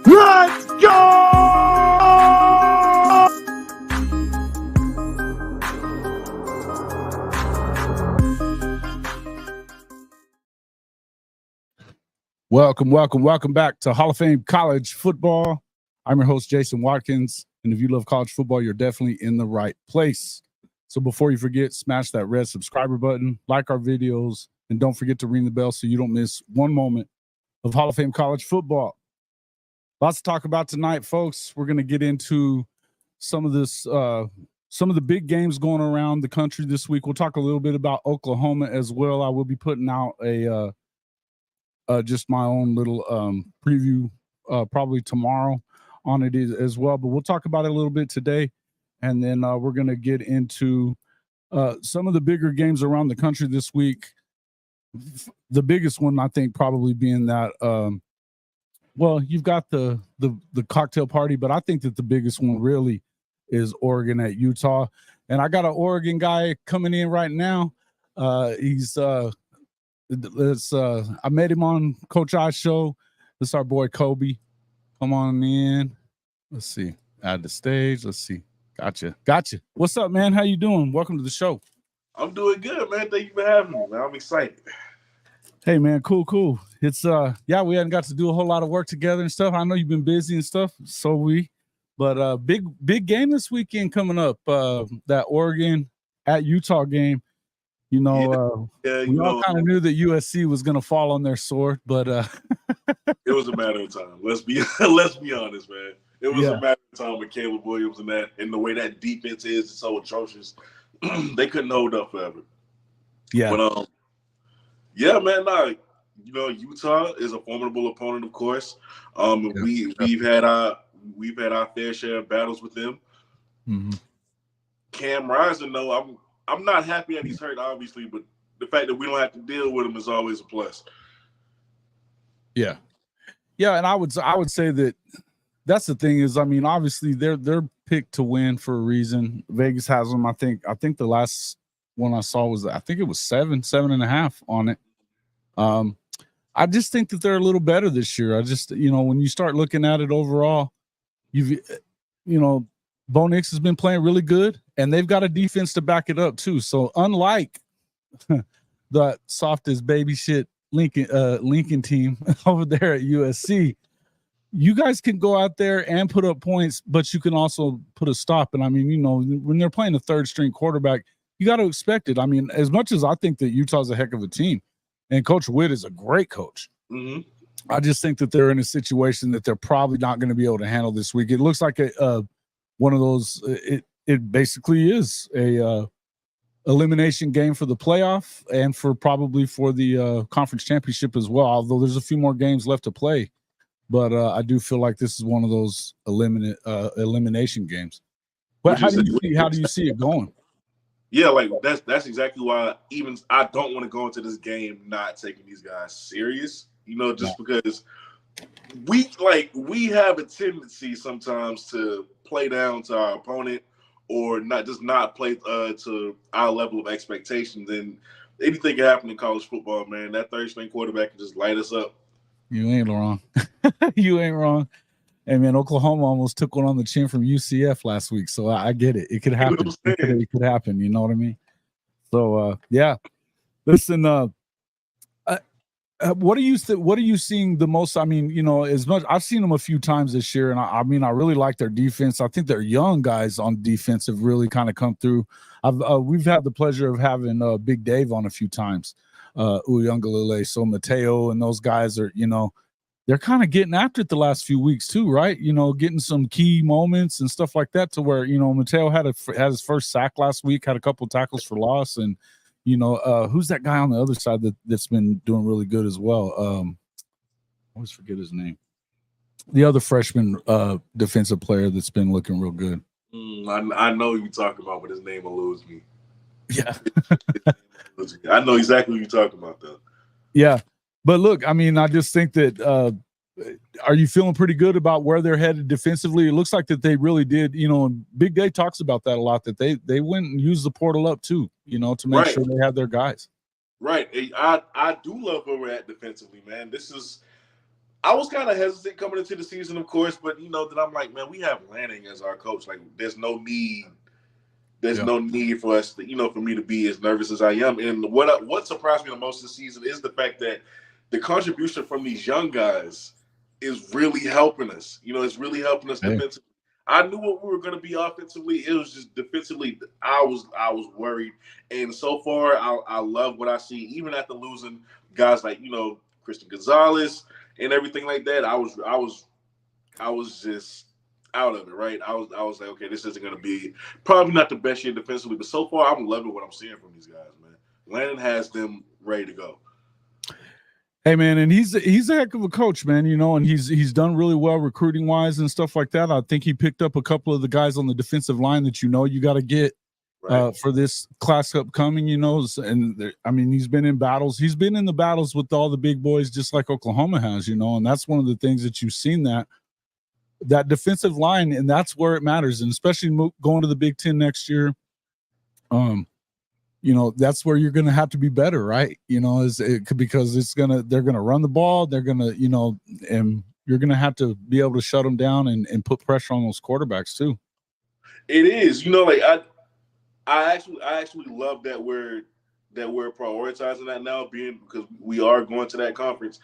Let's go! Welcome back to Hall of Fame College Football. I'm your host, Jason Watkins, and if you love college football, you're definitely in the right place. So before you forget, smash that red subscriber button, like our videos, and don't forget to ring the bell so you don't miss one moment of Hall of Fame College Football. Lots to talk about tonight, folks. We're going to get into some of the big games going around the country this week. We'll talk a little bit about Oklahoma as well. I will be putting out a just my own little preview probably tomorrow on it as well. But we'll talk about it a little bit today, and then we're going to get into some of the bigger games around the country this week. The biggest one, I think, probably being that. Well, you've got the cocktail party, but I think that the biggest one really is Oregon at Utah. And I got an Oregon guy coming in right now. I met him on Coach I's show. This is our boy Kobe. Come on in. Let's see. Add the stage. Let's see. Gotcha. What's up, man? How you doing? Welcome to the show. I'm doing good, man. Thank you for having me, man. I'm excited. Hey, man. Cool. It's we hadn't got to do a whole lot of work together and stuff. I know you've been busy and stuff. But big game this weekend coming up. That Oregon at Utah game. We all kind of knew that USC was going to fall on their sword, but it was a matter of time. Let's be honest, man. It was a matter of time with Caleb Williams and the way that defense is so atrocious. They couldn't hold up forever. Yeah. But man, Utah is a formidable opponent, of course. We've had our fair share of battles with them. Mm-hmm. Cam Rising, though, I'm not happy that he's hurt, obviously, but the fact that we don't have to deal with him is always a plus. Yeah, and I would say that that's the thing is, I mean, obviously they're picked to win for a reason. Vegas has them. I think the last one I saw was I think it was 7.5 on it. I just think that they're a little better this year. I just when you start looking at it overall, Bo Nix has been playing really good, and they've got a defense to back it up too. So unlike the softest baby shit Lincoln team over there at USC, you guys can go out there and put up points, but you can also put a stop. And I mean, when they're playing a third string quarterback, you got to expect it. I mean, as much as I think that Utah's a heck of a team, and Coach Witt is a great coach, I just think that they're in a situation that they're probably not going to be able to handle this week. It looks like one of those. It basically is a elimination game for the playoff and probably for the conference championship as well. Although there's a few more games left to play, but I do feel like this is one of those elimination games. But how do you see it going? Yeah, like that's exactly why even I don't want to go into this game not taking these guys serious. Because we have a tendency sometimes to play down to our opponent or not play to our level of expectations. And anything can happen in college football, man. That third string quarterback can just light us up. You ain't wrong. You ain't wrong. Hey, man, Oklahoma almost took one on the chin from UCF last week, so I get it. It could happen. It could happen. You know what I mean? So, listen. What are you seeing the most? I mean, as much I've seen them a few times this year, and I really like their defense. I think their young guys on defense have really kind of come through. We've had the pleasure of having Big Dave on a few times, Uyunglele, so Mateo, and those guys are, they're kind of getting after it the last few weeks too, right? Getting some key moments and stuff like that to where, Mateo had his first sack last week, had a couple tackles for loss. And, who's that guy on the other side that's been doing really good as well? I always forget his name. The other freshman defensive player that's been looking real good. I know who you're talking about, but his name eludes me. Yeah. I know exactly who you're talking about, though. Yeah. But look, I mean, I just think that are you feeling pretty good about where they're headed defensively? It looks like that they really did, and Big Day talks about that a lot, that they went and used the portal up too, to make sure they have their guys. Right. I do love where we're at defensively, man. I was kind of hesitant coming into the season, of course, but that I'm like, man, we have Lanning as our coach. Like, there's no need for us to, for me to be as nervous as I am. And what surprised me the most this season is the fact that the contribution from these young guys is really helping us. It's really helping us defensively. I knew what we were going to be offensively. It was just defensively, I was worried. And so far, I love what I see. Even after losing guys like, Christian Gonzalez and everything like that, I was just out of it, right? I was like, okay, this isn't going to be probably not the best year defensively, but so far, I'm loving what I'm seeing from these guys, man. Landon has them ready to go. Hey, man, and he's a heck of a coach, man, and he's done really well recruiting wise and stuff like that. I think he picked up a couple of the guys on the defensive line that you got to get for this class upcoming, and he's been in battles. He's been in the battles with all the big boys, just like Oklahoma has, and that's one of the things that you've seen, that defensive line, and that's where it matters, and especially going to the Big Ten next year. That's where you're going to have to be better, right? Because they're going to run the ball. They're going to, and you're going to have to be able to shut them down and put pressure on those quarterbacks too. It is, like I actually love that we're prioritizing that now, because we are going to that conference.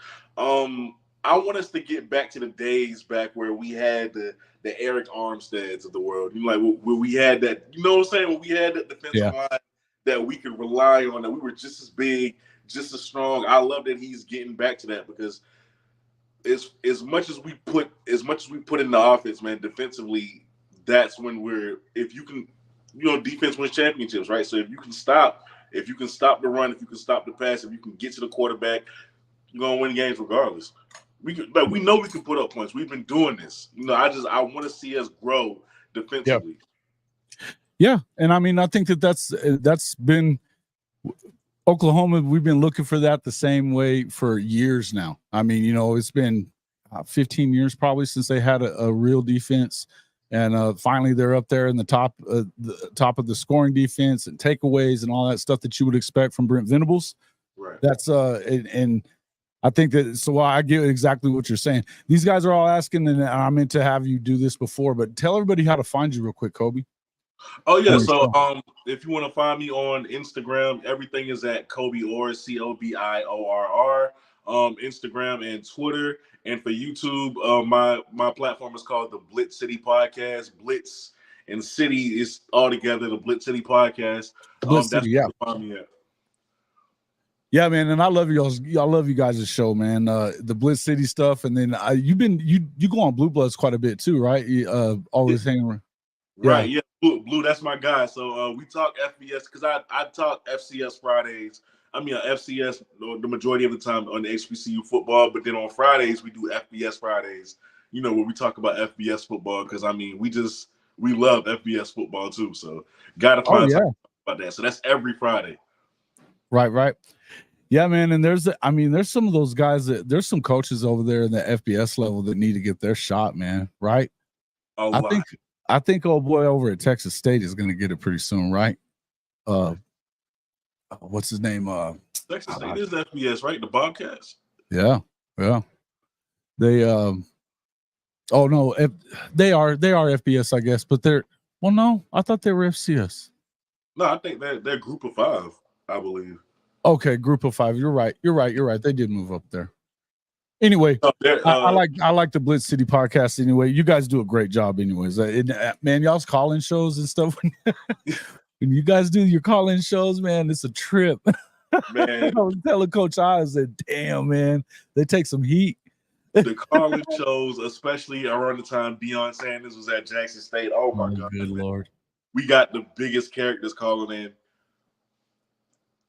I want us to get back to the days back where we had the Eric Armsteads of the world. Where we had that, what I'm saying? When we had that defensive line that we could rely on, that we were just as big, just as strong. I love that he's getting back to that, because as much as we put in the offense, man, defensively, that's when if you can, defense wins championships, right? So if you can stop the run, if you can stop the pass, if you can get to the quarterback, you're gonna win games regardless. We know we can put up points. We've been doing this. I want to see us grow defensively. Yeah, and I think that's been Oklahoma. We've been looking for that the same way for years now. It's been 15 years probably since they had a real defense, and finally they're up there in the top of the scoring defense and takeaways and all that stuff that you would expect from Brent Venables. Right. That's and I think that, so I get exactly what you're saying. These guys are all asking, and I meant to have you do this before, but tell everybody how to find you real quick, Kobe. Oh yeah, so if you want to find me on Instagram, everything is at Kobe Orr, COBIORR, Instagram and Twitter, and for YouTube, my platform is called the Blitz City Podcast. Blitz and City is all together, the Blitz City Podcast. Blitz City, yeah. Find me at. Yeah, man, and I love you guys' show, man. The Blitz City stuff, and then you go on Blue Bloods quite a bit too, right? Always hanging around. Right, yeah, Blue, that's my guy. So we talk FBS, because I talk FCS Fridays. FCS the majority of the time on the HBCU football, but then on Fridays we do FBS Fridays. Where we talk about FBS football, because we love FBS football too. So gotta find something about that. So that's every Friday. Right. Yeah, man, and there's some of those guys there's some coaches over there in the FBS level that need to get their shot, man. Right? I think old boy over at Texas State is going to get it pretty soon, right? What's his name? Texas State is FBS, right? The Bobcats. Yeah. They oh no, they are FBS, I guess, but no, I thought they were FCS. No, I think they're Group of 5, I believe. Okay, Group of 5. You're right. They did move up there. Anyway, I like the Blitz City Podcast. Anyway, you guys do a great job. Anyways, man, y'all's call-in shows and stuff. When you guys do your call-in shows, man, it's a trip. Man, I was telling Coach I said, "Damn, man, they take some heat." The call-in shows, especially around the time Deion Sanders was at Jackson State. Oh my God, good Lord, we got the biggest characters calling in.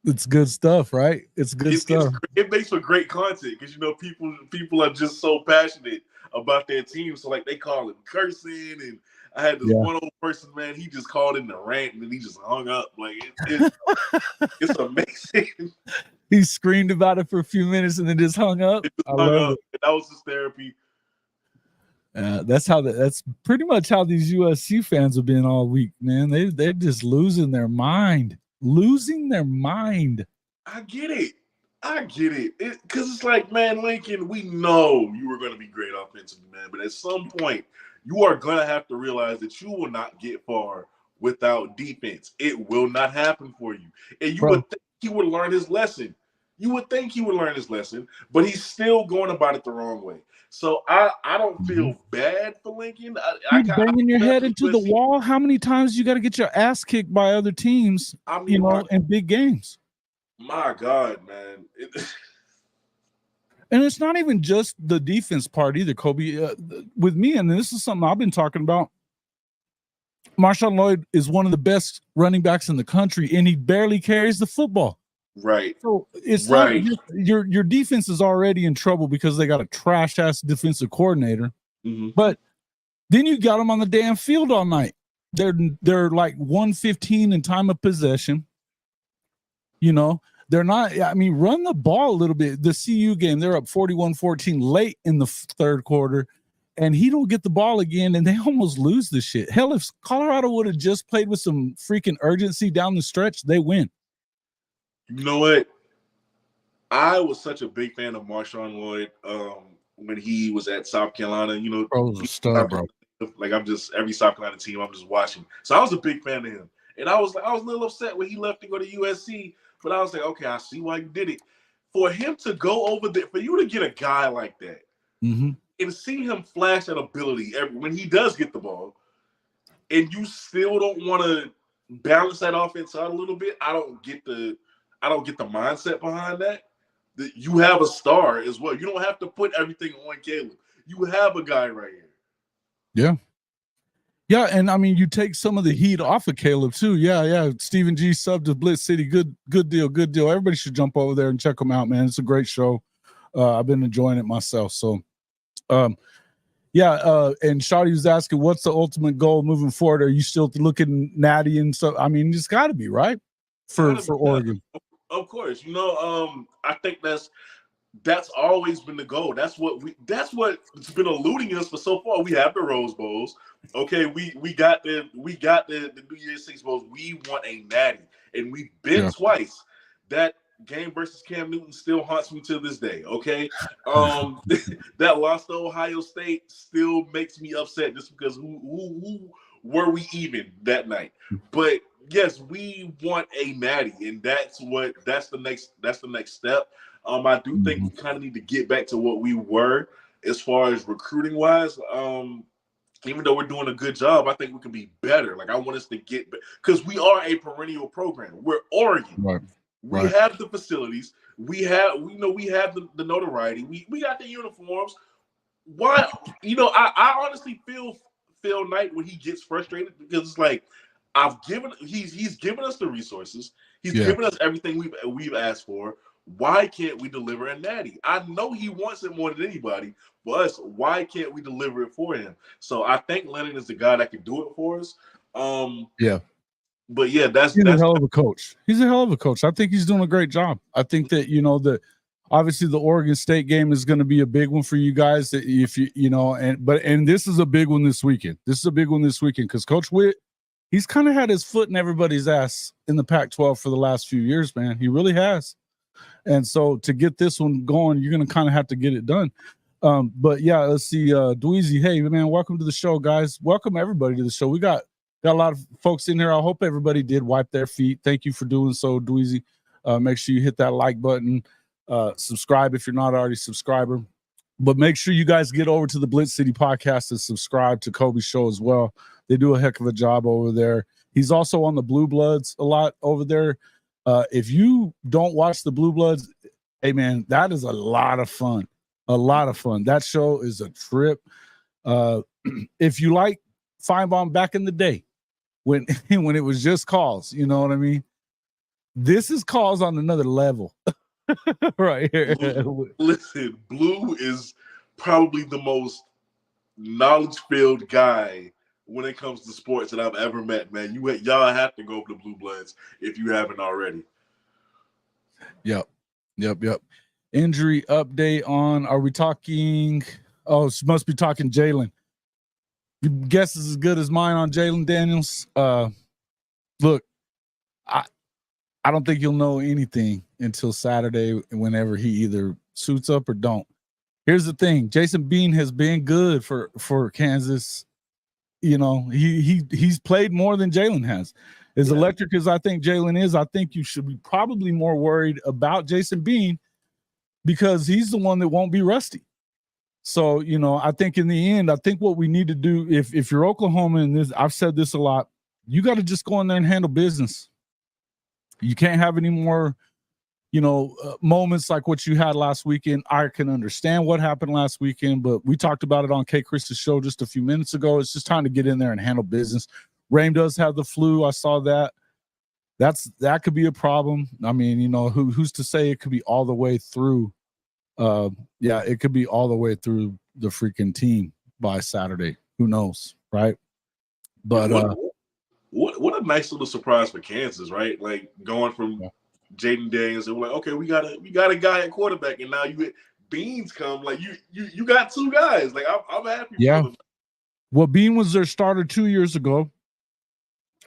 It's good stuff, right? It's good stuff. It makes for great content, because people are just so passionate about their team. So like they call him cursing, and I had this one old person, man. He just called in the rant, and then he just hung up. Like it's amazing. He screamed about it for a few minutes and then just hung up. I love it. That was his therapy. That's pretty much how these USC fans have been all week, man. They're just losing their mind. I get it. Because it's like, man, Lincoln, we know you were going to be great offensively, man. But at some point, you are going to have to realize that you will not get far without defense. It will not happen for you. And you would think he would learn his lesson. But he's still going about it the wrong way. So I don't feel bad for Lincoln. You're banging your head into the wall. How many times you got to get your ass kicked by other teams, in big games? My God, man. And it's not even just the defense part either, Kobe. With me, and this is something I've been talking about, Marshawn Lloyd is one of the best running backs in the country, and he barely carries the football. Right. So it's right. Your defense is already in trouble because they got a trash ass defensive coordinator. Mm-hmm. But then you got them on the damn field all night. They're like 115 in time of possession. They're not. I mean, run the ball a little bit. The CU game, they're up 41-14 late in the third quarter, and he don't get the ball again, and they almost lose this shit. Hell, if Colorado would have just played with some freaking urgency down the stretch, they win. You know what? I was such a big fan of Marshawn Lloyd when he was at South Carolina. Bro, was a star, bro. Like every South Carolina team, I'm just watching. So I was a big fan of him, and I was a little upset when he left to go to USC. But I was like, okay, I see why you did it. For him to go over there, for you to get a guy like that, and see him flash that ability when he does get the ball, and you still don't want to balance that offense out a little bit. I don't get the mindset behind that. That you have a star as well. You don't have to put everything on Caleb. You have a guy right here. Yeah. Yeah, and I mean, you take some of the heat off of Caleb too. Yeah. Stephen G subbed to Blitz City. Good deal. Everybody should jump over there and check them out, man. It's a great show. I've been enjoying it myself. So, and Shawty was asking, what's the ultimate goal moving forward? Are you still looking natty and stuff? I mean, it's got to be right for Oregon. Of course, I think that's always been the goal. That's what's been eluding us for so far. We have the Rose Bowls. Okay, we got the New Year's Six Bowls. We want a natty, and we've been twice. That game versus Cam Newton still haunts me to this day. Okay, that loss to Ohio State still makes me upset just because who were we even that night? But yes, we want a natty, and that's the next step. I do think we kind of need to get back to what we were as far as recruiting wise. Even though we're doing a good job, I think we can be better. Like I want us to get because we are a perennial program. We're Oregon. Right. We have the facilities. We have the notoriety. We got the uniforms. Why? I honestly feel Knight when he gets frustrated because it's like he's given us the resources. He's given us everything we've asked for. Why can't we deliver a natty? I know he wants it more than anybody, but why can't we deliver it for him? So I think Lennon is the guy that can do it for us. But yeah, that's a hell of a coach. He's a hell of a coach. I think he's doing a great job. I think that obviously the Oregon State game is going to be a big one for you guys. That if and this is a big one this weekend. Because Coach Witt, he's kind of had his foot in everybody's ass in the Pac-12 for the last few years, man. He really has. And so to get this one going, you're going to kind of have to get it done. But yeah, let's see. Dweezy, hey, man, welcome to the show, guys. Welcome everybody to the show. We got a lot of folks in here. I hope everybody did wipe their feet. Thank you for doing so, Dweezy. Make sure you hit that like button. Subscribe if you're not already a subscriber. But make sure you guys get over to the Blitz City podcast and subscribe to Kobe's show as well. They do a heck of a job over there. He's also on the Blue Bloods a lot over there. If you don't watch the Blue Bloods, hey man, that is a lot of fun. That show is a trip. If you like Feinbaum back in the day, when it was just calls, you know what I mean? This is calls on another level. Right here. Listen, Blue is probably the most knowledge-filled guy when it comes to sports that I've ever met, man. Y'all have to go for the Blue Bloods if you haven't already. Yep. Injury update on, are we talking? Oh, she must be talking Jalen. Your guess is as good as mine on Jalen Daniels. Look, I don't think you'll know anything until Saturday, whenever he either suits up or don't. Here's the thing: Jason Bean has been good for Kansas. You know, he's played more than Jalen has. As electric as I think Jalen is, I think you should be probably more worried about Jason Bean because he's the one that won't be rusty. So, you know, I think in the end, I think what we need to do, if you're Oklahoma, and this, I've said this a lot, you got to just go in there and handle business. You can't have any more, you know, moments like what you had last weekend. I can understand what happened last weekend, but we talked about it on K. Chris's show just a few minutes ago. It's just time to get in there and handle business. Rain does have the flu. I saw that. That could be a problem. I mean, you know, who's to say it could be all the way through? It could be all the way through the freaking team by Saturday. Who knows, right? But what a nice little surprise for Kansas, right? Like going from Jaden Daniels, and we're like, okay, we got a guy at quarterback, and now you get Beans come. Like you got two guys. Like I'm happy. Yeah. For them. Well, Bean was their starter 2 years ago,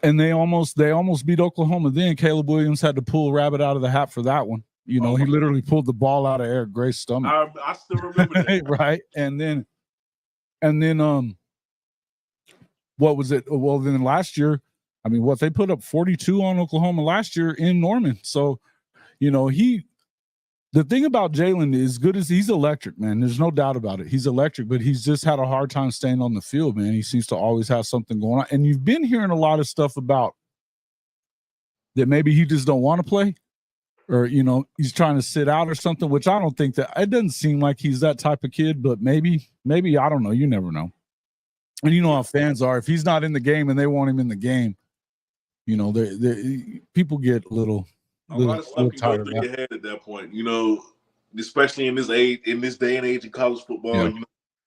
and they almost beat Oklahoma. Then Caleb Williams had to pull a rabbit out of the hat for that one. You know, he literally pulled the ball out of Eric Gray's stomach. I still remember that. Right. And then what was it? Well, then last year, I mean, they put up 42 on Oklahoma last year in Norman. So, you know, the thing about Jalen is good as he's electric, man. There's no doubt about it. He's electric, but he's just had a hard time staying on the field, man. He seems to always have something going on. And you've been hearing a lot of stuff about that maybe he just don't want to play, or, you know, he's trying to sit out or something, which I don't think that it doesn't seem like he's that type of kid, but maybe, I don't know. You never know. And you know how fans are. If he's not in the game and they want him in the game, you know, people get a little lot of stuff can go through your head at that point, you know, especially in this day and age in college football. Yeah. You know,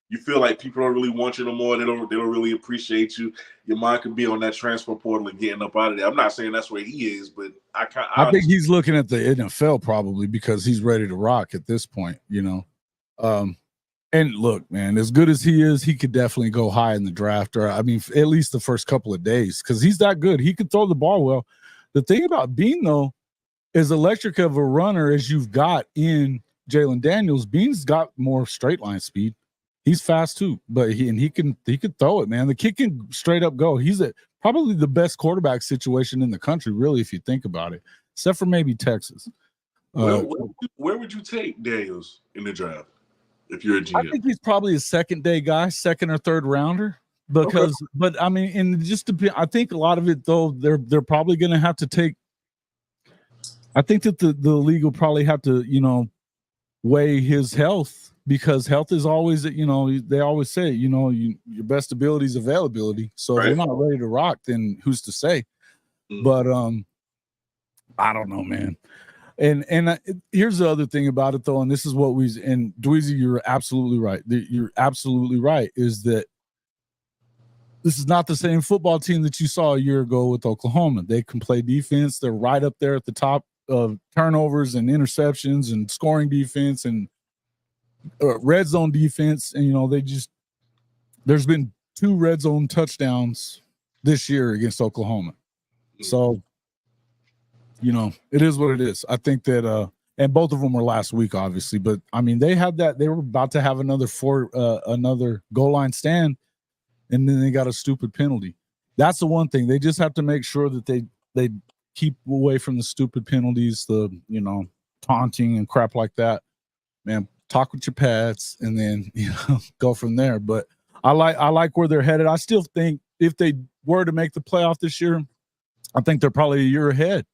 you feel like people don't really want you no more. They don't really appreciate you. Your mind could be on that transfer portal and getting up out of there. I'm not saying that's where he is, but I think he's looking at the NFL probably because he's ready to rock at this point, you know. And look, man, as good as he is, he could definitely go high in the draft, or I mean, at least the first couple of days, because he's that good. He could throw the ball well. The thing about Bean, though, as electric of a runner as you've got in Jalen Daniels, Bean's got more straight line speed. He's fast too, but he can throw it, man. The kid can straight up go. He's probably the best quarterback situation in the country, really, if you think about it, except for maybe Texas. Where would you take Daniels in the draft if you're a GM? I think he's probably a second-day guy, second or third rounder. Because, okay. But I mean, and just to be, I think a lot of it though, they're probably going to have to take. I think that the league will probably have to, you know, weigh his health, because health is always, you know, they always say, you know, your best ability is availability. So if you're not ready to rock, then who's to say? But I don't know, man. And here's the other thing about it though, and this is what and Dweezy, you're absolutely right. You're absolutely right. Is that this is not the same football team that you saw a year ago with Oklahoma. They can play defense. They're right up there at the top of turnovers and interceptions and scoring defense and red zone defense. And, you know, there's been 2 red zone touchdowns this year against Oklahoma. So, you know, it is what it is. I think that, and both of them were last week, obviously, but I mean, they were about to have another goal line stand, and then they got a stupid penalty. That's the one thing. They just have to make sure that they keep away from the stupid penalties, the, you know, taunting and crap like that. Man, talk with your pads and then, you know, go from there. But I like where they're headed. I still think if they were to make the playoff this year, I think they're probably a year ahead.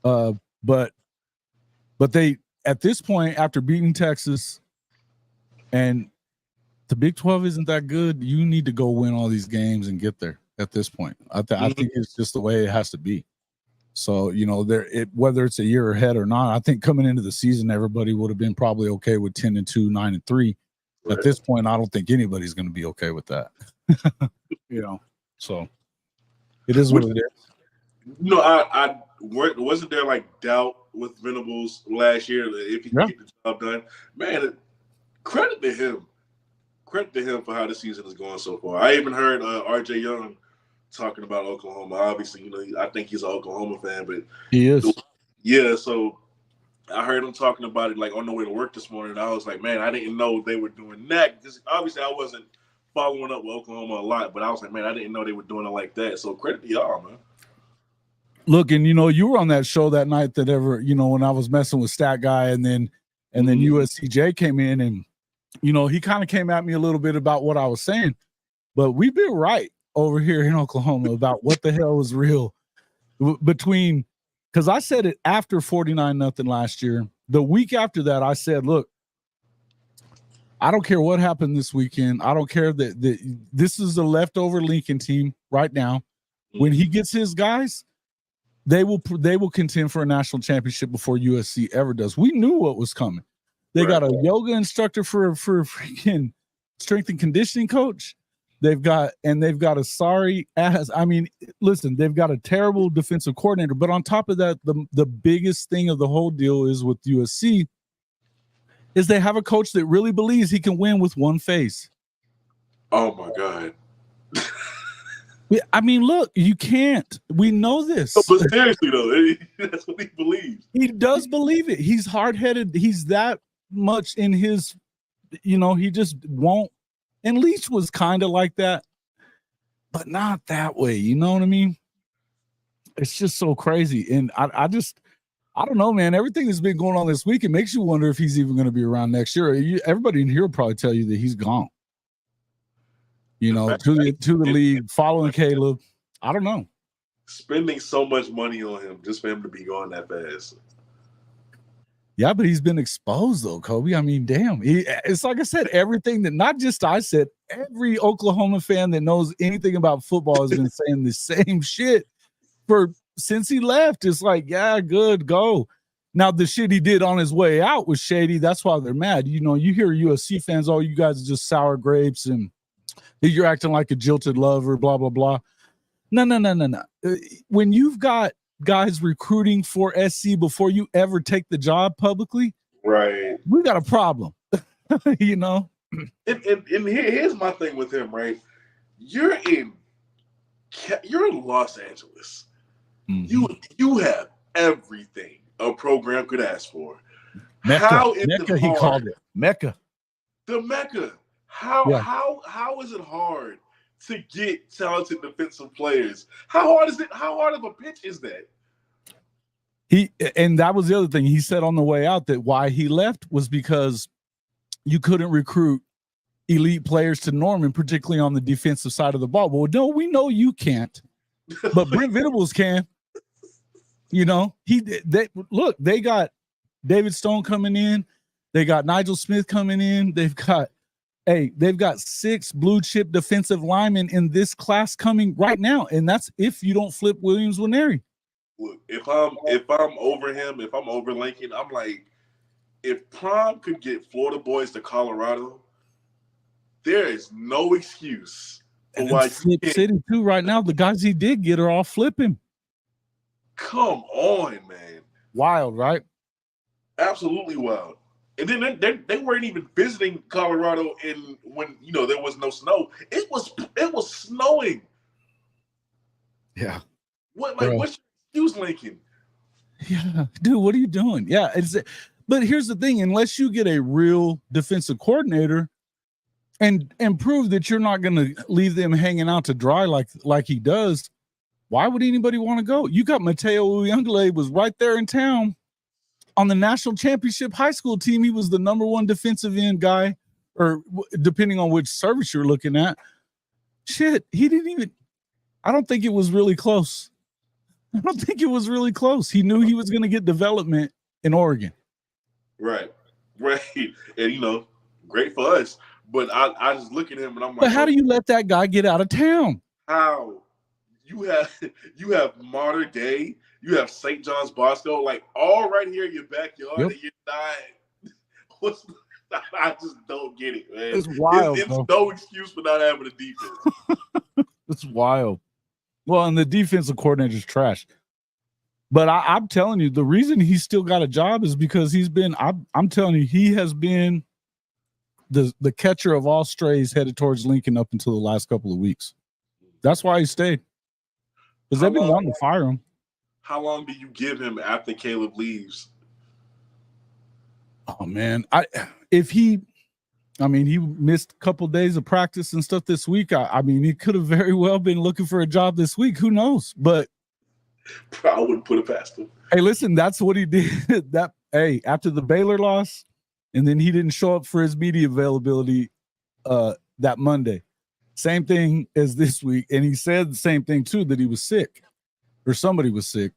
But they, at this point, after beating Texas, and the Big 12 isn't that good, you need to go win all these games and get there at this point. I think it's just the way it has to be. So, you know, whether it's a year ahead or not, I think coming into the season, everybody would have been probably okay with 10-2, 9-3. Right. At this point, I don't think anybody's going to be okay with that. You know, so it is what it is. You know, wasn't there like doubt with Venables last year if he could get the job done? Man, credit to him. credit to him for how the season is going so far. I even heard RJ Young talking about Oklahoma. Obviously, you know, I think he's an Oklahoma fan, but he is. Yeah, so I heard him talking about it like on the way to work this morning. I was like, man, I didn't know they were doing that. Because obviously I wasn't following up with Oklahoma a lot, but I was like, man, I didn't know they were doing it like that. So credit to y'all, man. Look, and you know, you were on that show that night that when I was messing with Stat Guy, and then USCJ came in, and you know, he kind of came at me a little bit about what I was saying, but we've been right over here in Oklahoma about what the hell was real between, because I said it after 49-0 last year. The week after that, I said, look, I don't care what happened this weekend. I don't care that this is the leftover Lincoln team right now. When he gets his guys, they will contend for a national championship before USC ever does. We knew what was coming. They got a yoga instructor for a freaking strength and conditioning coach. They've got a sorry ass. I mean, listen, they've got a terrible defensive coordinator. But on top of that, the biggest thing of the whole deal is with USC is they have a coach that really believes he can win with one face. Oh my God. I mean, look, you can't. We know this. But seriously, though, that's what he believes. He does believe it. He's hard-headed. He's that much in his, you know, he just won't. And Leach was kind of like that, but not that way. You know what I mean? It's just so crazy. And I don't know, man. Everything that's been going on this week, it makes you wonder if he's even going to be around next year. Everybody in here will probably tell you that he's gone. You know, to the league, following Caleb. I don't know. Spending so much money on him just for him to be gone that fast. Yeah, but he's been exposed though, Kobe. I mean, damn. It's like I said, everything that not just I said, every Oklahoma fan that knows anything about football has been saying the same shit since he left. It's like, yeah, good, go. Now, the shit he did on his way out was shady. That's why they're mad. You know, you hear USC fans, oh, you guys are just sour grapes and you're acting like a jilted lover, blah, blah, blah. No. When you've got guys recruiting for SC before you ever take the job publicly, right? We got a problem, you know. And here's my thing with him, right? You're in Los Angeles. Mm-hmm. You have everything a program could ask for. Mecca, he called it Mecca. The Mecca. How is it hard to get talented defensive players? How hard is it? How hard of a pitch is that? And that was the other thing he said on the way out, that why he left was because you couldn't recruit elite players to Norman, particularly on the defensive side of the ball. Well, no, we know you can't, but Brent Venables can. You know, they got David Stone coming in, they got Nigel Smith coming in, they've got 6 blue chip defensive linemen in this class coming right now, and that's if you don't flip Williams Nwaneri. Look, if I'm over him, if I'm over Lincoln, I'm like, if Prom could get Florida boys to Colorado, there is no excuse for why Flip City too. Right now, the guys he did get are all flipping. Come on, man! Wild, right? Absolutely wild. And then they weren't even visiting Colorado when there was no snow. It was snowing. Yeah. What's your excuse, Lincoln? Yeah, dude, what are you doing? Yeah, but here's the thing: unless you get a real defensive coordinator and prove that you're not going to leave them hanging out to dry like he does, why would anybody want to go? You got Mateo Uyunglele was right there in town. On the national championship high school team, he was the #1 defensive end guy, or depending on which service you're looking at. Shit, he didn't even. I don't think it was really close. He knew he was going to get development in Oregon. Right. And great for us. But I just look at him and I'm like, but how do you let that guy get out of town? How? You have Modern Day. You have St. John's Bosco, like all right here in your backyard, and you're not. I just don't get it, man. It's wild. It's no excuse for not having a defense. It's wild. Well, and the defensive coordinator's trash. But I'm telling you, the reason he's still got a job is because he's been. I'm telling you, he has been the catcher of all strays headed towards Lincoln up until the last couple of weeks. That's why he stayed. Because they've been wanting to fire him. How long do you give him after Caleb leaves? Oh man, he missed a couple of days of practice and stuff this week. I mean, he could have very well been looking for a job this week. Who knows? But I wouldn't put it past him. Hey, listen, that's what he did. After the Baylor loss, and then he didn't show up for his media availability that Monday. Same thing as this week, and he said the same thing too, that he was sick or somebody was sick.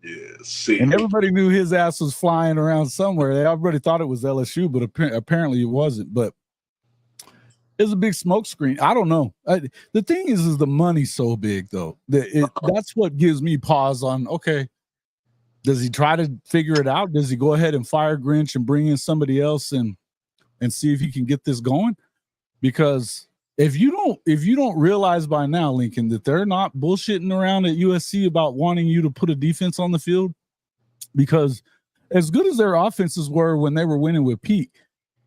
Yeah, sick. And everybody knew his ass was flying around somewhere. Everybody thought it was LSU, but apparently it wasn't. But it's a big smoke screen. I don't know. The thing is the money's so big, though. That's what gives me pause on, okay, does he try to figure it out? Does he go ahead and fire Grinch and bring in somebody else and see if he can get this going? Because if you don't realize by now, Lincoln, that they're not bullshitting around at USC about wanting you to put a defense on the field, because as good as their offenses were when they were winning with Pete,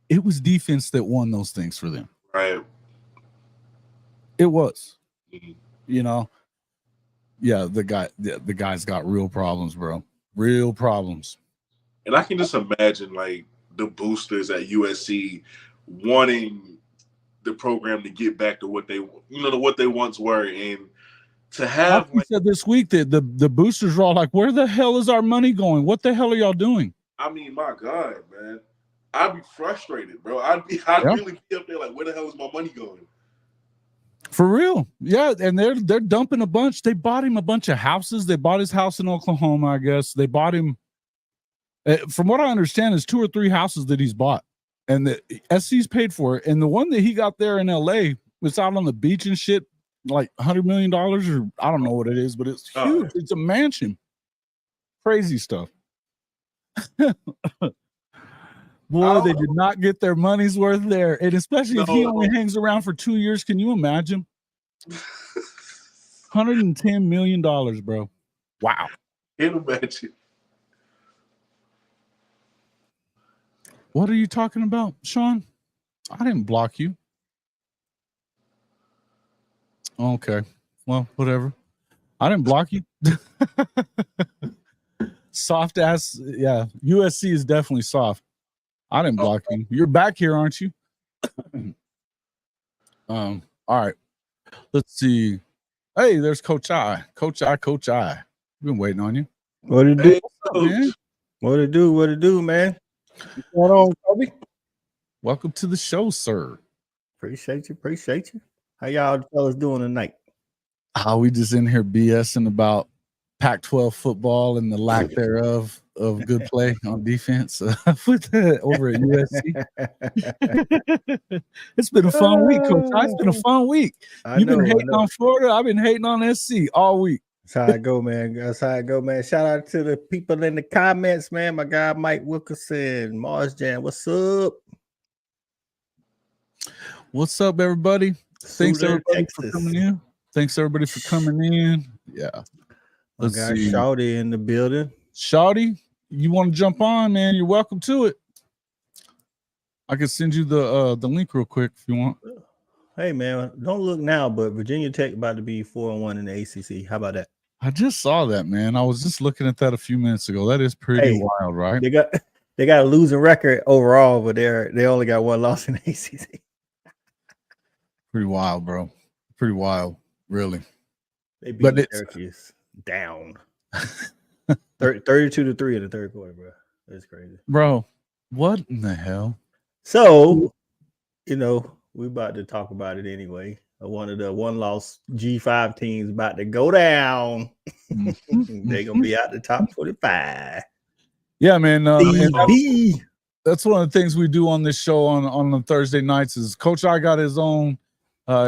it was defense that won those things for them. Right. It was. Mm-hmm. You know. Yeah, the guy's got real problems, bro. Real problems. And I can just imagine like the boosters at USC wanting the program to get back to what they once were, and to have like said this week that the boosters are all like, where the hell is our money going? What the hell are y'all doing? I mean, my God, man. I'd be frustrated, bro. I'd really be up there like, where the hell is my money going? For real. Yeah, and they're dumping a bunch. They bought him a bunch of houses. They bought his house in Oklahoma, I guess. They bought him, from what I understand, is 2 or 3 houses that he's bought. And the SC's paid for it. And the one that he got there in LA was out on the beach and shit, like $100 million, or I don't know what it is, but it's huge. It's a mansion. Crazy stuff. Boy, they did not get their money's worth there. And especially if he only hangs around for 2 years, can you imagine? $110 million, bro. Wow. Can't imagine. What are you talking about, Sean? I didn't block you. Okay. Well, whatever. I didn't block you. Soft ass. Yeah. USC is definitely soft. I didn't block you. You're back here, aren't you? All right. Let's see. Hey, there's Coach I. Coach I. Been waiting on you. What it do? Man? What it do, man? What's going on, Kobe? Welcome to the show, sir. Appreciate you. How y'all fellas doing tonight? We just in here BSing about Pac-12 football and the lack thereof of good play on defense over at USC. It's been a fun week, Coach. It's been a fun week. You've been hating on Florida. I've been hating on SC all week. That's how I go, man. Shout out to the people in the comments, man. My guy Mike Wilkerson, Mars Jam. What's up? What's up, everybody? Thanks everybody for coming in. Yeah. Let's see. Shawty in the building. Shawty, you want to jump on, man? You're welcome to it. I can send you the link real quick if you want. Hey, man, don't look now, but Virginia Tech about to be 4-1 in the ACC. How about that? I just saw that, man. I was just looking at that a few minutes ago. That is pretty wild, right? They got a losing record overall, but they only got 1 loss in the ACC. Pretty wild, bro. Pretty wild, really. They beat Syracuse down 32-3 in the third quarter, bro. That's crazy, bro. What in the hell? So, we about to talk about it anyway. One of the 1-loss G5 teams about to go down. They're gonna be out the top 25. Yeah, man. That's one of the things we do on this show on the Thursday nights. Is Coach I got his own.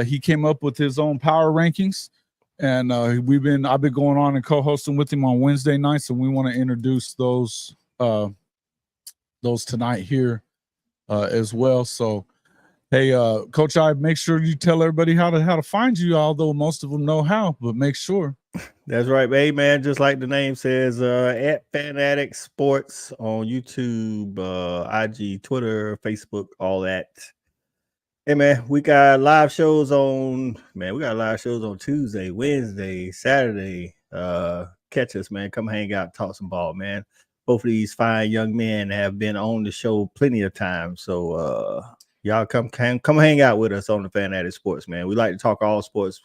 He came up with his own power rankings, and I've been going on and co-hosting with him on Wednesday nights, and we want to introduce those tonight here as well. So. Hey, Coach I, make sure you tell everybody how to find you, although most of them know how, but make sure. That's right, hey, man. Just like the name says, at Fanatic Sports on YouTube, IG, Twitter, Facebook, all that. Hey man, we got live shows on Tuesday, Wednesday, Saturday. Catch us, man. Come hang out, talk some ball, man. Both of these fine young men have been on the show plenty of times. So y'all come hang out with us on the Fanatic Sports, man. We like to talk all sports.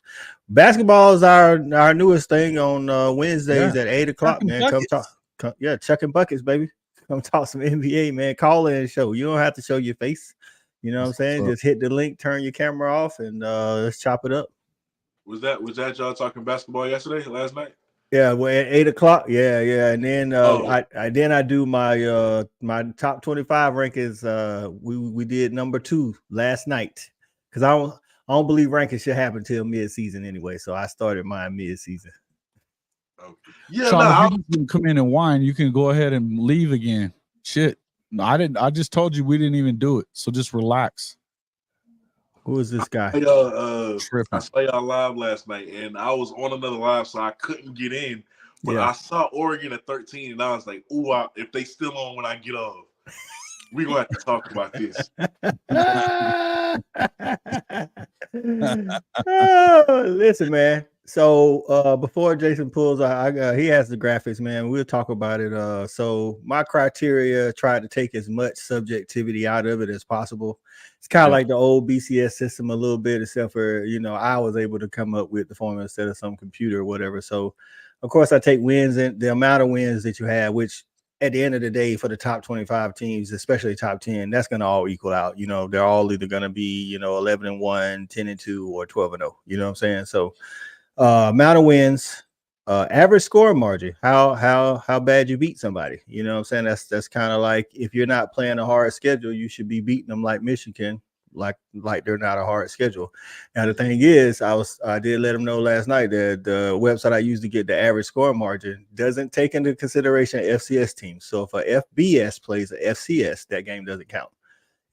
Basketball is our newest thing on Wednesdays at 8 o'clock, man. Come talk. Chucking buckets, baby. Come talk some NBA, man. Call in and show. You don't have to show your face. You know what I'm saying? Just hit the link, turn your camera off, and let's chop it up. Was that y'all talking basketball last night? Yeah, well, at 8 o'clock. Yeah. And then I do my my top 25 rankings. We did number 2 last night because I don't believe rankings should happen till mid-season anyway. So I started mine mid-season. Okay. Yeah, Sean, if you can come in and whine, you can go ahead and leave again. Shit. No, I didn't. I just told you we didn't even do it. So just relax. Who is this guy? I saw y'all live last night, and I was on another live, so I couldn't get in. But I saw Oregon at 13, and I was like, "Ooh, if they still on when I get off, we're gonna have to talk about this." Oh, listen, man. So before Jason pulls, he has the graphics, man. We'll talk about it. So my criteria tried to take as much subjectivity out of it as possible. It's kind of like the old BCS system a little bit, except for I was able to come up with the formula instead of some computer or whatever. So of course I take wins and the amount of wins that you have, which at the end of the day for the top 25 teams, especially top 10, that's going to all equal out. They're all either going to be 11-1, 10-2, or 12-0. You know what I'm saying? So amount of wins, average score margin, how bad you beat somebody. You know what I'm saying? That's kind of like if you're not playing a hard schedule, you should be beating them like Michigan, like they're not a hard schedule. Now the thing is, I did let them know last night that the website I used to get the average score margin doesn't take into consideration FCS teams. So if a FBS plays a FCS, that game doesn't count.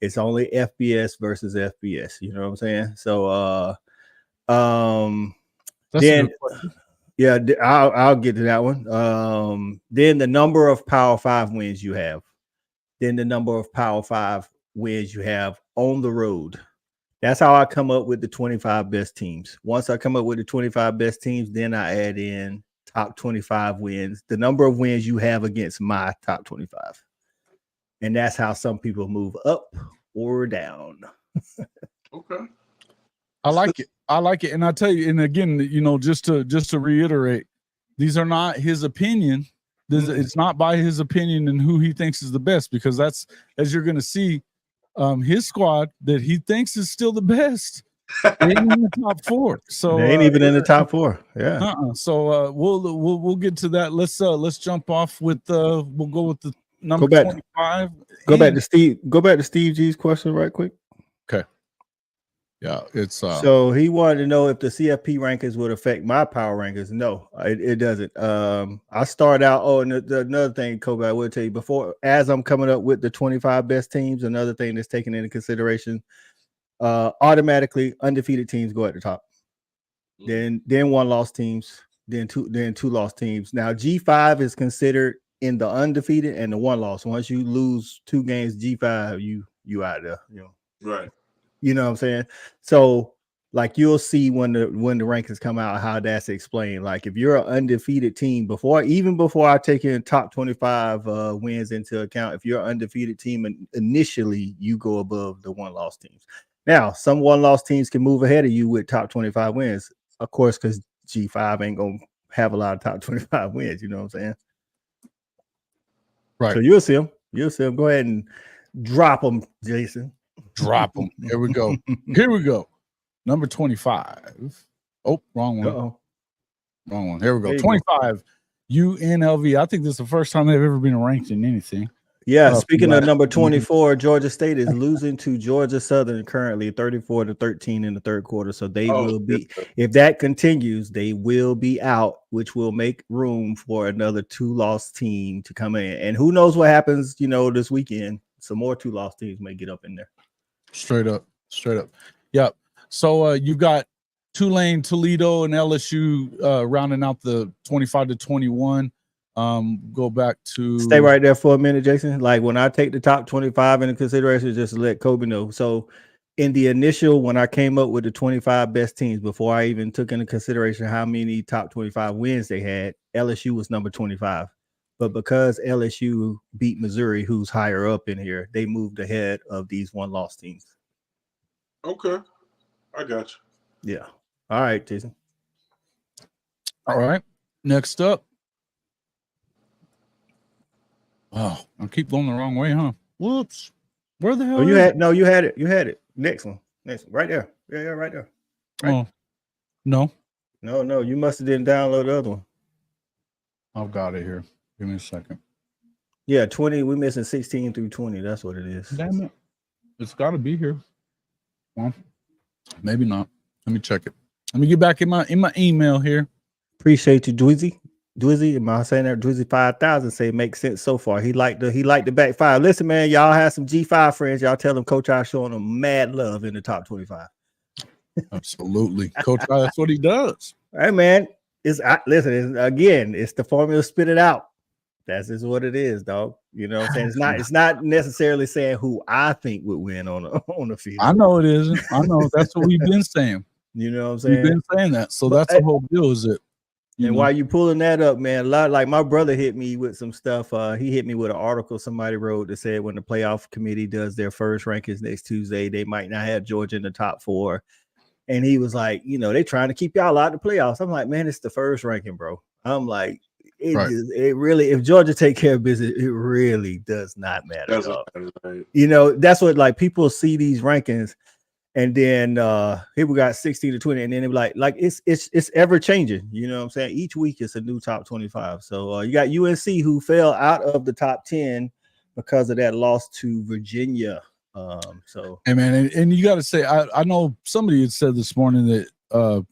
It's only FBS versus FBS. You know what I'm saying? So then I'll get to that one. Then the number of Power 5 wins you have. Then the number of Power 5 wins you have on the road. That's how I come up with the 25 best teams. Once I come up with the 25 best teams, then I add in top 25 wins, the number of wins you have against my top 25. And that's how some people move up or down. Okay. I like it. And I tell you, and again, just to reiterate, these are not his opinion. It's not by his opinion and who he thinks is the best, because that's, as you're going to see, his squad that he thinks is still the best ain't in the top 4. So they ain't even in the top 4. Yeah. So we'll get to that. Let's jump off with we'll go with the number 25. Go back to Steve G's question right quick. Okay. Yeah, it's so he wanted to know if the CFP rankings would affect my power rankings. No, it doesn't. I start out. Oh, and another thing, Kobe, I will tell you before, as I'm coming up with the 25 best teams, another thing that's taken into consideration, automatically undefeated teams go at the top. Then 1-loss teams, then 2-loss teams. Now G5 is considered in the undefeated and the 1-loss. Once you lose 2 games, G5, you out there. Right. You know what I'm saying? So like you'll see when the rankings come out how that's explained. Like if you're an undefeated team, before I take in top 25 wins into account, if you're an undefeated team and initially you go above the 1-loss teams. Now some 1-loss teams can move ahead of you with top 25 wins, of course, because G5 ain't gonna have a lot of top 25 wins. You know what I'm saying? Right. So you'll see them. Go ahead and drop them, Jason. Drop them. Here we go. Number 25. Oh, wrong one. Wrong one. Here we go. 25. UNLV. I think this is the first time they've ever been ranked in anything. Yeah. Speaking of number 24, Georgia State is losing to Georgia Southern currently 34-13 in the third quarter. So they will be, if that continues, they will be out, which will make room for another 2-loss team to come in. And who knows what happens, this weekend. Some more 2-loss teams may get up in there. Straight up. Yep. So you've got Tulane, Toledo, and LSU rounding out the 25-21. Go back to stay right there for a minute, Jason. Like when I take the top 25 into consideration, just to let Kobe know. So in the initial, when I came up with the 25 best teams, before I even took into consideration how many top 25 wins they had, LSU was number 25. But because LSU beat Missouri, who's higher up in here, they moved ahead of these one-loss teams. Okay, I got you. Yeah. All right, Jason. All right. Next up. Oh, I keep going the wrong way, huh? Whoops. Where the hell? Oh, you had it. You had it. Next one. Right there. Yeah, right there. Right. Oh, no. No. You must have didn't download the other one. I've got it here. Give me a second. Yeah, 20. We're missing 16 through 20. That's what it is. Damn it. It's got to be here. Well, maybe not. Let me check it. Let me get back in my email here. Appreciate you, Dweezy. Am I saying that? Dweezy 5000 say makes sense so far. He liked the back five. Listen, man, y'all have some G5 friends. Y'all tell them Coach I showing them mad love in the top 25. Absolutely, Coach I, that's what he does. Hey, man, it's the formula. Spit it out. That's just what it is, dog. You know what I'm saying? It's not necessarily saying who I think would win on the field. I know it isn't. I know that's what we've been saying. You know what I'm saying? We've been saying that. So that's the whole deal, is it? And while you pulling that up, man, a lot like my brother hit me with some stuff. He hit me with an article somebody wrote that said when the playoff committee does their first rankings next Tuesday, they might not have Georgia in the top 4. And he was like, they're trying to keep y'all out of the playoffs. I'm like, man, it's the first ranking, bro. I'm like, it really, if Georgia take care of business, it really does not matter. That's what, like, people see these rankings. And then people got 16 to 20, and then they be like it's ever changing. You know what I'm saying? Each week it's a new top 25. So you got UNC who fell out of the top 10 because of that loss to Virginia. Hey man, and you got to say, I know somebody had said this morning that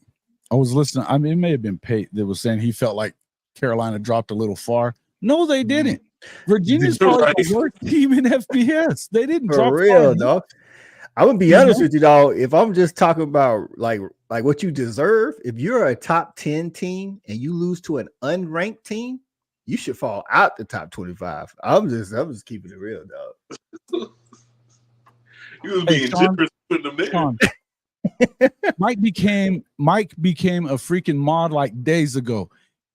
I was listening. I mean, it may have been Pate that was saying he felt like Carolina dropped a little far. No, they didn't. Virginia's probably the worst team in FBS. They didn't drop real, dog. I'm gonna be honest with you, dog. If I'm just talking about like what you deserve, if you're a top 10 team and you lose to an unranked team, you should fall out the top 25. I'm just keeping it real, dog. You was being generous putting them there. Mike became a freaking mod like days ago.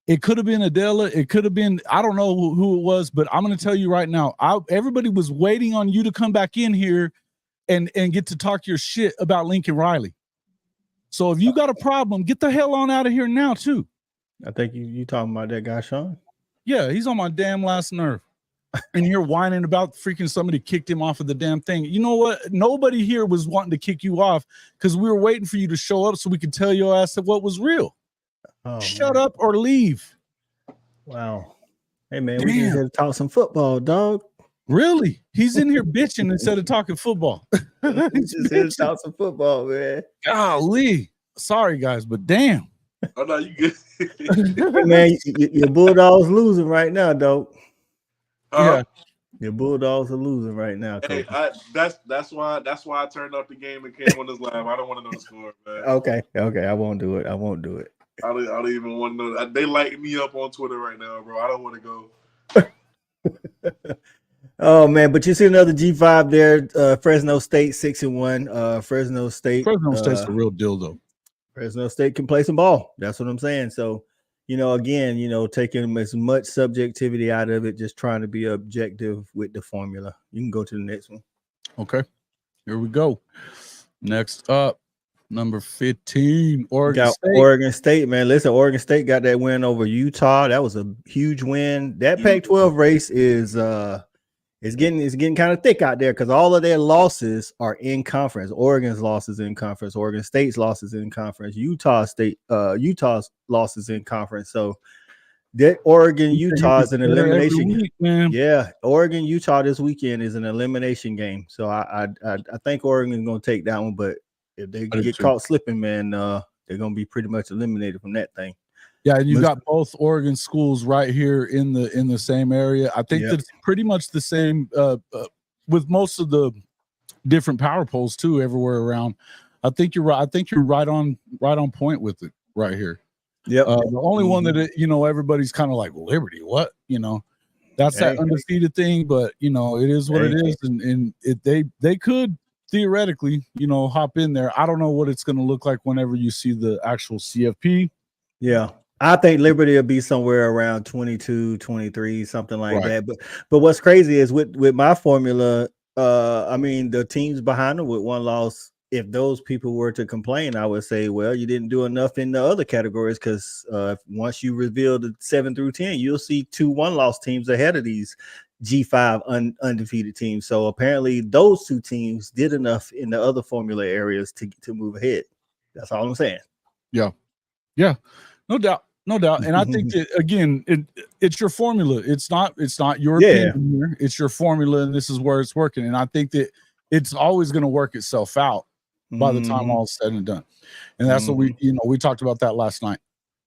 It could have been Adela. It could have been, I don't know who it was, but I'm going to tell you right now, everybody was waiting on you to come back in here and get to talk your shit about Lincoln Riley. So if you got a problem, get the hell on out of here now too. I think you talking about that guy, Sean? Yeah, he's on my damn last nerve. And you're whining about freaking somebody kicked him off of the damn thing. You know what? Nobody here was wanting to kick you off because we were waiting for you to show up so we could tell your ass what was real. Oh, shut up or leave. Wow. Hey, man, we just had to talk some football, dog. Really? He's in here bitching instead of talking football. He's just here to talk some football, man. Golly. Sorry, guys, but damn. Oh, no, you good. Man, your Bulldogs losing right now, dog. Yeah. Your Bulldogs are losing right now. Hey, that's why I turned off the game and came on this live. I don't want to know the score, man. Okay. I won't do it. I don't even want to know. They light me up on Twitter right now, bro. I don't want to go. Oh man, but you see another G5 there. Fresno State 6-1. Fresno State's the real deal, though. Fresno State can play some ball. That's what I'm saying. So, again, taking as much subjectivity out of it, just trying to be objective with the formula. You can go to the next one. Okay, here we go. Next up, number 15, Oregon State. Oregon State, man. Listen, Oregon State got that win over Utah. That was a huge win. That Pac-12 race is getting kind of thick out there because all of their losses are in conference. Oregon's losses in conference. Oregon State's losses in conference. Utah's losses in conference. So that Oregon-Utah is an elimination game. Yeah, Oregon-Utah this weekend is an elimination game. So I think Oregon's going to take that one, but if they get caught slipping, man, they're going to be pretty much eliminated from that thing. Yeah, and you got both Oregon schools right here in the same area. I think that's pretty much the same with most of the different power polls too, everywhere around. I think you're right. I think you're right on point with it right here. Yeah. The only one that everybody's kind of like, well, Liberty, what? That's that undefeated thing, but it is what it is, and they could theoretically, hop in there. I don't know what it's going to look like whenever you see the actual CFP. Yeah. I think Liberty will be somewhere around 22, 23, something like that. But what's crazy is with my formula, I mean, the teams behind them with one loss, if those people were to complain, I would say, well, you didn't do enough in the other categories, because once you reveal the 7 through 10, you'll see 2 1-loss teams ahead of these G5 undefeated teams. So apparently those 2 teams did enough in the other formula areas to move ahead. That's all I'm saying. Yeah. No doubt. And I think that, again, it's your formula. It's not your opinion here. It's your formula, and this is where it's working. And I think that it's always going to work itself out by the time all is said and done. And that's what we talked about that last night.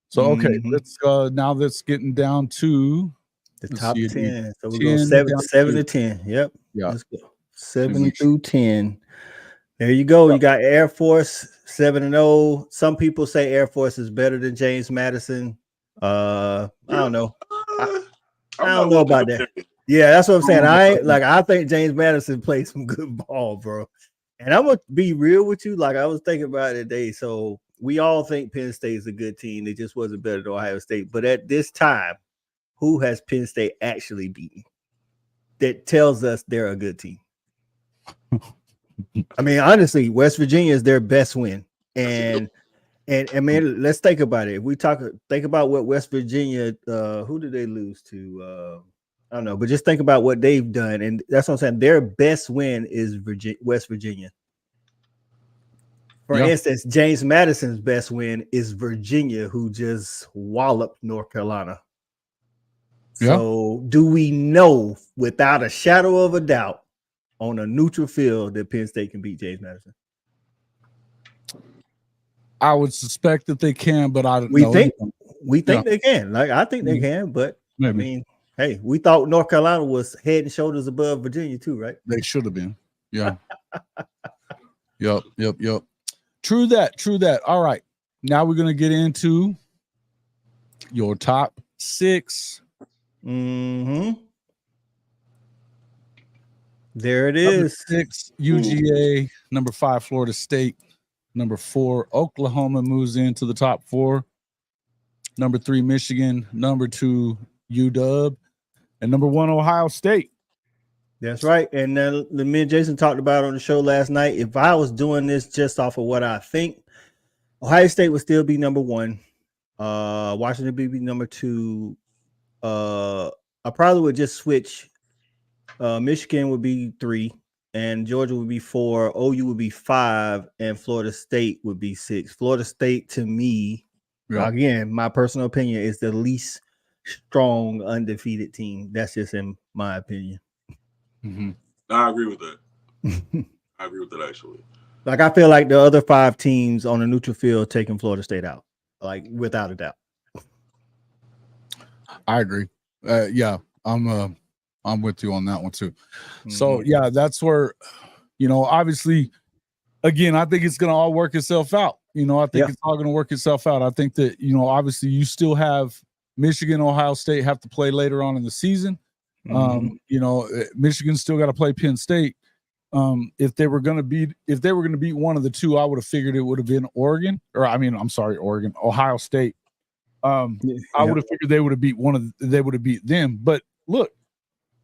So okay, let's now that's getting down to the top 10. So we go 7 to 10. Yep. Yeah. Let's go 7 through 10. There you go. You got Air Force 7-0. Some people say Air Force is better than James Madison. I don't know. I don't know about that. Yeah, that's what I'm saying. I think James Madison played some good ball, bro. And I'm gonna be real with you. Like, I was thinking about it today. So we all think Penn State is a good team. They just wasn't better than Ohio State. But at this time, who has Penn State actually beaten? That tells us they're a good team. I mean, honestly, West Virginia is their best win. And I mean, let's think about it. If we think about what West Virginia, who did they lose to? I don't know, but just think about what they've done. And that's what I'm saying. Their best win is West Virginia. For instance, James Madison's best win is Virginia, who just walloped North Carolina. So do we know without a shadow of a doubt on a neutral field that Penn State can beat James Madison? I would suspect that they can, but I don't know. We think they can. Like, I think they can, but maybe. I mean, hey, we thought North Carolina was head and shoulders above Virginia too, right? They should have been. Yeah. Yep. True that. All right. Now we're going to get into your top 6. There it is. Number 6, UGA. Number 5, Florida State. Number 4, Oklahoma moves into the top 4. Number 3, Michigan. Number 2, UW. And number 1, Ohio State. That's right. And then me and Jason talked about on the show last night. If I was doing this just off of what I think, Ohio State would still be number 1. Washington would be number 2. I probably would just switch. Michigan would be 3, and Georgia would be 4. OU would be 5, and Florida State would be 6. Florida State, to me, again, my personal opinion, is the least strong undefeated team. That's just in my opinion. I agree with that. I agree with that, actually. Like, I feel like the other 5 teams on the neutral field taking Florida State out, like, without a doubt. I agree. I'm with you on that one too. So yeah, that's where, obviously, again, I think it's going to all work itself out. I think it's all going to work itself out. I think that, obviously you still have Michigan, Ohio State have to play later on in the season. Michigan still got to play Penn State. If they were going to beat one of the 2, I would have figured it would have been Oregon. Ohio State. I would have figured they would have beat them. But look,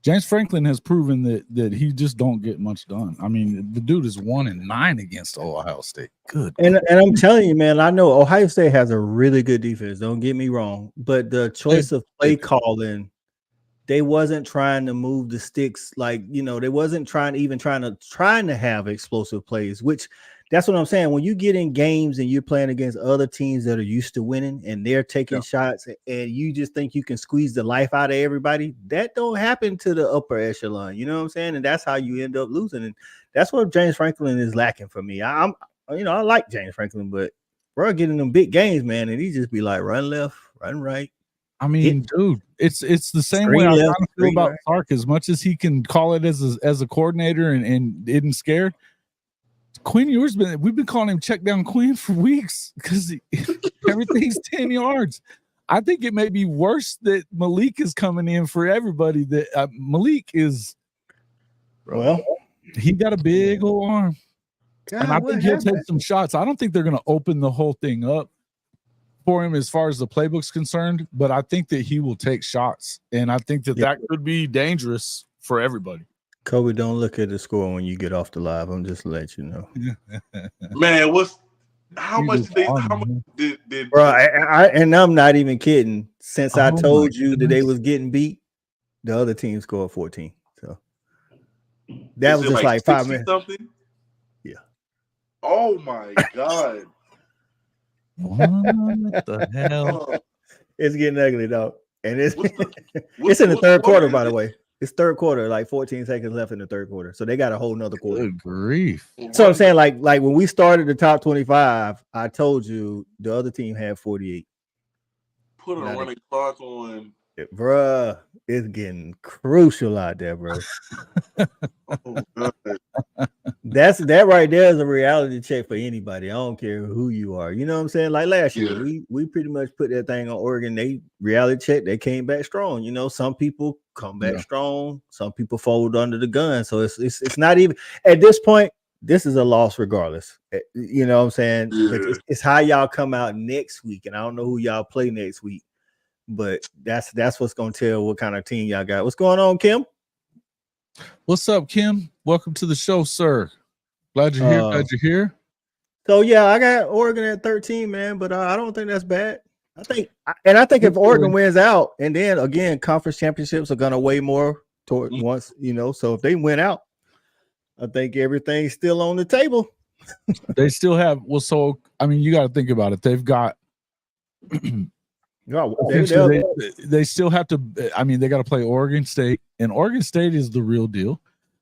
James Franklin has proven that he just don't get much done. I mean, the dude is 1-9 against Ohio State. Good. And I'm telling you, man, I know Ohio State has a really good defense. Don't get me wrong, but the choice of play calling, they wasn't trying to move the sticks. Like, they wasn't trying to have explosive plays, which that's what I'm saying. When you get in games and you're playing against other teams that are used to winning and they're taking shots and you just think you can squeeze the life out of everybody, that don't happen to the upper echelon. You know what I'm saying? And that's how you end up losing. And that's what James Franklin is lacking for me. I like James Franklin, but we're getting them big games, man. And he just be like, run left, run right. I mean, dude, it's the same way I kind of feel about Sark. As much as he can call it as a coordinator and isn't scared, Quinn Ewers we've been calling him check down Quinn for weeks because everything's 10 yards. I think it may be worse that Malik is coming in for everybody. That Malik is, well, he got a big old arm. And I think he'll take some shots. I don't think they're going to open the whole thing up for him as far as the playbook's concerned, but I think that he will take shots. And I think that that could be dangerous for everybody. Kobe, don't look at the score when you get off the live. I'm just letting you know. Man, how much did bro? And I'm not even kidding. Since I told you that they was getting beat, the other team scored 14. So that was just like 5 minutes. Something? Yeah. Oh my God. What the hell? It's getting ugly, dog. And it's it's in the third quarter, by the way. It's third quarter, like 14 seconds left in the third quarter. So they got a whole nother quarter. Good grief. So I'm saying, like when we started the top 25, I told you the other team had 48. Put a running clock on. Bruh, it's getting crucial out there, bro. Oh, God. That right there is a reality check for anybody. I don't care who you are. You know what I'm saying? Like last year, we pretty much put that thing on Oregon. They reality check. They came back strong. You know, some people come back strong. Some people fold under the gun. So it's not even at this point. This is a loss regardless. You know what I'm saying? Yeah. It's how y'all come out next week, and I don't know who y'all play next week, but that's what's gonna tell what kind of team y'all got. What's going on, Kim? What's up, Kim? Welcome to the show, sir. Glad you're here. Glad you're here. So yeah, I got Oregon at 13, man, but I don't think that's bad. I think if Oregon wins out, and then again, conference championships are gonna weigh more toward once, you know. So if they win out, I think everything's still on the table. They still have so I mean, you got to think about it. They've got they still have to. I mean, they got to play Oregon State, and Oregon State is the real deal.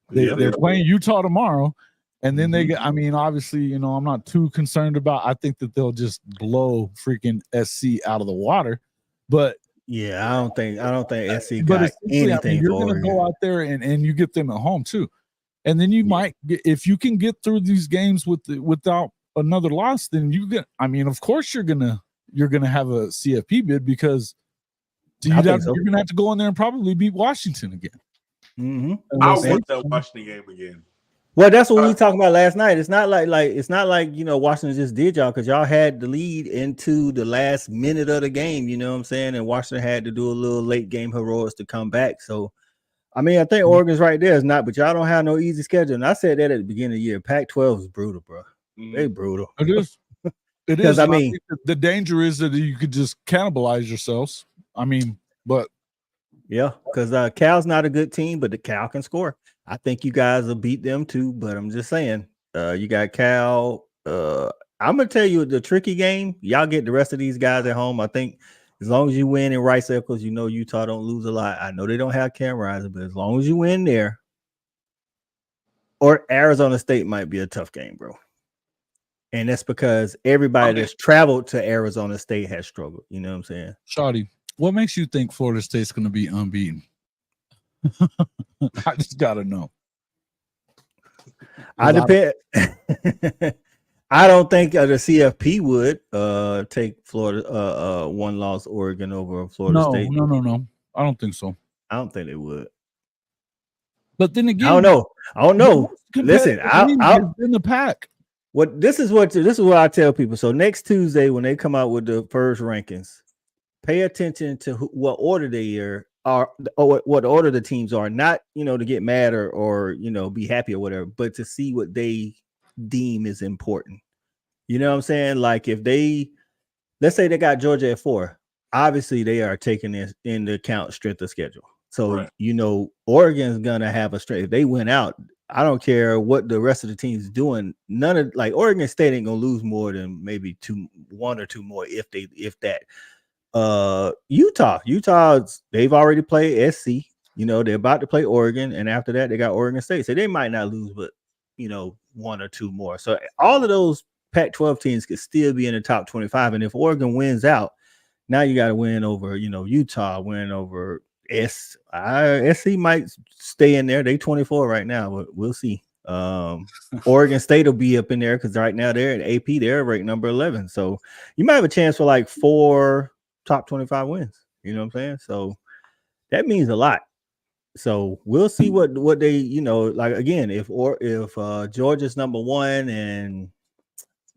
They're playing Utah tomorrow, and then they get. I mean, obviously, you know, I'm not too concerned about. I think that they'll just blow freaking SC out of the water, but yeah, I don't think SC got anything. I mean, you're going to go out there and you get them at home too, and then you might get, if you can get through these games without another loss, then you get. I mean, of course, you're gonna have a CFP bid because you're gonna have to go in there and probably beat Washington again. I want that Washington game again. Well, that's what we were talking about last night. It's not like you know, Washington just did y'all because y'all had the lead into the last minute of the game. You know what I'm saying? And Washington had to do a little late game heroics to come back. So, I mean, I think Oregon's right there. It's not, but y'all don't have no easy schedule. And I said that at the beginning of the year. Pac-12 is brutal, bro. They brutal. It is. It is. I mean, the danger is that you could just cannibalize yourselves. I mean, but yeah, because Cal's not a good team, but the Cal can score. I think you guys will beat them too, but I'm just saying, you got Cal. I'm gonna tell you the tricky game. Y'all get the rest of these guys at home. I think as long as you win in right circles, you know Utah don't lose a lot. I know they don't have Cam Rising, but as long as you win there, or Arizona State might be a tough game, bro. And that's because everybody that's traveled to Arizona State has struggled. You know what I'm saying? Shawty, what makes you think Florida State's going to be unbeaten? I just got to know. I depend. I don't think the CFP would take Florida one-loss Oregon over Florida State. No. I don't think so. I don't think they would. But then again, I don't know. Listen, I'll in the pack. This is what I tell people. So next Tuesday, when they come out with the first rankings, pay attention to what order they are, or what order the teams are. Not to get mad or be happy or whatever, but to see what they deem is important. You know what I'm saying? Like if let's say they got Georgia at 4, obviously they are taking into account strength of schedule. So Oregon's gonna have a strength. If they win out, I don't care what the rest of the team's doing. None of Oregon State ain't gonna lose more than maybe 1 or 2 more if that. Utah, they've already played SC. They're about to play Oregon, and after that they got Oregon State. So they might not lose, but 1 or 2 more. So all of those Pac-12 teams could still be in the top 25. And if Oregon wins out, now you got to win over Utah, win over SC might stay in there. They 24 right now, but we'll see. Oregon State will be up in there because right now they're at AP. They're ranked number 11. So you might have a chance for like 4 top 25 wins. You know what I'm saying? So that means a lot. So we'll see what they, like again, if Georgia's number one and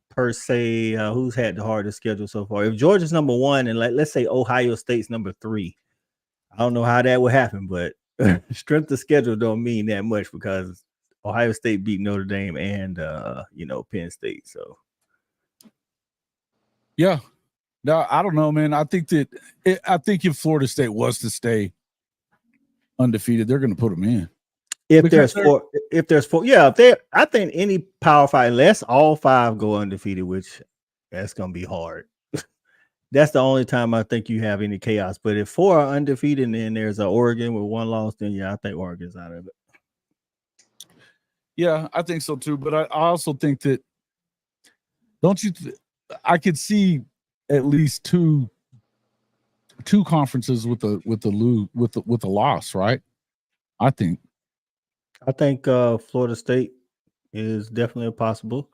per se, who's had the hardest schedule so far? If Georgia's number one and let's say Ohio State's number 3, I don't know how that would happen, but strength of schedule don't mean that much because Ohio State beat Notre Dame and Penn State. So yeah, no, I don't know, man. I think if Florida State was to stay undefeated, they're going to put them in. I think any Power 5, unless all 5 go undefeated, which that's going to be hard. That's the only time I think you have any chaos. But if 4 are undefeated and then there's an Oregon with 1 loss, then yeah, I think Oregon's out of it. Yeah, I think so too. But I also think that I could see at least two conferences with a loss, right? I think Florida State is definitely possible.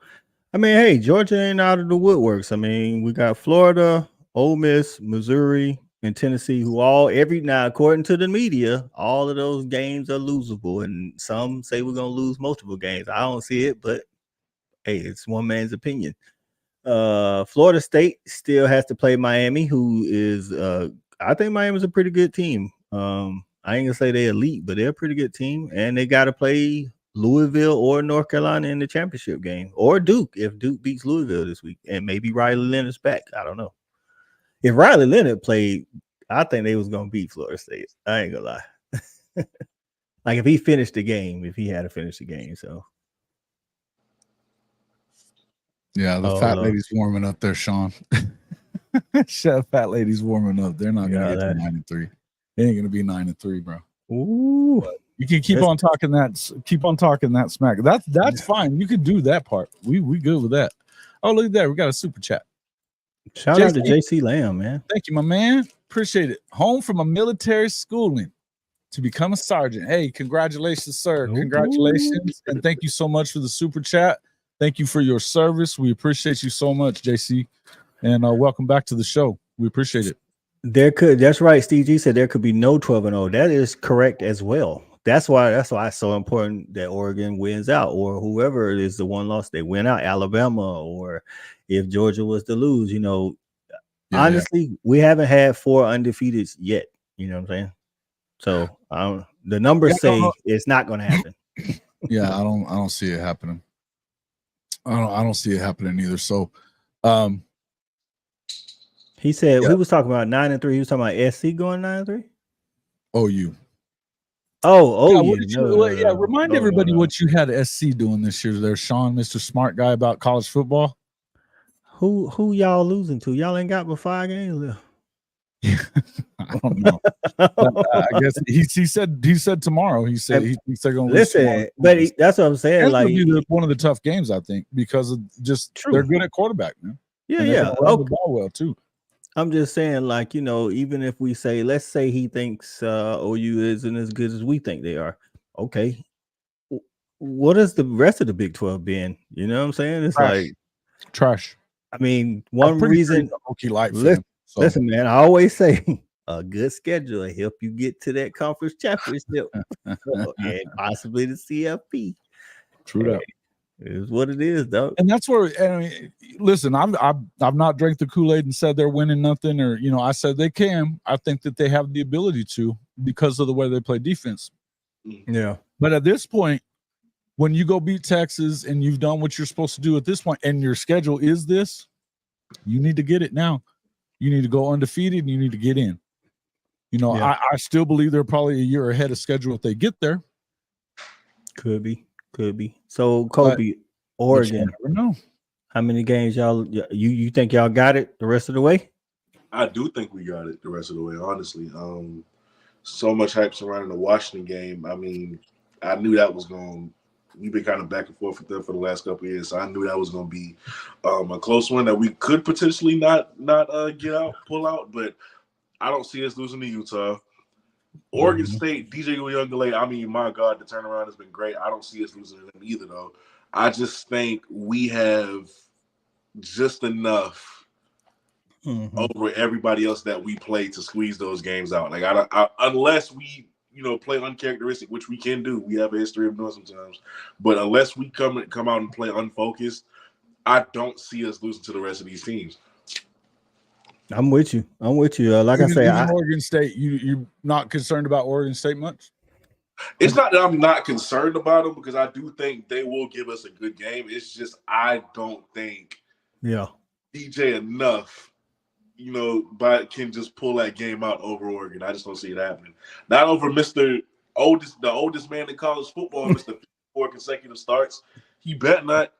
I mean, hey, Georgia ain't out of the woodworks. I mean, we got Florida, Ole Miss, Missouri, and Tennessee, who now, according to the media, all of those games are losable, and some say we're gonna lose multiple games. I don't see it, but hey, it's one man's opinion. Florida State still has to play Miami, who is I think Miami's a pretty good team. I ain't gonna say they're elite, but they're a pretty good team, and they got to play Louisville or North Carolina in the championship game, or Duke if Duke beats Louisville this week, and maybe Riley Leonard's back. I don't know. If Riley Leonard played, I think they was gonna beat Florida State. I ain't gonna lie. Like if he finished the game, if he had to finish the game, so. Yeah, the fat lady's warming up there, Sean. Chef, fat lady's warming up. They're not gonna get to 9-3. They ain't gonna be 9-3, bro. Ooh, but you can keep on talking that smack. That's fine. You can do that part. We good with that. Oh, look at that. We got a super chat. Shout out to JC Lamb, man. Thank you, my man. Appreciate it. Home from a military schooling to become a sergeant. Hey, congratulations, sir. Ooh. Congratulations. And thank you so much for the super chat. Thank you for your service. We appreciate you so much, JC. And welcome back to the show. We appreciate it. That's right. Steve G said there could be no 12-0. That is correct as well. That's why it's so important that Oregon wins out, or whoever is the one loss, they win out. Alabama, or if Georgia was to lose, honestly, we haven't had 4 undefeateds yet. You know what I'm saying? So the numbers say it's not going to happen. Yeah, I don't see it happening. I don't see it happening either. So, he said we was talking about 9-3. He was talking about SC going 9-3. OU. Oh, remind everybody what you had SC doing this year there, Sean, Mr. Smart Guy, about college football. Who y'all losing to? Y'all ain't got but 5 games left. I don't know. I guess he said tomorrow. He said they're going to listen, but that's what I'm saying. Like one of the tough games, I think, because of just they're good at quarterback, man. Yeah. Run the ball well too. I'm just saying, like, even if we say, let's say he thinks OU isn't as good as we think they are. Okay. What has the rest of the Big 12 been? You know what I'm saying? It's trash. I mean, one reason. Listen, man, I always say a good schedule will help you get to that conference championship and possibly the CFP. True that. It is what it is, though. And that's where, listen, I've not drank the Kool-Aid and said they're winning nothing, or, I said they can. I think that they have the ability to because of the way they play defense. Yeah. But at this point, when you go beat Texas and you've done what you're supposed to do at this point, and your schedule is this, you need to get it now. You need to go undefeated and you need to get in. I still believe they're probably a year ahead of schedule if they get there. Could be. So, Kobe, Oregon. Never know. How many games you think y'all got it the rest of the way? I do think we got it the rest of the way, honestly. So much hype surrounding the Washington game. I mean, I knew that was going – we've been kind of back and forth with them for the last couple of years, so I knew that was going to be a close one that we could potentially not pull out, but I don't see us losing to Utah. Oregon State, DJ Uyunglele, I mean, my God, the turnaround has been great. I don't see us losing to them either, though. I just think we have just enough over everybody else that we play to squeeze those games out. Like, unless we play uncharacteristic, which we can do. We have a history of doing sometimes. But unless we come out and play unfocused, I don't see us losing to the rest of these teams. I'm with you. Like I say, Oregon State, you're not concerned about Oregon State much? It's not that I'm not concerned about them, because I do think they will give us a good game. It's just I don't think DJ enough, but can just pull that game out over Oregon. I just don't see it happening. Not over the oldest man in college football, Mr. 4 consecutive starts. He bet not.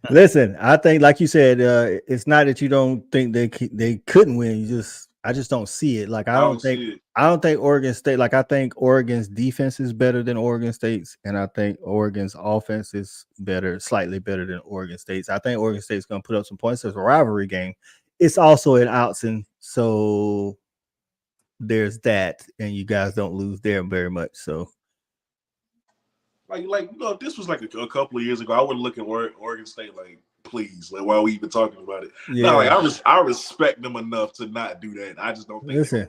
Listen, I think, like you said, it's not that you don't think they couldn't win. I just don't see it. Like I don't think Oregon State. Like I think Oregon's defense is better than Oregon State's, and I think Oregon's offense is slightly better than Oregon State's. I think Oregon State's going to put up some points. It's a rivalry game. It's also at Outson, so there's that, and you guys don't lose there very much. So. If this was like a couple of years ago, I wouldn't look at Oregon State like, please, like, why are we even talking about it? Yeah. No, I respect them enough to not do that. I just don't think. Listen,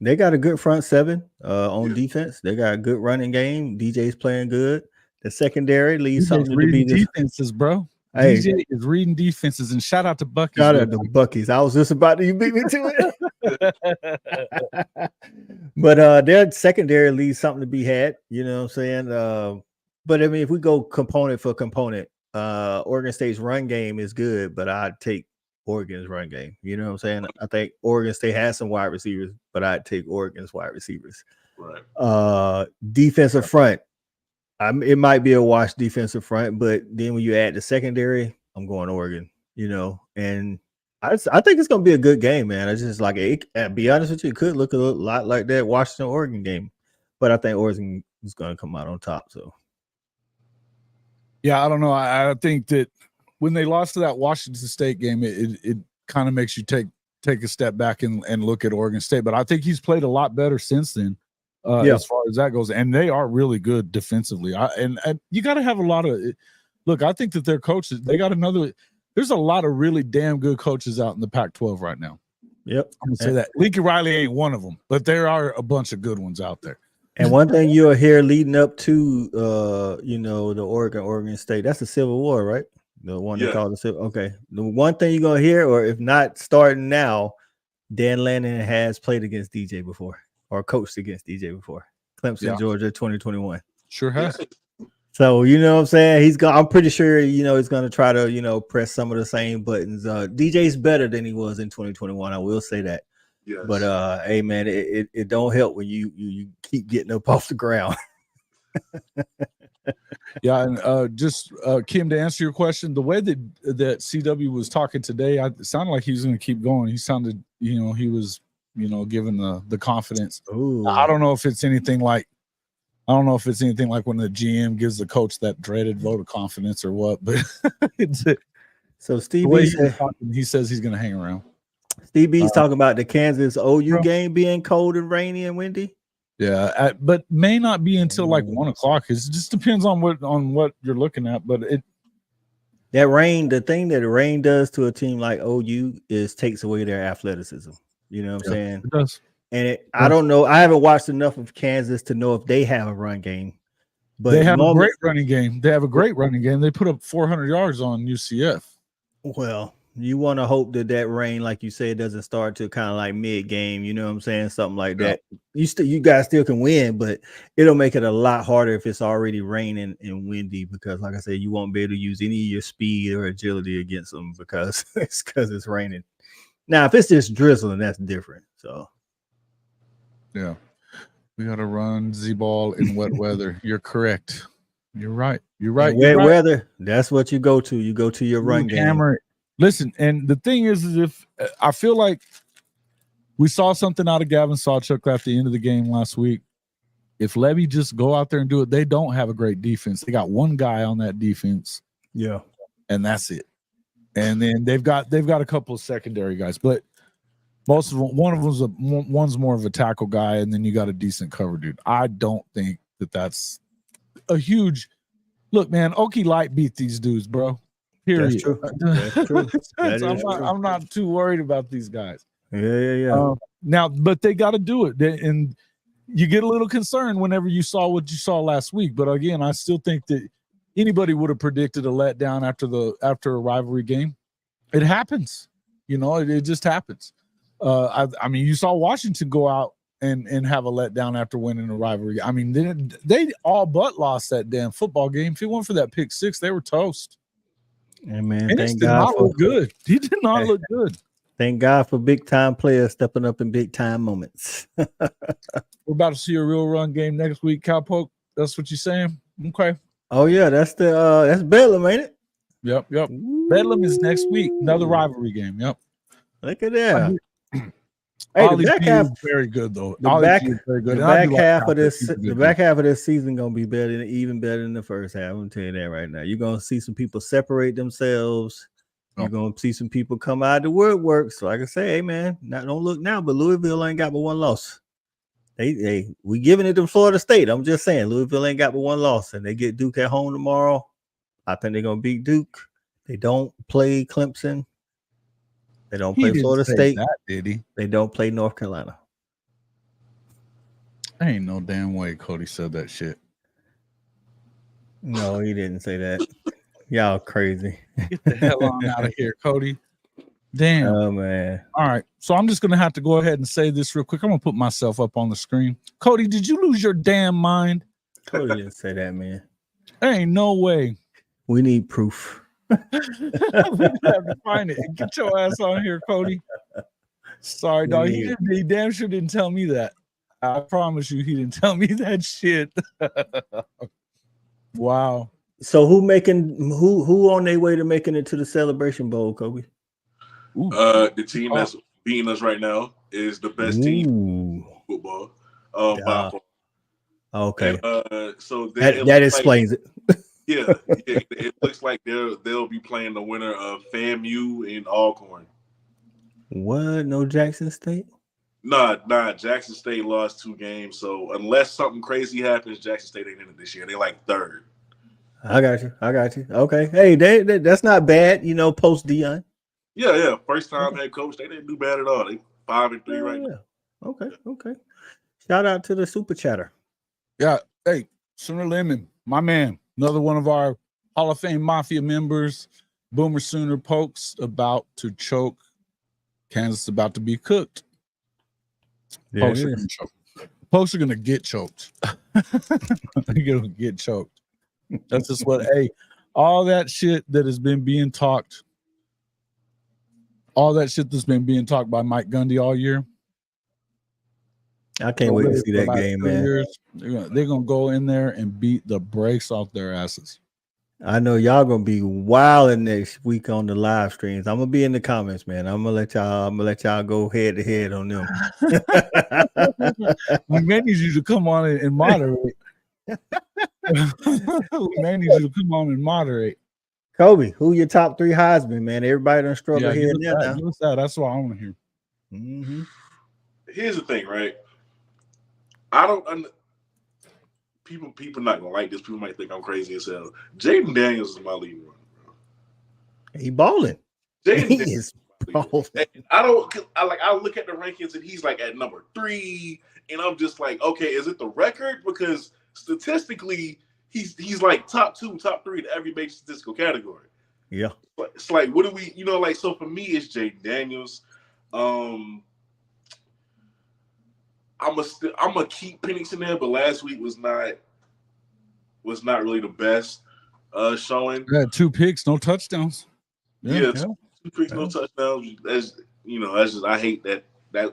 they got a good front seven on defense. They got a good running game. DJ's playing good. The secondary leaves something to be defenses, bro. Hey, DJ is reading defenses, and shout out to Bucky's. Shout out to Bucky's. I was just about to you beat me to it. But their secondary leaves something to be had. You know what I'm saying? But I mean, if we go component for component, Oregon State's run game is good, but I'd take Oregon's run game. You know what I'm saying? I think Oregon State has some wide receivers, but I'd take Oregon's wide receivers. Right. Defensive front. It might be a wash defensive front, but then when you add the secondary, I'm going Oregon, and I think it's going to be a good game, man. It's just like, be honest with you, it could look a lot like that Washington-Oregon game, but I think Oregon is going to come out on top, so. Yeah, I don't know. I think that when they lost to that Washington State game, it kind of makes you take a step back and look at Oregon State. But I think he's played a lot better since then, as far as that goes. And they are really good defensively. And you got to have a lot of – look, I think that their coaches – there's a lot of really damn good coaches out in the Pac-12 right now. Yep. I'm going to say that. Lincoln Riley ain't one of them, but there are a bunch of good ones out there. And one thing you'll hear leading up to, the Oregon State, that's the Civil War, right? The one they call the Civil. Okay. The one thing you're going to hear, or if not starting now, Dan Lanning has played against DJ before or coached against DJ before. Clemson, Georgia, 2021. Sure has. So, you know what I'm saying? I'm pretty sure, he's going to try to, press some of the same buttons. DJ's better than he was in 2021. I will say that. Yes. But hey man, it don't help when you keep getting up off the ground. Yeah, and just Kim, to answer your question, the way that CW was talking today, it sounded like he was going to keep going. He sounded, he was, given the confidence. Ooh. I don't know if it's anything like when the GM gives the coach that dreaded vote of confidence or what, but so Steve he says he's going to hang around. Steve B's talking about the Kansas OU game being cold and rainy and windy. Yeah, but may not be until like 1 o'clock. It just depends on what you're looking at. But the thing that rain does to a team like OU is takes away their athleticism. You know what I'm saying? It does. And I don't know. I haven't watched enough of Kansas to know if they have a run game. But they have a great running game. They put up 400 yards on UCF. Well, you want to hope that rain, like you said, doesn't start to kind of like mid game. You know what I'm saying? Something like that. You guys still can win, but it'll make it a lot harder if it's already raining and windy, because like I said, you won't be able to use any of your speed or agility against them because it's raining. Now, if it's just drizzling, that's different. So, yeah, we got to run Z-ball in wet weather. You're correct. You're right. Wet weather. That's what you go to. You go to your run game. Listen, and the thing is if I feel like we saw something out of Gavin Sawchuk at the end of the game last week. If Levy just go out there and do it, they don't have a great defense. They got one guy on that defense. Yeah. And that's it. And then they've got a couple of secondary guys, but most of them, one's more of a tackle guy, and then you got a decent cover dude. I don't think that's a huge look, man. Okie Light beat these dudes, bro. Period. That's true. That's true. I'm not too worried about these guys. Yeah. Now, but they got to do it, and you get a little concerned whenever you saw what you saw last week. But again, I still think that anybody would have predicted a letdown after a rivalry game. It happens, it just happens. I mean, you saw Washington go out and have a letdown after winning a rivalry. I mean, they all but lost that damn football game. If it weren't for that pick six, they were toast. And man, Penix did not look good. He did not look good. Thank God for big time players stepping up in big time moments. We're about to see a real run game next week, Cowpoke. That's what you're saying? Okay. Oh yeah, that's Bedlam, ain't it? Yep. Bedlam is next week. Another rivalry game. Yep. Look at that. Hey, the back half is very good though. The back half of this season gonna be even better than the first half. I'm gonna tell you that right now. You're gonna see some people separate themselves. You're gonna see some people come out of the woodwork. So like I say, hey man, don't look now, but Louisville ain't got but one loss. We giving it to Florida State. I'm just saying Louisville ain't got but one loss, and they get Duke at home tomorrow. I think they're gonna beat Duke. They don't play Clemson. They don't play Florida State. Did he? They don't play North Carolina. Ain't no damn way Cody said that shit. No, he didn't say that. Y'all crazy. Get the hell on out of here, Cody. Damn. Oh, man. All right. So I'm just going to have to go ahead and say this real quick. I'm going to put myself up on the screen. Cody, did you lose your damn mind? Cody didn't say that, man. There ain't no way. We need proof. We have to find it. Get your ass on here, Cody. Sorry, dog. He damn sure didn't tell me that. I promise you, he didn't tell me that shit. Wow. So who on their way to making it to the Celebration Bowl, Kobe? The team that's beating us right now is the best team in football. Okay. And, so that explains it. Yeah, it looks like they'll be playing the winner of FAMU and Alcorn. What? No Jackson State? Nah. Jackson State lost 2 games, so unless something crazy happens, Jackson State ain't in it this year. They like 3rd. I got you. Okay. Hey, that's not bad. Post Dion. Yeah. First time head coach, they didn't do bad at all. They 5-3 right now. Okay. Shout out to the Super Chatter. Yeah. Hey, Sooner Lemon, my man. Another one of our Hall of Fame Mafia members, Boomer Sooner Pokes, about to choke. Kansas about to be cooked. Pokes are going to get choked. They're going to get choked. That's just all that shit that has been being talked, all that shit that's been being talked by Mike Gundy all year. I can't wait to see that game, man. They're going to go in there and beat the brakes off their asses. I know y'all going to be wilding next week on the live streams. I'm going to be in the comments, man. I'm going to let y'all go head to head on them. We may need you to come on and moderate. Kobe, who your top 3 Heisman, man? Everybody done struggle here and there now. That's what I want to hear. Mm-hmm. Here's the thing, right? I don't. People not gonna like this. People might think I'm crazy as hell. Jaden Daniels is my leading runner, bro. He balling. Jaden is balling. I look at the rankings and he's like at number 3, and I'm just like, okay, is it the record? Because statistically, he's like top 2, top 3 to every major statistical category. Yeah. But it's like, what do we, so for me, it's Jaden Daniels. I'm gonna keep Penix in there, but last week was not really the best showing. Had 2 picks, no touchdowns. Yeah. 2 picks, no touchdowns. That's just I hate that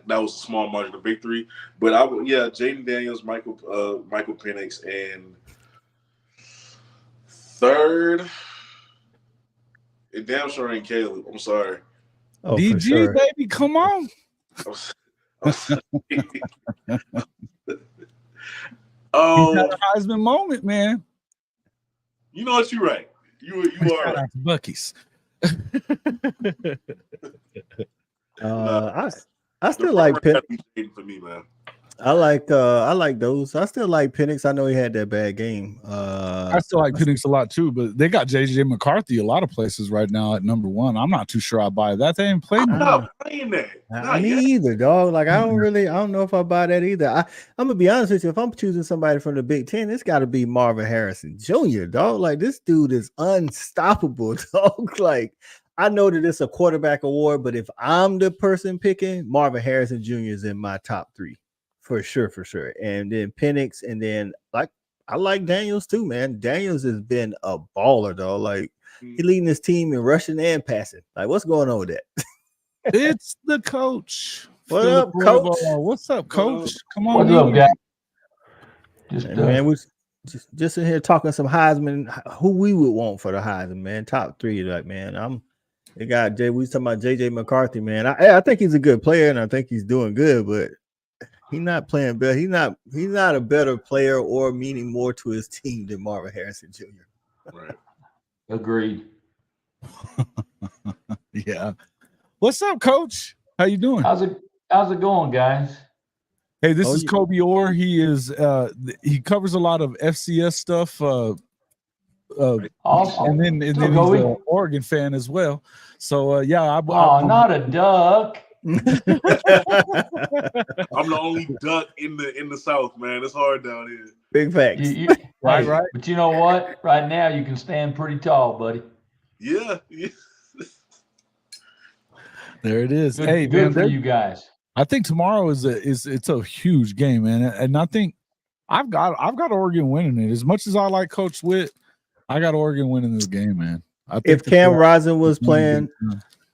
was a small margin of victory. But Jaden Daniels, Michael Penix, and 3rd, it damn sure ain't Caleb. I'm sorry. Oh, DG, sure. baby, come on. He's had a Heisman moment, man. You know what? You're right. You are right. Bucky's. I still like Penix. For me, man. I like those. I still like Penix. I know he had that bad game. I still like Penix a lot too, but they got JJ McCarthy a lot of places right now at number 1. I'm not too sure I buy that. They ain't played I'm much. not playing that. Not Me yet. either, dog. Like I don't know if I buy that either. I'm gonna be honest with you. If I'm choosing somebody from the Big Ten, it's got to be Marvin Harrison Jr. Dog, like this dude is unstoppable, dog. Like I know that it's a quarterback award, but if I'm the person picking, Marvin Harrison Jr. is in my top 3 for sure, and then Penix, and then like I like Daniels too, man. Daniels has been a baller, dog. Like he leading his team in rushing and passing. Like what's going on with that? It's the coach. What up, coach? What's up, coach? Come on. What's up, guys? Just, man, we just in here talking some Heisman, who we would want for the Heisman, man. Top 3, like, man. We was talking about JJ McCarthy, man. I think he's a good player and I think he's doing good, but he's not playing better. He's not a better player or meaning more to his team than Marvin Harrison Jr. Right. Agreed. Yeah. What's up, coach? How you doing? How's it going, guys? Hey, this is Kobe Orr. He is he covers a lot of FCS stuff. Awesome. And then he's an Oregon fan as well. So yeah, not a duck. I'm the only duck in the South, man. It's hard down here. Big facts. Right. But you know what? Right now, you can stand pretty tall, buddy. Yeah. There it is. Good, hey, good man, for you guys. I think tomorrow is a huge game, man, and I think I've got Oregon winning it. As much as I like Coach Witt, I got Oregon winning this game, man. I think if Cam Rising was playing,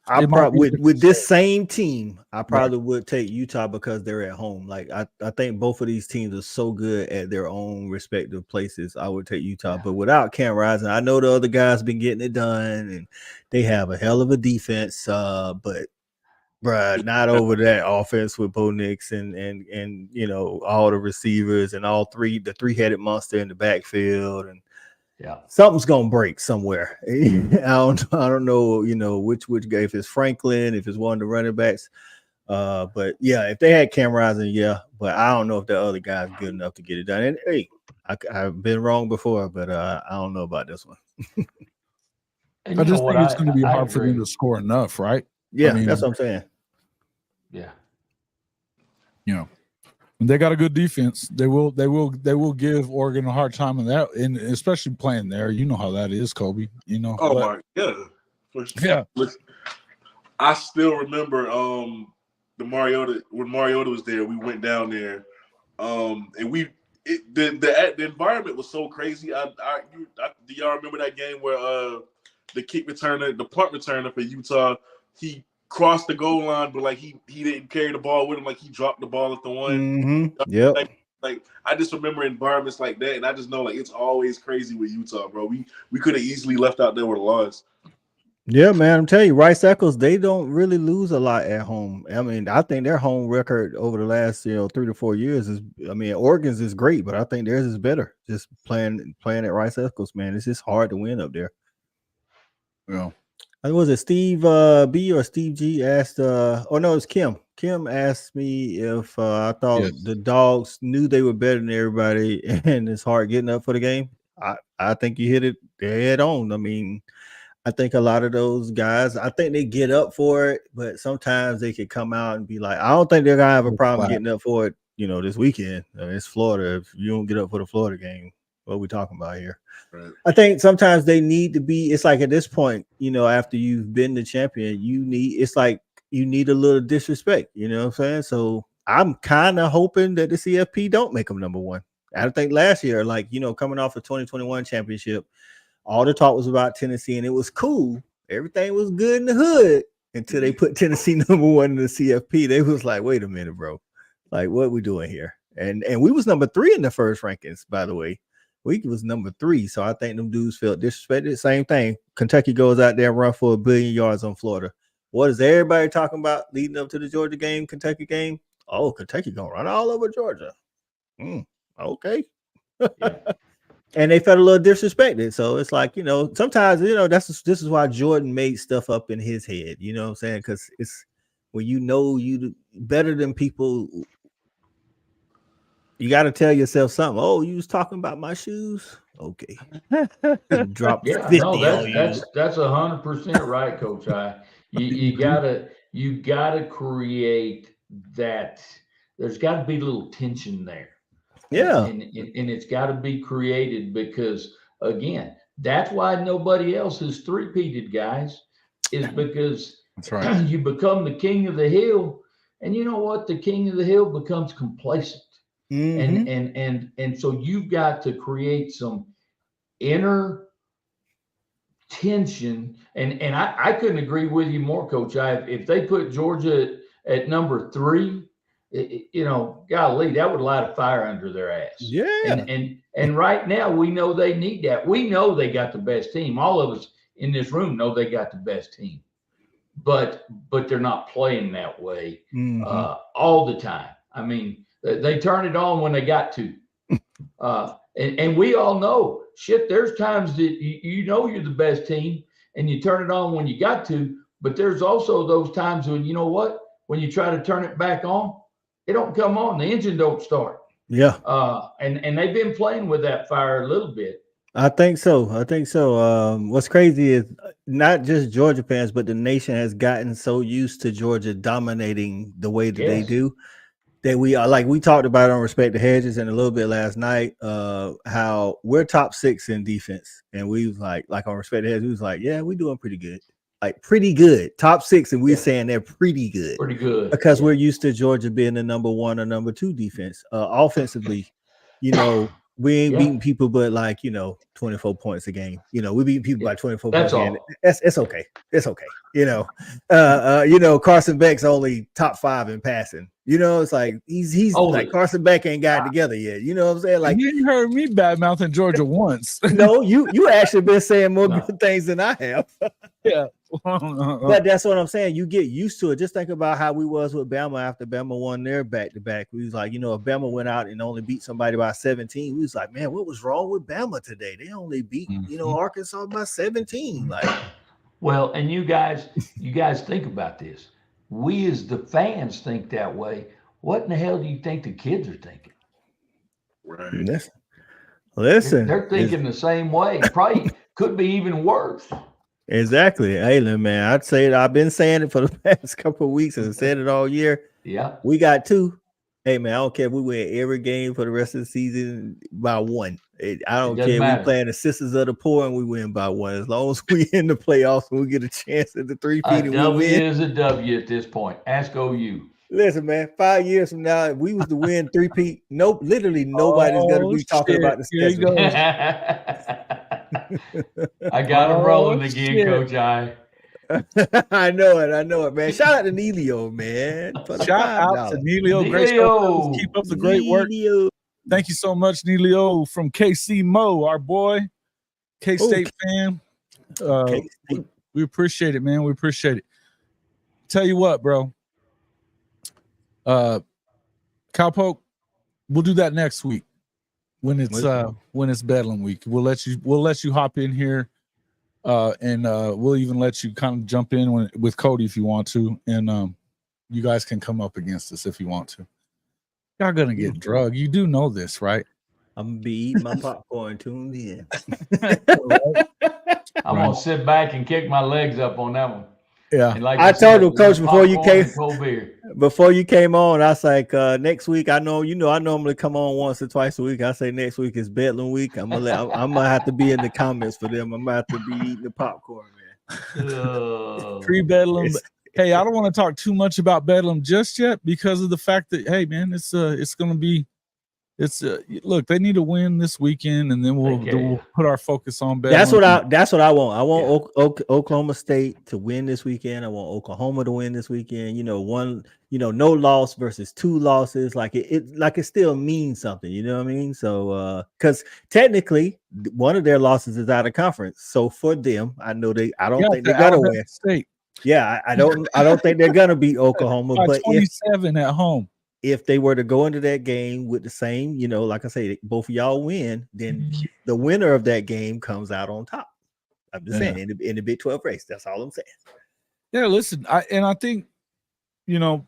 I probably with this same team, I probably would take Utah because they're at home. Like I think both of these teams are so good at their own respective places. I would take Utah, but without Cam Rising, I know the other guys been getting it done, and they have a hell of a defense. But bruh, not over that offense with Bo Nix and you know all the receivers and the 3-headed monster in the backfield, and something's gonna break somewhere. I don't know, you know, which guy, if it's Franklin, if it's one of the running backs. But yeah, if they had Cam Rising, but I don't know if the other guy's good enough to get it done. And hey, I've been wrong before, but I don't know about this one. I just think it's going to be hard for them to score enough, right? Yeah, I mean, that's what I'm saying. Yeah. You know, when they got a good defense, they will give Oregon a hard time in that, and especially playing there. You know how that is, Kobe. You know. Oh for sure. Yeah. I still remember when Mariota was there. We went down there, and the environment was so crazy. Do y'all remember that game where the punt returner for Utah, he crossed the goal line, but like he didn't carry the ball with him, like he dropped the ball at the one. Mm-hmm. Yep. Like I just remember environments like that, and I just know like it's always crazy with Utah, bro. We could have easily left out there with a loss. Yeah, man, I'm telling you, Rice Eccles, they don't really lose a lot at home. I mean, I think their home record over the last 3 to 4 years Oregon's is great, but I think theirs is better. Just playing at Rice Eccles, man, it's just hard to win up there. Yeah. Was it Steve B or Steve G asked no, it was Kim. Kim asked me if I thought the Dogs knew they were better than everybody and it's hard getting up for the game. I think you hit it dead on. I mean, I think a lot of those guys, I think they get up for it, but sometimes they could come out and be like, I don't think they're gonna have a problem getting up for it, this weekend. It's Florida. If you don't get up for the Florida game, what are we talking about here? Right. I think sometimes they need to be, it's like at this point, after you've been the champion, it's like you need a little disrespect, you know what I'm saying? So I'm kind of hoping that the CFP don't make them number one. I think last year, coming off a 2021 championship, all the talk was about Tennessee and it was cool. Everything was good in the hood until they put Tennessee number one in the CFP. They was like, wait a minute, bro. Like, what we doing here? And we was number 3 in the first rankings, by the way. We was number 3, so I think them dudes felt disrespected. Same thing. Kentucky goes out there and run for 1 billion yards on Florida. What is everybody talking about leading up to the Georgia game, Kentucky game? Oh, Kentucky gonna run all over Georgia. Okay. Yeah. And they felt a little disrespected. So it's like, sometimes, this is why Jordan made stuff up in his head. You know what I'm saying? Because it's when you better than people You got to tell yourself something. Oh, you was talking about my shoes. Okay, drop 50 no, on you. that's 100% right, Coach I. You gotta create that. There's got to be a little tension there. Yeah, and it's got to be created because again, that's why nobody else is three-peated, guys, is because That's right. you become the king of the hill, and you know what? The king of the hill becomes complacent. And so you've got to create some inner tension. And I couldn't agree with you more, Coach. If they put Georgia at number 3, you know, golly, that would light a fire under their ass. Yeah. And right now we know they need that. We know they got the best team. All of us in this room know they got the best team, but they're not playing that way all the time. I mean, they turn it on when they got to. And we all know, shit, there's times that you know you're the best team and you turn it on when you got to, but there's also those times when, you know what, when you try to turn it back on, it don't come on. The engine don't start. Yeah. And they've been playing with that fire a little bit. I think so. What's crazy is not just Georgia fans, but the nation has gotten so used to Georgia dominating the way that they do. That we are, like we talked about on Respect the Hedges and a little bit last night, how we're top 6 in defense. And we was like on Respect the Hedges, we was like, yeah, we're doing pretty good. Like pretty good. Top 6, and we're saying they're pretty good. Pretty good. Because we're used to Georgia being the number 1 or number 2 defense. Offensively, you know, we ain't beating people but like, you know, 24 points a game. You know, we beat people by 24 points a game. It's okay. It's okay. You know, Carson Beck's only top 5 in passing. You know, it's like he's like Carson Beck ain't got it together yet. You know what I'm saying? Like, you ain't heard me badmouthing Georgia once. No, you actually been saying more good things than I have. Yeah. But that's what I'm saying. You get used to it. Just think about how we was with Bama after Bama won their back-to-back. We was like, you know, if Bama went out and only beat somebody by 17, we was like, man, what was wrong with Bama today? They only beat, you know, Arkansas by 17. Like, well, and you guys think about this. We as the fans think that way. What in the hell do you think the kids are thinking? Right. Listen, they're thinking the same way. Probably could be even worse. Exactly. Hey, man, I'd say it. I've been saying it for the past couple of weeks and I said it all year. Yeah. We got 2. Hey, man, I don't care if we win every game for the rest of the season by 1. I don't care if we playing the Sisters of the Poor and we win by 1. As long as we in the playoffs and we get a chance at the 3-peat and W we win. is a W at this point. Ask OU. Listen, man, 5 years from now, if we was to win 3-peat, literally nobody's going to be talking about the schedule. I got him rolling again, Coach I. I know it, man. Shout out to Neilio, man. Shout out to Neilio. Great stuff. Keep up the great work. Thank you so much, Neilio from KC Mo, our boy, K-State fan. We appreciate it, man. We appreciate it. Tell you what, bro. Cowpoke, we'll do that next week when it's Bedlam week. We'll let you hop in here, and we'll even let you kind of jump in with Cody if you want to, and you guys can come up against us if you want to. Y'all gonna get drugged. You do know this, right? I'm gonna be eating my popcorn, tuned in. I'm gonna sit back and kick my legs up on that one. Yeah, like I told him, Coach, before you came on, I was like, next week, I normally come on once or twice a week. I say next week is Bedlam week. I'm gonna have to be in the comments for them. I'm gonna have to be eating the popcorn, man. Pre-Bedlam. Hey, I don't want to talk too much about Bedlam just yet because of the fact that, hey, man, it's gonna be. Look, they need to win this weekend, and then we'll put our focus on Bedlam. That's what I want. I want Oklahoma State to win this weekend. I want Oklahoma to win this weekend. You know, no loss versus 2 losses. Like it still means something. You know what I mean? So, because technically one of their losses is out of conference. So for them, I don't think they're gonna win. State. Yeah, I don't think they're gonna beat Oklahoma. But 27 at home. If they were to go into that game with the same, you know, like I say, both of y'all win, then the winner of that game comes out on top. I'm just saying in the Big 12 race. That's all I'm saying. Yeah, listen, I think, you know,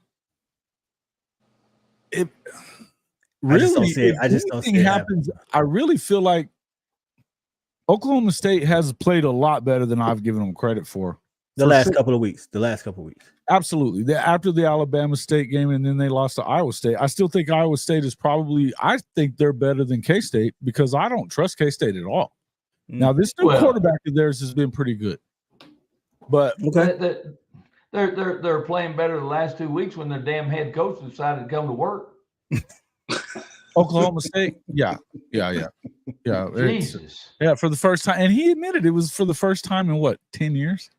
really, if I just don't see anything it happens, I really feel like Oklahoma State has played a lot better than I've given them credit for. The last couple of weeks. Absolutely. After the Alabama State game, and then they lost to Iowa State. I still think Iowa State is probably, I think they're better than K-State because I don't trust K-State at all. Now, this new quarterback of theirs has been pretty good. But they're playing better the last 2 weeks when their damn head coach decided to come to work. Oklahoma State, yeah. Jesus. Yeah, for the first time. And he admitted it was for the first time in what, 10 years?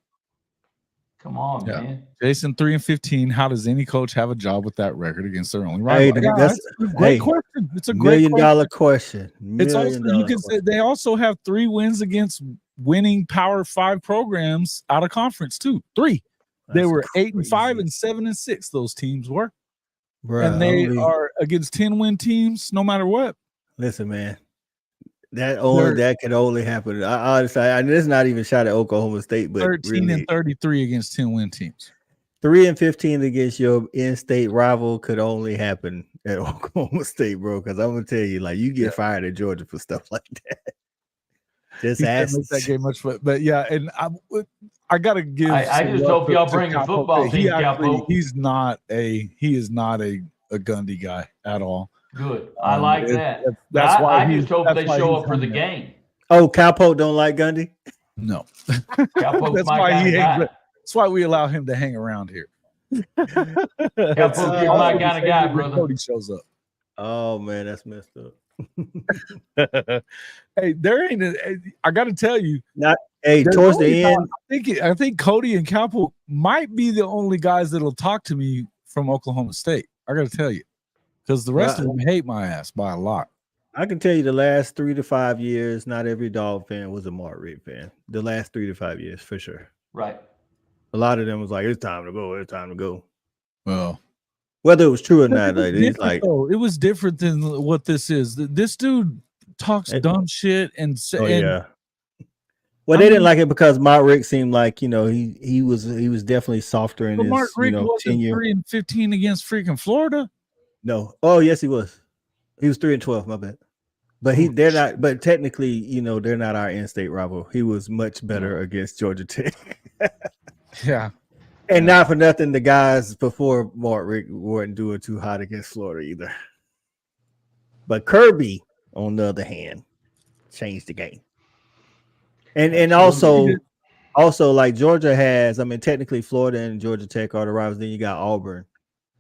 Come on, man. Jason, 3-15. How does any coach have a job with that record against their only rival? That's a great question. It's a great $1 million question. It's also, you can say they also have 3 wins against winning Power 5 programs out of conference too. 3. They were 8-5 and 7-6. Those teams were, and they are against 10-win teams no matter what. Listen, man. That could only happen. I honestly, it's not even shot at Oklahoma State, but 13 and 33 against 10-win teams. 3-15 against your in-state rival could only happen at Oklahoma State, bro. Because I'm gonna tell you, like, you get fired at Georgia for stuff like that. Just ask that game much fun, but yeah, and I gotta give. I just hope y'all bring a football team. He is not a Gundy guy at all. Good. I like that. That's why I just hope they show up for the game. Oh, Calpo don't like Gundy? No. That's why that's why we allow him to hang around here. Calpo's my kind of guy, brother. Cody shows up. Oh man, that's messed up. Hey, there ain't I got to tell you. Towards the end, I think Cody and Calpo might be the only guys that'll talk to me from Oklahoma State. I got to tell you. Because the rest of them hate my ass by a lot. I can tell you the last 3 to 5 years, not every Dog fan was a Mark Richt fan. The last 3 to 5 years, for sure. Right. A lot of them was like, it's time to go. It's time to go. Well, whether it was true or not, it was different than what this is. This dude talks dumb shit and well, they didn't like it because Mark Richt seemed like, he was definitely softer in his Mark Richt wasn't tenure. 3-15 against freaking Florida. No. Oh, yes, he was. He was 3-12, my bad. But they're not, but technically, they're not our in-state rival. He was much better against Georgia Tech. Yeah. And not for nothing, the guys before Mark Richt weren't doing too hot against Florida either. But Kirby, on the other hand, changed the game. And also like Georgia has, technically Florida and Georgia Tech are the rivals. Then you got Auburn.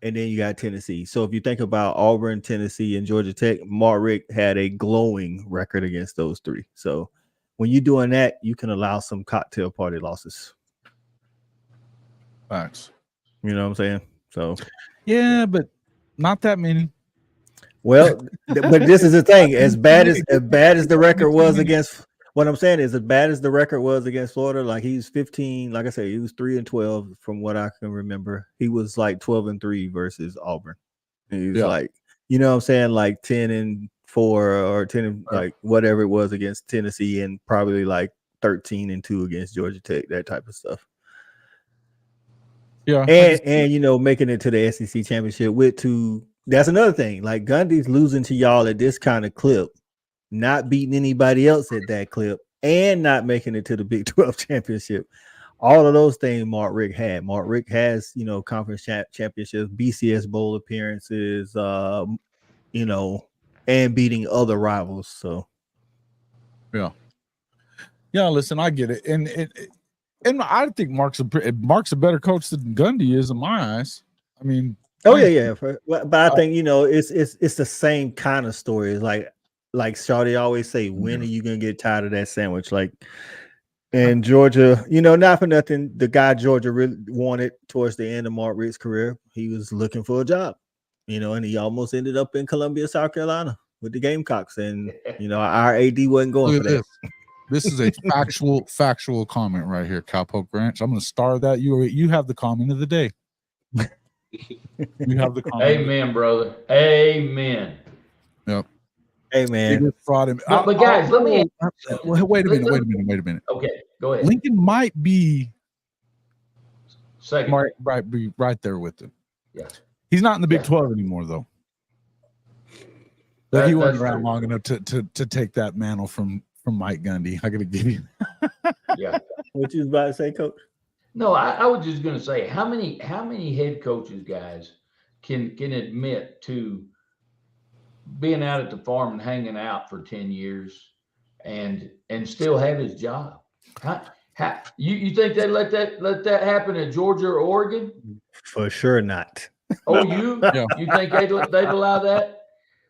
And then you got Tennessee. So if you think about Auburn, Tennessee, and Georgia Tech, Mark Richt had a glowing record against those 3. So when you're doing that, you can allow some cocktail party losses. Facts. You know what I'm saying? So yeah, but not that many. Well, but this is the thing. As bad as the record was against, what I'm saying is, as bad as the record was against Florida, like he's 15, like I said, he was 3-12 from what I can remember. He was like 12-3 versus Auburn. He was like, you know what I'm saying, like 10-4 or 10 like whatever it was against Tennessee, and probably like 13-2 against Georgia Tech, that type of stuff. Yeah, and making it to the SEC championship with 2. That's another thing. Like Gundy's losing to y'all at this kind of clip, not beating anybody else at that clip, and not making it to the Big 12 championship. All of those things Mark Richt had. Mark Richt has, conference championships, BCS bowl appearances, and beating other rivals. So, yeah. Listen, I get it, and I think Mark's a better coach than Gundy is in my eyes. I mean, but I think it's the same kind of story. It's like Shawty always say, when are you gonna get tired of that sandwich? Like, and Georgia, not for nothing, the guy Georgia really wanted towards the end of Mark Richt's career, he was looking for a job, and he almost ended up in Columbia, South Carolina with the Gamecocks, and our AD wasn't going for that. This is a factual comment right here, Cowpoke Ranch. I'm going to star that. You have the comment of the day. You have the comment. Amen, brother. Amen. Yep. Amen. But guys, let me. Wait a minute. Okay, go ahead. Lincoln might be second. Be right there with him. Yeah. He's not in the Big 12 anymore, though. But he wasn't around long enough to take that mantle from Mike Gundy. I gotta give you. Yeah. What you was about to say, Coach? No, I was just going to say how many head coaches, guys, can admit to being out at the farm and hanging out for 10 years and still have his job? You think they let that happen in Georgia or Oregon? For sure not. Oh, Yeah. you think they'd allow that?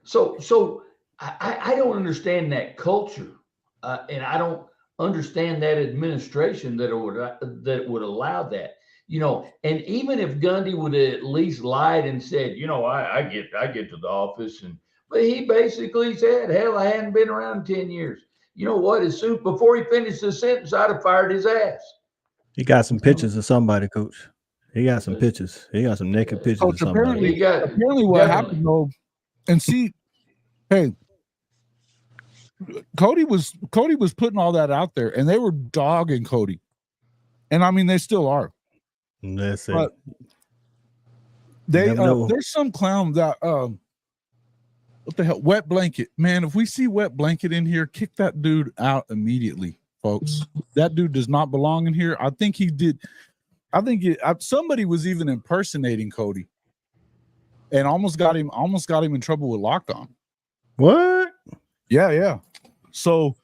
So I don't understand that culture, and I don't understand that administration that would allow that. And even if Gundy would have at least lied and said, I get to the office, but he basically said, hell, I hadn't been around 10 years. You know what? As soon before he finished the sentence, I'd have fired his ass. He got some pictures of somebody, Coach. He got some pictures. He got some naked pictures Coach, of somebody. apparently what happened though, and see, hey, Cody was putting all that out there, and they were dogging Cody, and I mean they still are. That's it. But there's some clown that what the hell, Wet Blanket, man. If we see Wet Blanket in here, kick that dude out immediately, folks. That dude does not belong in here. I think he did. I think somebody was even impersonating Cody, and almost got him in trouble with Locked On. What? Yeah. So,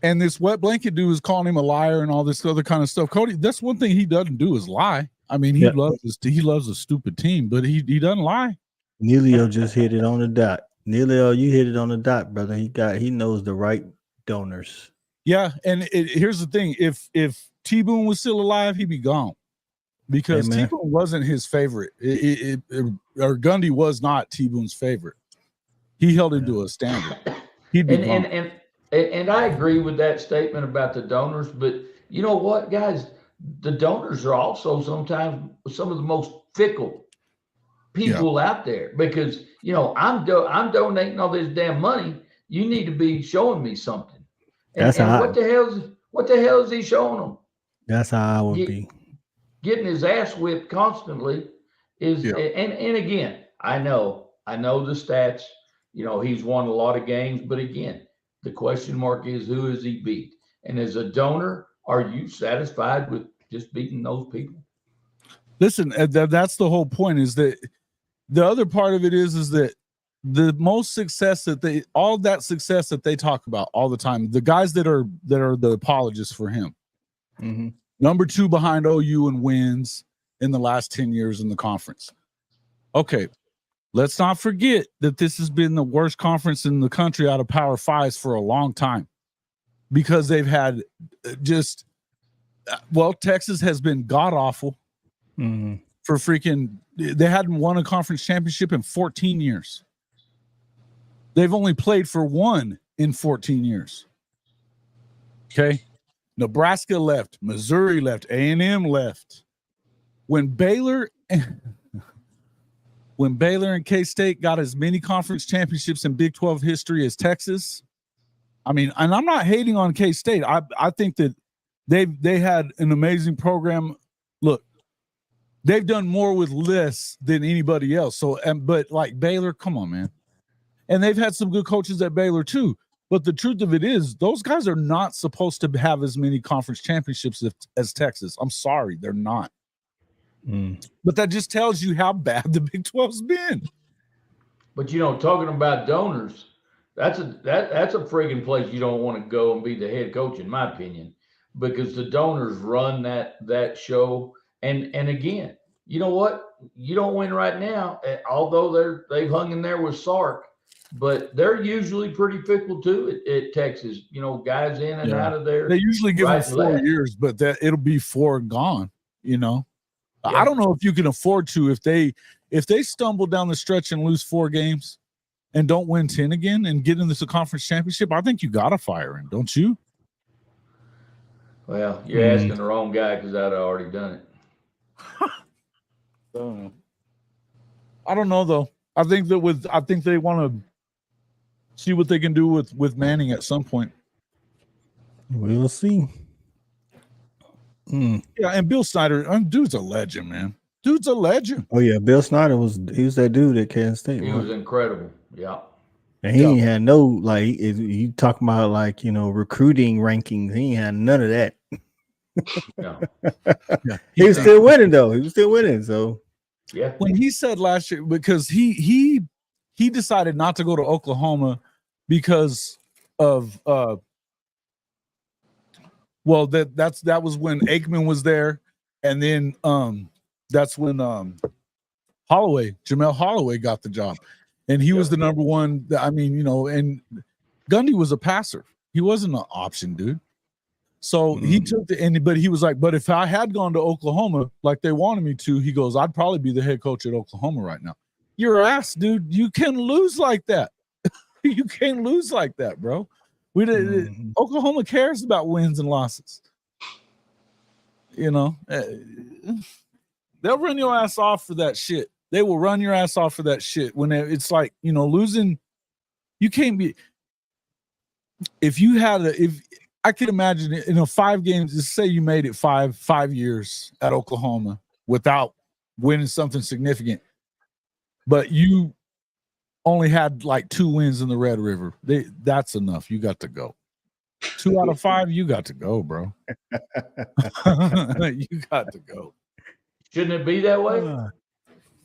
and this Wet Blanket dude is calling him a liar and all this other kind of stuff. Cody, that's one thing he doesn't do is lie. I mean, he loves a stupid team, but he doesn't lie. Neilio just hit it on the dot. Neilio, you hit it on the dot, brother. He knows the right donors. Yeah, and here's the thing: if T-Boone was still alive, he'd be gone because T-Boone wasn't his favorite. Or Gundy was not T-Boone's favorite. He held him to a standard. He'd be gone. And I agree with that statement about the donors, but you know what, guys? The donors are also sometimes some of the most fickle people out there because I'm donating all this damn money. You need to be showing me something. And what the hell is he showing them? That's how I would be. Getting his ass whipped constantly is and again, I know the stats. He's won a lot of games, but again, the question mark is who has he beat? And as a donor, are you satisfied with just beating those people? Listen, that's the whole point. Is that the other part of it is that the most success that success that they talk about all the time, the guys that are the apologists for him, number 2 behind OU in wins in the last 10 years in the conference. Okay, let's not forget that this has been the worst conference in the country out of Power Fives for a long time because they've had Texas has been god awful for freaking. They hadn't won a conference championship in 14 years. They've only played for one in 14 years. Okay. Nebraska left, Missouri left, A&M left. When Baylor and K-State got as many conference championships in Big 12 history as Texas, I mean, and I'm not hating on K-State. I think that they had an amazing program. Look, they've done more with less than anybody else. So, but like Baylor, come on, man. And they've had some good coaches at Baylor too. But the truth of it is, those guys are not supposed to have as many conference championships as Texas. I'm sorry, they're not. But that just tells you how bad the Big 12's been. But talking about donors, that's a friggin' place you don't want to go and be the head coach, in my opinion, because the donors run that show. And again, you know what? You don't win right now, although they've hung in there with Sark. But they're usually pretty fickle too at Texas. Guys in and out of there. They usually give them 4 years, but it'll be 4 and gone. I don't know if you can afford to if they stumble down the stretch and lose 4 games and don't win 10 again and get into the conference championship. I think you gotta fire him, don't you? Well, you're asking the wrong guy because I'd have already done it. I don't know though. I think they want to see what they can do with Manning at some point. We'll see. Yeah, and Bill Snyder, dude's a legend, man. Dude's a legend. Oh yeah, Bill Snyder was that dude at Kansas State. He was incredible. Yeah. And he ain't had no, like, you talking about, like, you know, recruiting rankings. He ain't had none of that. No. He was still winning, though. He was still winning. So, yeah. When he said last year, because he decided not to go to Oklahoma because of that was when Aikman was there, and then that's when Jamel Holloway got the job, and he was the number one. I mean, you know, and Gundy was a passer. He wasn't an option, dude. So he took but he was like, but if I had gone to Oklahoma like they wanted me to, he goes, I'd probably be the head coach at Oklahoma right now. Your ass, dude. You can lose like that. You can't lose like that, bro. Oklahoma cares about wins and losses. You know, they'll run your ass off for that shit. They will run your ass off for that shit when it's like, you know, losing. You can't be. If I could imagine it in 5 games, just say you made it five years at Oklahoma without winning something significant, but you only had like 2 wins in the Red River. That's enough. You got to go. 2 out of 5, you got to go, bro. You got to go. Shouldn't it be that way?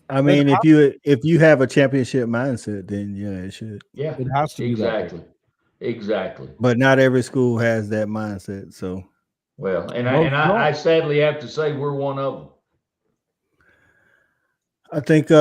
I mean, if you have a championship mindset, then yeah, it should. Yeah, it has to be exactly. That way. Exactly. But not every school has that mindset. So, well, and I sadly have to say we're one of them. I think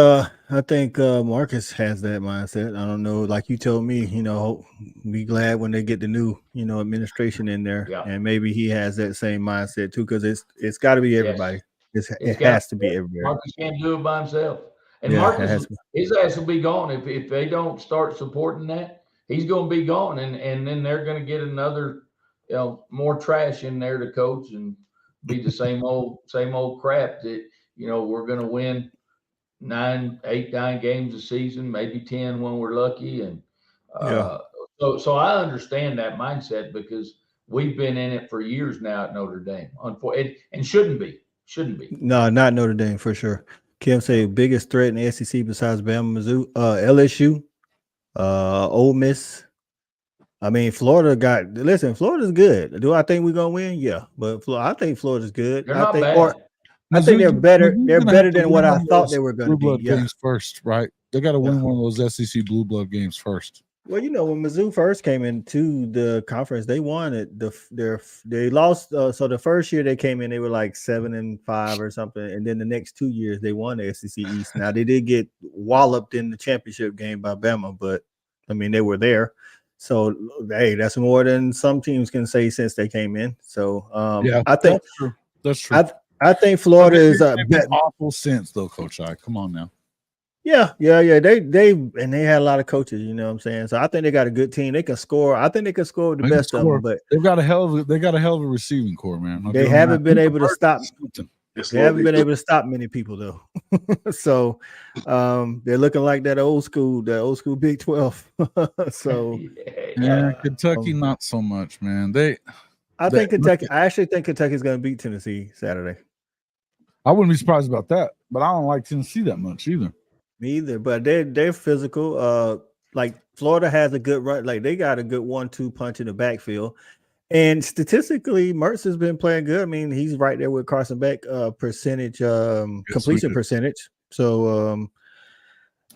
Marcus has that mindset. I don't know, like you told me, you know, be glad when they get the new, you know, administration in there, and maybe he has that same mindset too, because it's got to be everybody. Yes. It has to be everybody. Marcus can't do it by himself, and Marcus, his ass will be gone if they don't start supporting that. He's going to be gone, and then they're going to get another, you know, more trash in there to coach and be the same old crap that, you know, we're going to win 9 games a season, maybe 10 when we're lucky. And so I understand that mindset because we've been in it for years now at Notre Dame. And shouldn't be. No, not Notre Dame for sure. Kim say biggest threat in the SEC besides Bama, Mizzou, LSU, Ole Miss. I mean, Florida's good. Do I think we're gonna win? Yeah, but I think Florida's good. They're not bad. I think they're better. They're better than what I thought they were going to be. Blue blood games first, right? They got to win one of those SEC blue blood games first. Well, you know, when Mizzou first came into the conference, they won it. They lost. So the first year they came in, they were like 7-5 or something, and then the next 2 years they won the SEC East. Now they did get walloped in the championship game by Bama, but I mean they were there. So hey, that's more than some teams can say since they came in. So I think that's true. I think Florida is awful sense though, Coach I. Come on now. Yeah. They had a lot of coaches, you know what I'm saying? So I think they got a good team. They can score. I think they can score with the best of them, but they've got a hell of a receiving core, man. They haven't been able to stop. They haven't been able to stop many people though. So they're looking like that old school Big 12. So Kentucky not so much, man. I actually think Kentucky's going to beat Tennessee Saturday. I wouldn't be surprised about that, but I don't like Tennessee that much either. Me either, but they're physical. Like Florida has a good run, like they got a good 1-2 punch in the backfield. And statistically, Mertz has been playing good. I mean, he's right there with Carson Beck percentage, completion percentage. So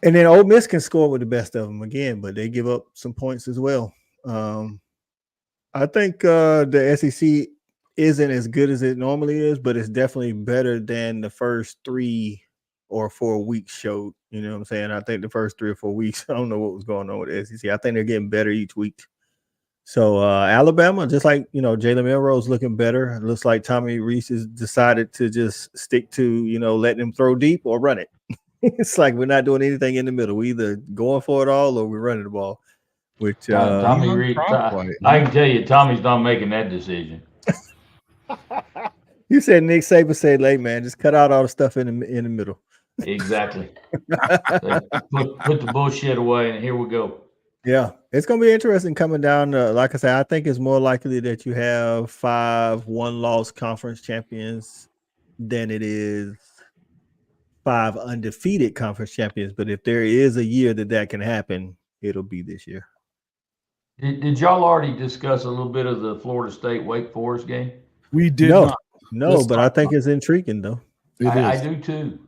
and then Ole Miss can score with the best of them again, but they give up some points as well. I think the SEC isn't as good as it normally is, but it's definitely better than the first 3 or 4 weeks showed. You know what I'm saying? I think the first 3 or 4 weeks, I don't know what was going on with the SEC. I think they're getting better each week. So Alabama, just like, you know, Jalen Milroe's looking better. It looks like Tommy Reese has decided to just stick to, you know, letting him throw deep or run it. It's like we're not doing anything in the middle. We're either going for it all or we're running the ball. Which Tommy Reese, I can tell you, Tommy's not making that decision. You said Nick Saban said, "Hey man, just cut out all the stuff in the middle." Exactly. Put the bullshit away, and here we go. Yeah, it's gonna be interesting coming down. Like I said, I think it's more likely that you have 5 one-loss conference champions than it is 5 undefeated conference champions. But if there is a year that can happen, it'll be this year. Did y'all already discuss a little bit of the Florida State Wake Forest game? We did not. No, but I think it's intriguing though. I do too.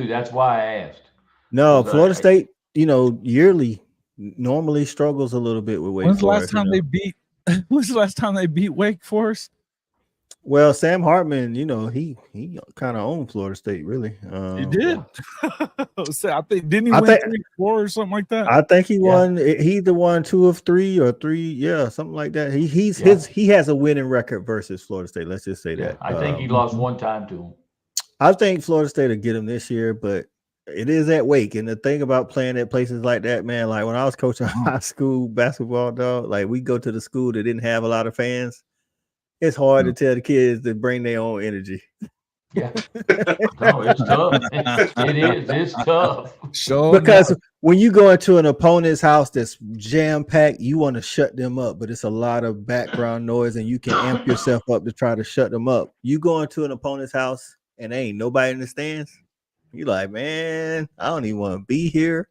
That's why I asked. No, Florida State, yearly normally struggles a little bit with Wake Forest. When's the last time they beat Wake Forest? Well, Sam Hartman, he kind of owned Florida State, really. He did. I think didn't he win 3-4 or something like that? I think he won. He either won 2 of 3 or 3, something like that. He has a winning record versus Florida State. Let's just say that. I think he lost one time to him. I think Florida State will get him this year, but it is at Wake. And the thing about playing at places like that, man, like when I was coaching high school basketball, dog, like we go to the school that didn't have a lot of fans. It's hard to tell the kids to bring their own energy. Yeah. No, it's tough. It is. It's tough. Because when you go into an opponent's house that's jam-packed, you want to shut them up, but it's a lot of background noise and you can amp yourself up to try to shut them up. You go into an opponent's house and ain't nobody in the stands. You're like, man, I don't even want to be here.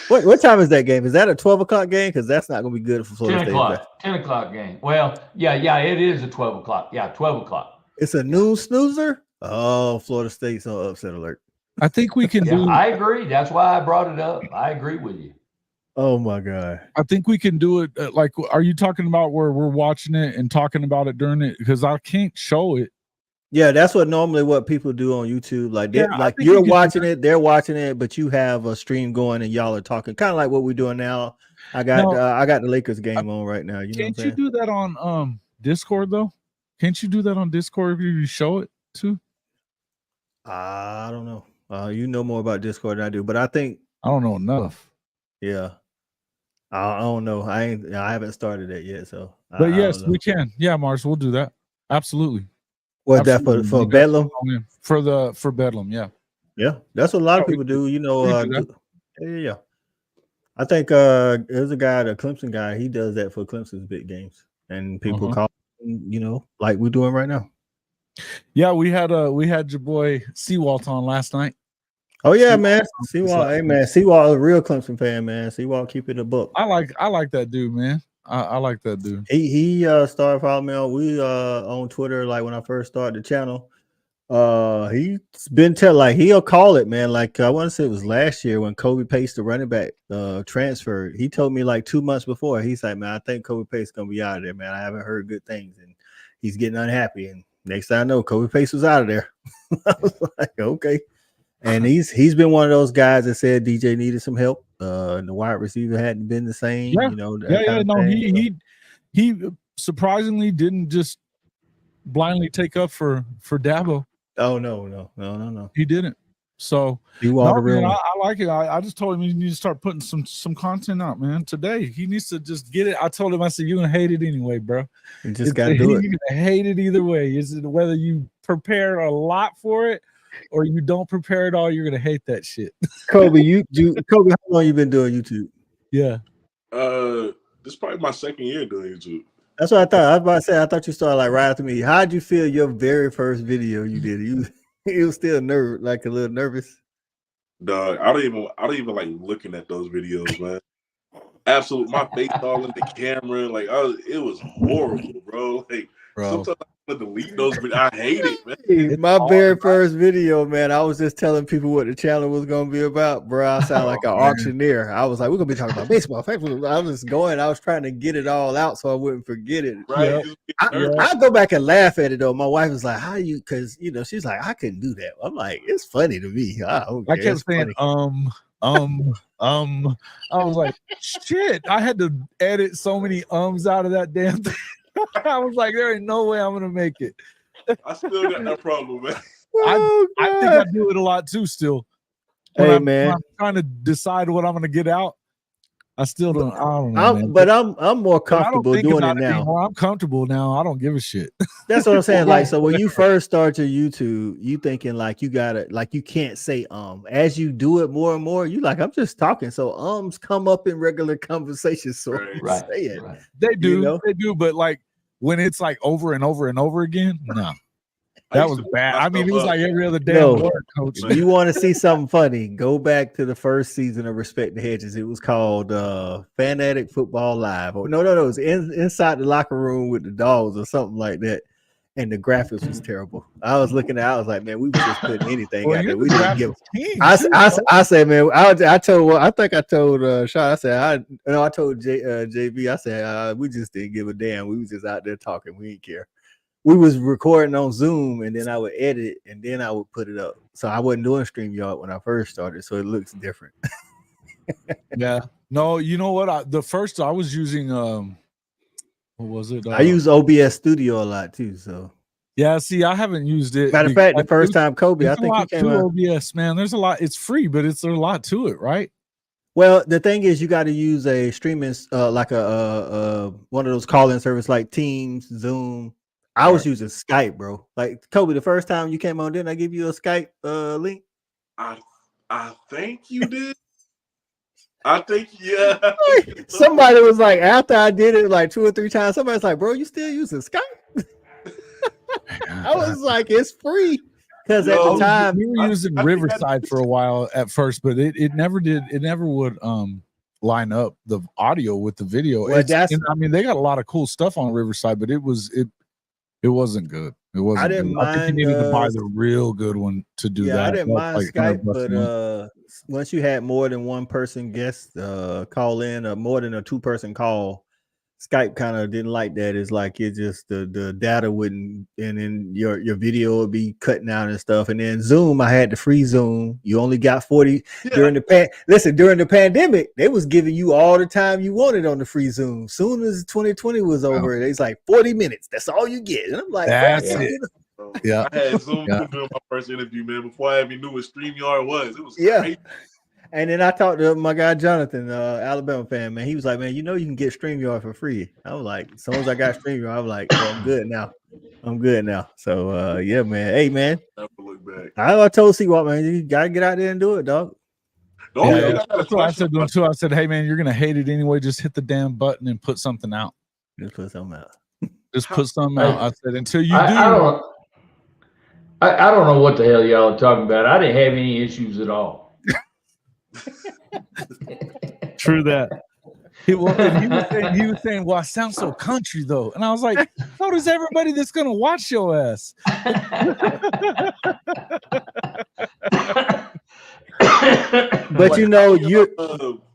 What time is that game? Is that a 12 o'clock game? Because that's not going to be good for Florida State. 10 o'clock game. Well, yeah, it is a 12 o'clock. Yeah, 12 o'clock. It's a noon snoozer? Oh, Florida State's on upset alert. I think we can do. I agree. That's why I brought it up. I agree with you. Oh, my God. I think we can do it. Are you talking about where we're watching it and talking about it during it? Because I can't show it. Yeah, that's what people do on YouTube. Like, you're watching it, they're watching it, but you have a stream going and y'all are talking, kind of like what we're doing now. I got the Lakers game on right now. Can't you do that on Discord though? Can't you do that on Discord if you show it too? I don't know. You know more about Discord than I do, but I think I don't know enough. Yeah, I don't know. I haven't started it yet, so. But yes, we can. Yeah, Mars, we'll do that. Absolutely. What that for Bedlam? For Bedlam, yeah. Yeah, that's what a lot of people do. Yeah. I think there's a guy, the Clemson guy, he does that for Clemson's big games, and people call him, like we're doing right now. Yeah, we had your boy Seawalt on last night. Oh yeah, man. Seawalt, hey man, Seawalt a real Clemson fan, man. Seawalt keep it a book. I like that dude, man. I like that dude. He started following me on on Twitter, like when I first started the channel. He's been he'll call it, man. Like I want to say it was last year when Kobe Pace, the running back, transferred. He told me like 2 months before. He's like, man, I think Kobe Pace is gonna be out of there, man. I haven't heard good things, and he's getting unhappy. And next thing I know, Kobe Pace was out of there. I was like, okay. And he's been one of those guys that said DJ needed some help. And the wide receiver hadn't been the same. He surprisingly didn't just blindly take up for Dabo. Oh no. He didn't. So I like it. I just told him you need to start putting some content out, man. Today he needs to just get it. I told him, I said, you're gonna hate it anyway, bro. You just gotta do it. You're gonna hate it either way. Is it whether you prepare a lot for it or you don't prepare at all, you're gonna hate that shit. Kobe, Kobe, how long you been doing YouTube? Yeah. This is probably my second year doing YouTube. That's what I thought. I was about to say, I thought you started like right after me. How'd you feel your very first video you did? You was still a little nervous. Dog, I don't even like looking at those videos, man. Absolutely, my face all in the camera, it was horrible, bro. Sometimes I want to delete those, but I hate it, man. My very first video, man, I was just telling people what the channel was gonna be about, bro. I sound like an auctioneer. I was like, we're gonna be talking about baseball. I was trying to get it all out so I wouldn't forget it. Right. I go back and laugh at it though. My wife was like, how you, because she's like, I couldn't do that. I'm like, it's funny to me. I kept saying I was like, shit, I had to edit so many ums out of that damn thing. I was like, there ain't no way I'm gonna make it. I still got that problem, man. I think I do it a lot too. Still, when I'm trying to decide what I'm gonna get out. I still don't. I don't know. But I'm more comfortable doing it now. I'm comfortable now. I don't give a shit. That's what I'm saying. Like, so when you first start your YouTube, you thinking like you gotta, like you can't say As you do it more and more, you like, I'm just talking. So come up in regular conversations. So right. say it. Right. They do, they do. But like when it's like over and over and over again, no. That was bad. I mean, it was like every other damn No. word, coach. You want to see something funny? Go back to the first season of Respect the Hedges. It was called Fanatic Football Live. Oh, no. It was inside the locker room with the dogs or something like that. And the graphics was terrible. I was looking at it, I was like, man, we were just putting anything out there. We didn't give. I said, man, I think I told Sean, I said, I told JB, I said, we just didn't give a damn. We was just out there talking. We didn't care. We was recording on Zoom, and then I would edit it, and then I would put it up. So I wasn't doing StreamYard when I first started, so it looks different. Yeah. No, you know what? The first I was using what was it? I use OBS Studio a lot too. So yeah, see, I haven't used it. Matter of fact, the first time Kobe, I think he came out. OBS, man. There's a lot. It's free, but there's a lot to it, right? Well, the thing is, you got to use a streaming like a one of those call-in service like Teams, Zoom. I was using Skype, bro. Like Kobe, the first time you came on, didn't I give you a Skype link? I think you did. I think, yeah. Somebody was like, after I did it like 2 or 3 times, somebody's like, bro, you still using Skype? I was like, it's free. Because at the time we were using Riverside for a while at first, but it never would line up the audio with the video. Well, I mean, they got a lot of cool stuff on Riverside, but it wasn't good. It wasn't. I didn't mind. I think you needed to buy the real good one to do that. I didn't mind Skype, but once you had more than one person guest call in, or more than a 2-person call, Skype kind of didn't like that. It's like it just the data wouldn't, and then your video would be cutting out and stuff. And then Zoom, I had the free Zoom. You only got 40 during the pandemic. They was giving you all the time you wanted on the free Zoom. Soon as 2020 was over, it's like 40 minutes. That's all you get. And I'm like, that's it. Yeah, I had Zoom during my first interview, man. Before I even knew what StreamYard was, it was crazy. And then I talked to my guy Jonathan, Alabama fan, man. He was like, man, you can get StreamYard for free. I was like, as soon as I got StreamYard, I was like, oh, I'm good now. So yeah, man. Hey, man. Look back. I told C-Walk, man, you gotta get out there and do it, dog. That's what I said to him too. I said, hey man, you're gonna hate it anyway. Just hit the damn button and put something out. Just put something out. I said, until you do. I don't know what the hell y'all are talking about. I didn't have any issues at all. True that. He was saying, well, I sound so country though. And I was like, so does everybody that's gonna watch your ass. But you know,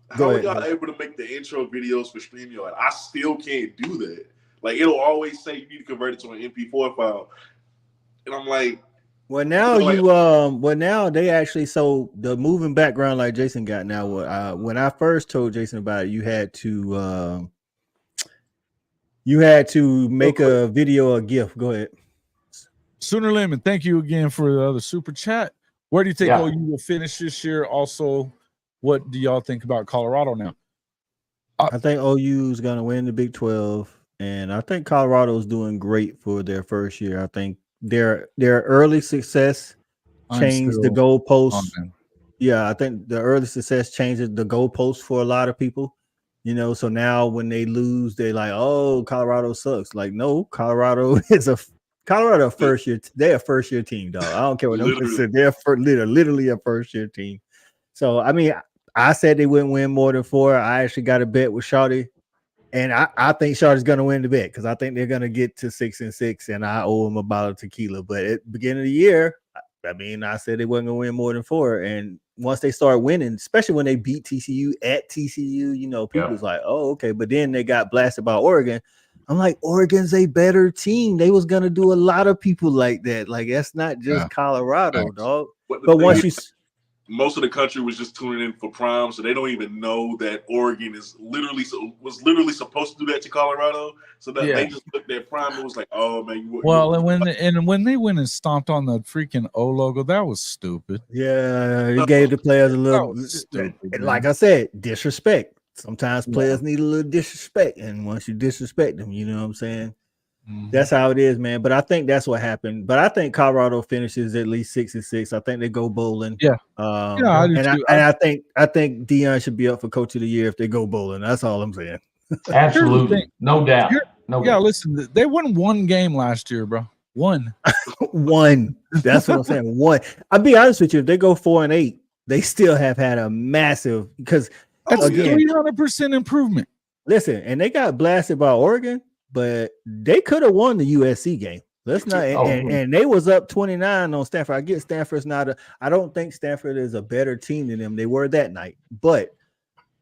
how are y'all able to make the intro videos for StreamYard? I still can't do that. Like, it'll always say you need to convert it to an MP4 file. And I'm like, well, now now they actually, so the moving background like Jason got now. When I first told Jason about it, you had to make a video, a GIF. Go ahead. Sooner Lemon, thank you again for the other super chat. Where do you think OU will finish this year? Also, what do y'all think about Colorado now? I think OU is going to win the Big 12, and I think Colorado's doing great for their first year. I think their early success changed the goalposts. Yeah, I think the early success changes the goalposts for a lot of people. So now when they lose, they're like, "Oh, Colorado sucks." Like, no, Colorado is a first year. They're a first year team, dog. I don't care what nobody said. They're literally a first year team. So I mean, I said they wouldn't win more than 4. I actually got a bet with Shawty. And I think Shawty's going to win the bet because I think they're going to get to 6-6, and I owe them a bottle of tequila. But at the beginning of the year, I mean, I said they wasn't going to win more than 4. And once they start winning, especially when they beat TCU at TCU, people was like, oh, okay. But then they got blasted by Oregon. I'm like, Oregon's a better team. They was going to do a lot of people like that. Like, that's not just Colorado, dog. But once you... Most of the country was just tuning in for Prime, so they don't even know that Oregon was literally supposed to do that to Colorado. So that they just looked at Prime and was like, "Oh man, and when they went and stomped on the freaking O logo, that was stupid." Yeah, it gave the players a little stupid. Like I said, disrespect. Sometimes players need a little disrespect, and once you disrespect them, you know what I'm saying. That's how it is, man. But I think that's what happened. But I think Colorado finishes at least 6-6. I think they go bowling. I do too. I think Deion should be up for Coach of the Year if they go bowling. That's all I'm saying. Absolutely, no doubt. Listen, they won one game last year, bro. One. One. That's what I'm saying. One. I'll be honest with you. If they go 4-8, they still have had a massive because That's again 300% improvement. Listen, and they got blasted by Oregon, but they could have won the USC game. Let's not. And they was up 29 on Stanford. I get Stanford's not. I don't think Stanford is a better team than them. They were that night, but.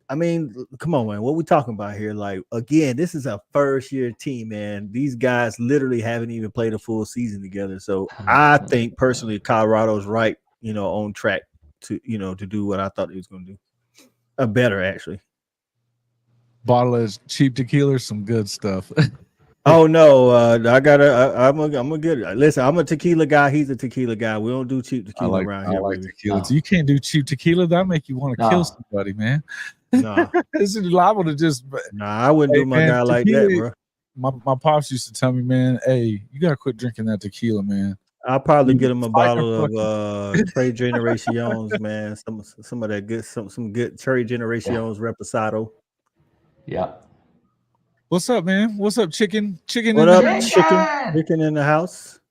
I mean, come on, man. What we talking about here? Like, again, this is a first-year team, man. These guys literally haven't even played a full season together. So I think personally, Colorado's right, on track to, to do what I thought he was going to do. Better, actually. Bottle of cheap tequila, some good stuff. Oh no, I'm gonna get it. Listen, I'm a tequila guy. He's a tequila guy. We don't do cheap tequila around here. I like tequila. No. So you can't do cheap tequila. That make you want to kill somebody, man. No, this is liable to just. Nah, I wouldn't do my guy tequila, like that, bro. My pops used to tell me, man, hey, you gotta quit drinking that tequila, man. I'll probably get him a bottle of Tres Generaciones, man. Some of that good, some good Tres Generaciones Reposado. Yeah. What's up, man? What's up, chicken? What up, chicken in the house?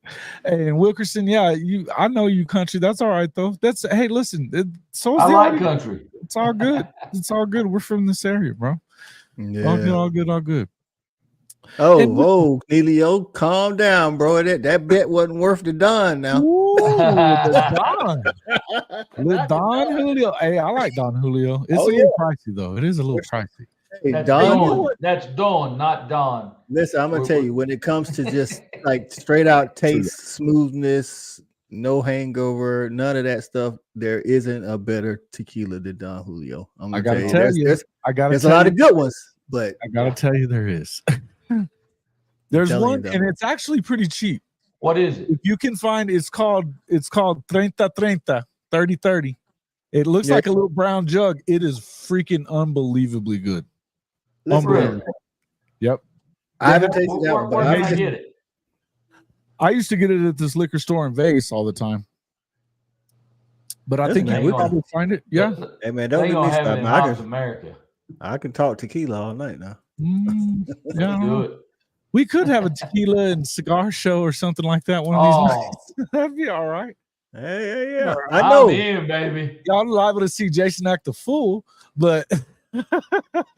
Hey, and Wilkerson, yeah, I know you country. That's all right though. Hey, listen, I like country. It's all good. It's all good. We're from this area, bro. Yeah. All good. Oh, Elio, calm down, bro. That bet wasn't worth the Don now. Ooh, the Don Julio. Hey, I like Don Julio. It's a little pricey though. It is a little pricey. Hey, that's Dawn, not Don. Listen, I'm gonna tell you, when it comes to just like straight out taste, smoothness, no hangover, none of that stuff, there isn't a better tequila than Don Julio. I gotta tell you, there's a lot of good ones, but I gotta tell you, there is. There's one, and it's actually pretty cheap. What is it? If you can find, it's called 30-30. It looks like a little brown jug. It is freaking unbelievably good. Unbelievable. Yep. I haven't tasted that one, but I get it. I used to get it at this liquor store in Vegas all the time. But I think you would probably find it. Yeah. Hey man, don't get me started. America. I can talk tequila all night now. Yeah. Do it. We could have a tequila and cigar show or something like that one of these nights. That'd be all right. Yeah. I know. I'm in, baby. Y'all liable to see Jason act a fool, but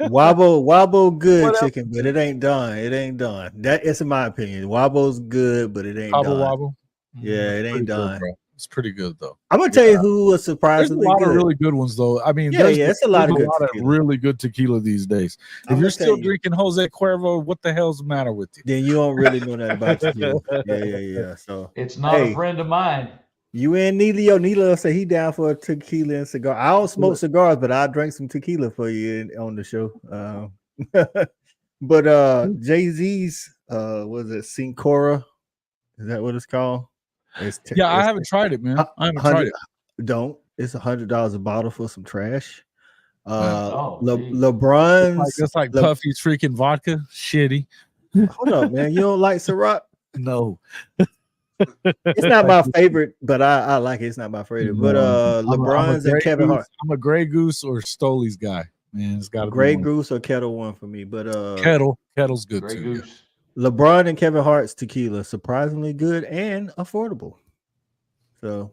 Wobble good chicken, but it ain't done. It ain't done. That is in my opinion. Wobble's good, but it ain't done. Wobble. Yeah, it ain't done. Good, it's pretty good though. I'm gonna tell you who was surprisingly good. There's a lot of really good ones though. I mean, it's a lot of really good tequila these days. If you're still drinking Jose Cuervo, what the hell's the matter with you? Then you don't really know that about tequila. Yeah. So it's not a friend of mine. You and Nilo say he down for a tequila and cigar. I don't smoke cigars, but I'll drink some tequila for you on the show. But Jay-Z's was it Sincora? Is that what it's called? I haven't tried it, man. I haven't tried it. Don't. It's $100 a bottle for some trash. LeBron's it's like Puffy's freaking vodka. Shitty. Hold up, man. You don't like Ciroc? No. It's not my favorite, but I like it. It's not my favorite. But LeBron's and Kevin Hart. I'm a Grey Goose or Stoley's guy. Man, it's got to be Grey Goose or Kettle one for me. But Kettle's good Grey too. Goose. LeBron and Kevin Hart's tequila, surprisingly good and affordable. So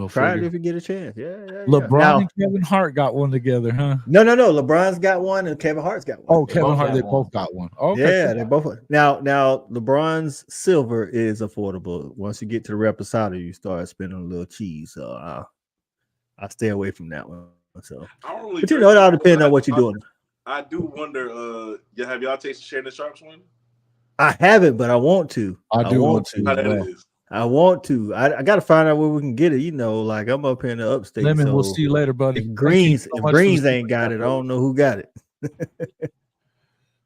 try it if you get a chance. Yeah. LeBron and Kevin Hart got one together, huh? No. LeBron's got one and Kevin Hart's got one. Oh, Kevin Hart, they both got one. Okay. Yeah, they both. Now LeBron's silver is affordable. Once you get to the Reposado, you start spending a little cheese. So I stay away from that one. So, but it all depends on what you're doing. I do wonder. Have y'all tasted Shannon Sharp's one? I haven't, but I want to. I want to. How that is. I want to. I got to find out where we can get it. Like I'm up here in the upstate. Lemon, so we'll see you later, buddy. If Greens ain't got it, I don't know who got it.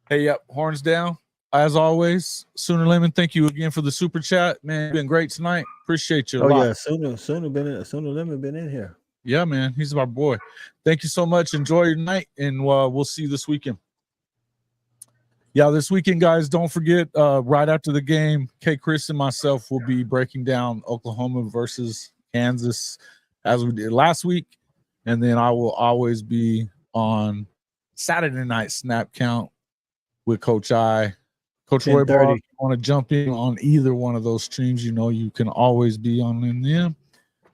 Hey, yep. Horns down. As always, Sooner Lemon, thank you again for the super chat. Man, been great tonight. Appreciate you a lot. Yeah, Sooner Lemon been in here. Yeah, man. He's our boy. Thank you so much. Enjoy your night, and we'll see you this weekend. Yeah, this weekend, guys, don't forget, right after the game, K. Chris and myself will be breaking down Oklahoma versus Kansas as we did last week. And then I will always be on Saturday night snap count with Coach I Coach Roy, 10:30. if you want to jump in on either one of those streams, you know you can always be on in them.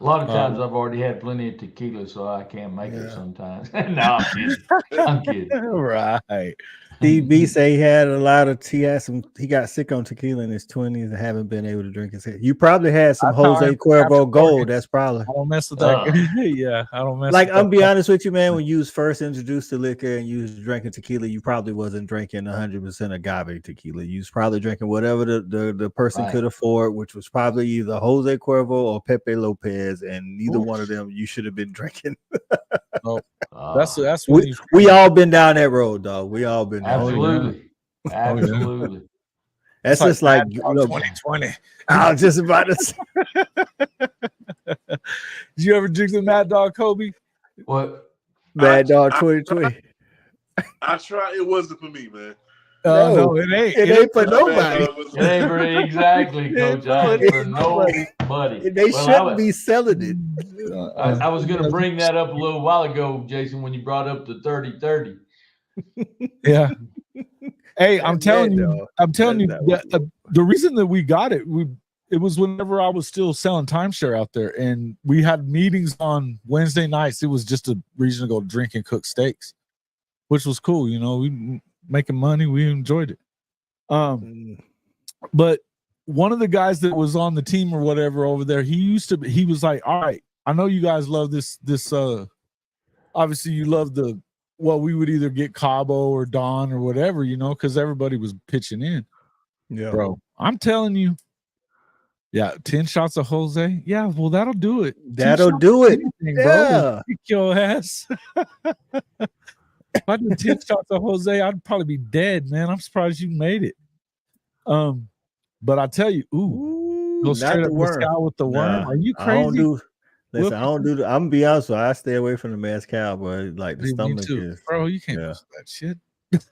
A lot of times I've already had plenty of tequila, so I can't make it sometimes. No, I'm kidding. I'm kidding. Right. Steve B say he got sick on tequila in his 20s and haven't been able to drink his head. You probably had some That's how Jose I Cuervo captured Gold. Morgan. That's probably. I don't mess with that. Yeah, I don't mess Like, with I'm that. be honest with you, man. When you was first introduced to liquor and you was drinking tequila, you probably wasn't drinking 100% agave tequila. You was probably drinking whatever the person could afford, which was probably either Jose Cuervo or Pepe Lopez, and neither one of them you should have been drinking. Oh, that's when we all been down that road, dog. We all been down. Absolutely. Absolutely. That's just like 2020. I was just about to say. Did you ever drink the Mad Dog Kobe? What? Mad Dog 2020. I tried. It wasn't for me, man. No, it ain't. It ain't for nobody. It ain't for exactly, Coach. It ain't for nobody. They shouldn't be selling it. I was going to bring that up a little while ago, Jason, when you brought up the 30-30. Yeah. Hey, I'm telling you, the reason that we got it, it was whenever I was still selling timeshare out there, and we had meetings on Wednesday nights. It was just a reason to go drink and cook steaks, which was cool. You know, we making money, we enjoyed it. But one of the guys that was on the team or whatever over there, he was like, all right, I know you guys love this obviously you love we would either get Cabo or Don or whatever, you know, because everybody was pitching in. Yeah, bro, I'm telling you, 10 shots of Jose. Yeah, well, that'll do it. That'll do it, bro. Kick your ass. If I did 10 shots of Jose, I'd probably be dead, man. I'm surprised you made it. But I tell you, go straight up the sky with the worm. Are you crazy? Listen, I don't do. I'm gonna be honest with you, I stay away from the mezcal, but like the stomach is. Bro, you can't do that shit.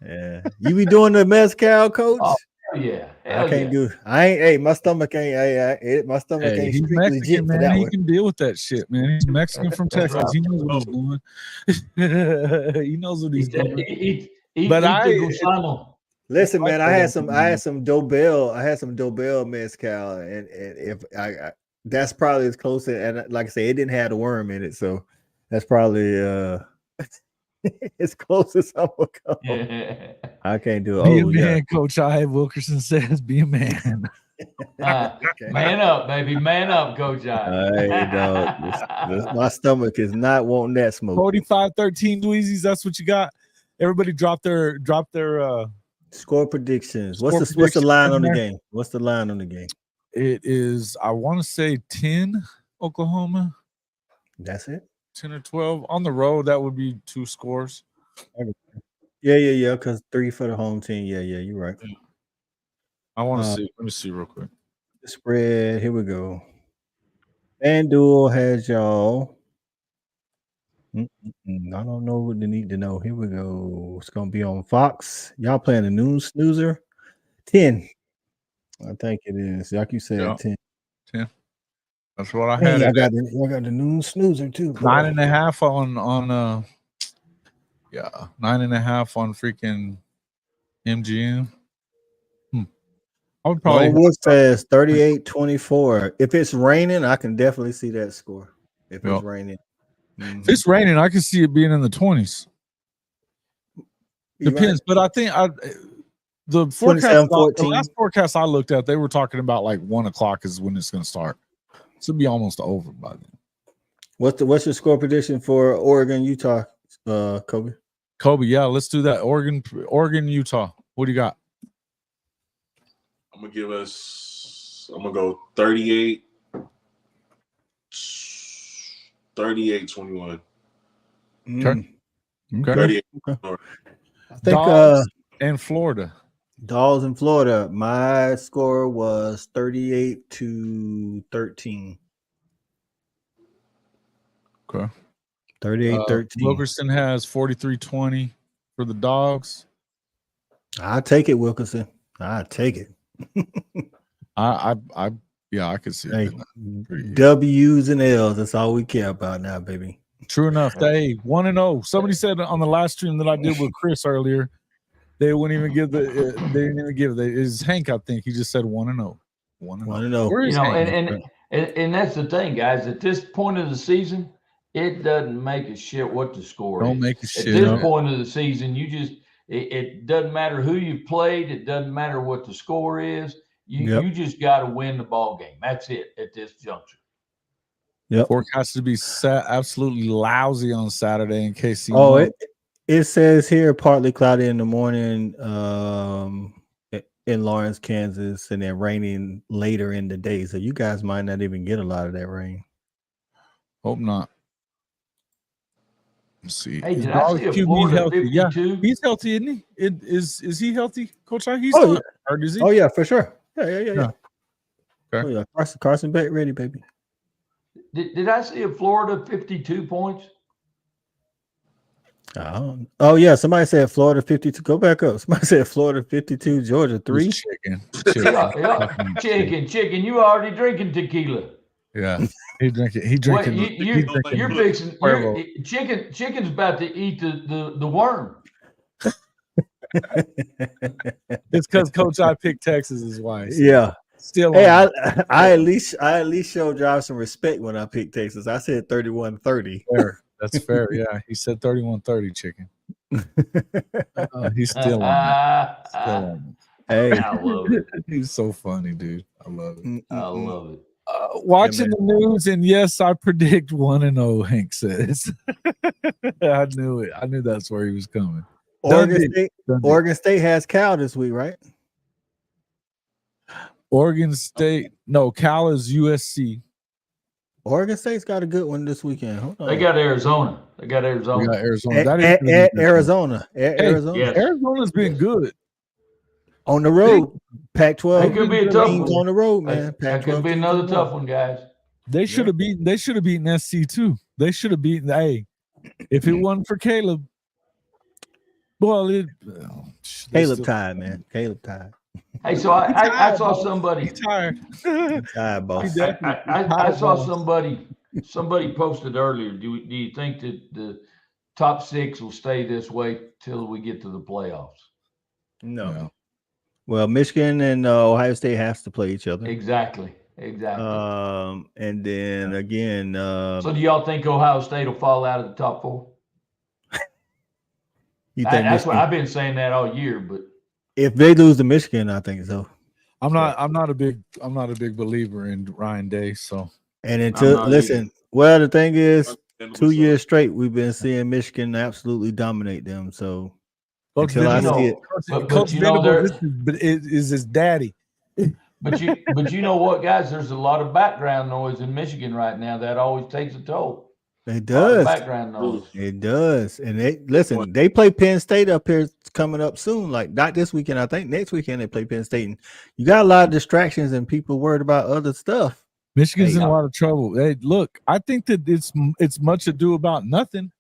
Yeah, you be doing the mezcal, Coach? Oh, yeah, I can't do. I ain't. Hey, my stomach ain't. My stomach ain't he's strictly Mexican, for man. that He one. can deal with that shit, man. He's Mexican from Texas. He knows what he's doing. He knows what he's doing. Listen, man. I had some Dobel mezcal, and if I that's probably as close to, and like I say, it didn't have the worm in it, so that's probably as close as I'm gonna go. Yeah. I can't do it. Be a man, Coach I. Wilkerson says, be a man. Man up, baby. Man up, Coach I. Hey, dog, my stomach is not wanting that smoke. 45-13 Dweezies, that's what you got. Everybody drop their score predictions. What's the line on the game? What's the line on the game? It is, I want to say 10 Oklahoma. That's it. 10 or 12 on the road. That would be 2 scores. Yeah. Because 3 for the home team. Yeah. You're right. I want to see. Let me see real quick. The spread. Here we go. FanDuel has y'all. I don't know what they need to know. Here we go. It's gonna be on Fox. Y'all playing the noon snoozer. 10. I think it is. Like you said, 10. 10. That's what I had. I got the noon snoozer too. 9.5 on 9.5 on freaking MGM. I would probably says 38-24. If it's raining, I can definitely see that score. If it's raining. If it's raining, I can see it being in the 20s. Depends, but I think the last forecast I looked at, they were talking about like 1 o'clock is when it's going to start. So it'll be almost over by then. What's your score prediction for Oregon, Utah, Kobe? Kobe, yeah, let's do that. Oregon, Utah. What do you got? I'm gonna go 38. 38-21. Okay. 38. I think Dogs and Florida. Dolls in Florida. My score was 38-13. Okay. 38-13. Wilkerson has 43-20 for the Dogs. I'll take it, Wilkerson. I'll take it. I could see it. W's and L's. That's all we care about now, baby. True enough. Hey, 1-0. Somebody said on the last stream that I did with Chris earlier, They wouldn't even give the. They didn't even give. Is Hank? I think he just said 1-0. 1-0. Where is You know, Hank? and that's the thing, guys. At this point of the season, it doesn't make a shit what the score Don't is. make a shit. At this point of the season, you just it doesn't matter who you played. It doesn't matter what the score is. You just got to win the ball game. That's it at this juncture. Yep. Forecast to be absolutely lousy on Saturday in case. It says here partly cloudy in the morning in Lawrence, Kansas, and then raining later in the day. So you guys might not even get a lot of that rain. Hope not. Let's see. Hey, did I see a Florida 52? Yeah, he's healthy, isn't he? Is he healthy, Coach? He's still hurt, is he? Oh yeah, for sure. Yeah. Okay. Oh yeah, Carson Beck ready, baby. Did I see a Florida 52 points? Oh yeah, somebody said Florida 52. Go back up. Somebody said Florida 52, Georgia 3. Chicken. Chicken. You already drinking tequila? Yeah, he drinking. You're fixing. Chicken's about to eat the worm. It's because Coach I picked Texas as wise. So. Yeah. Still. Hey, I at least showed y'all some respect when I picked Texas. I said 31-30. Fair. That's fair. Yeah, he said 31-30. Chicken. He's still on that. Hey, I love it. He's so funny, dude. I love it. I love it. Watching the news, and yes, I predict 1-0. Hank says. I knew it. I knew that's where he was coming. Oregon State has Cal this week, right? Oregon State. No, Cal is USC. Oregon State's got a good one this weekend. Hold on. They got Arizona. We got Arizona. Arizona. Yes. Arizona's been good. On the road. Pac-12. That could be a tough one. On the road, man. That could be another tough one, guys. They should have beaten SC too. They should have beaten if it wasn't for Caleb. Well, Caleb tied, man. Caleb tied. Hey, so I saw somebody. He's tired. Tired, boss. I saw somebody posted earlier. Do you think that the top 6 will stay this way till we get to the playoffs? No. Well, Michigan and Ohio State have to play each other. Exactly. And then again. So do y'all think Ohio State will fall out of the top 4? That's what I've been saying that all year, but if they lose to Michigan, I think so. I'm not a big believer in Ryan Day. So and well, the thing is, 2 years straight we've been seeing Michigan absolutely dominate them. So until I see it, but you know, it is his daddy. But you know what, guys? There's a lot of background noise in Michigan right now that always takes a toll. It does. Background noise. It does. And they play Penn State up here coming up soon. Like not this weekend. I think next weekend they play Penn State. And you got a lot of distractions and people worried about other stuff. Michigan's in a lot of trouble. Hey, look, I think that it's much ado about nothing.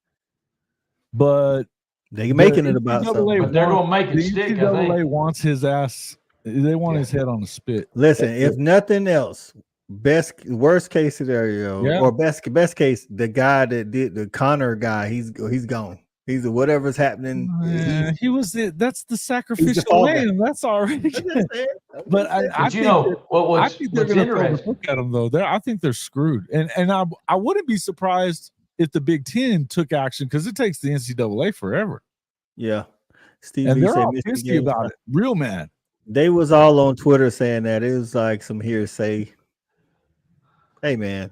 But they're making it about something. But they're gonna make it stick. NCAA wants his ass. They want his head on the spit. Listen, if nothing else, worst case scenario, or best case, the guy that did the Connor guy, he's gone. He's whatever's happening. That's the sacrificial lamb. That's already. But I think they're going to throw the book at them though. I think they're screwed, and I wouldn't be surprised if the Big Ten took action because it takes the NCAA forever. Yeah, and they're all pissy about it. Real mad. They was all on Twitter saying that it was like some hearsay. Hey man,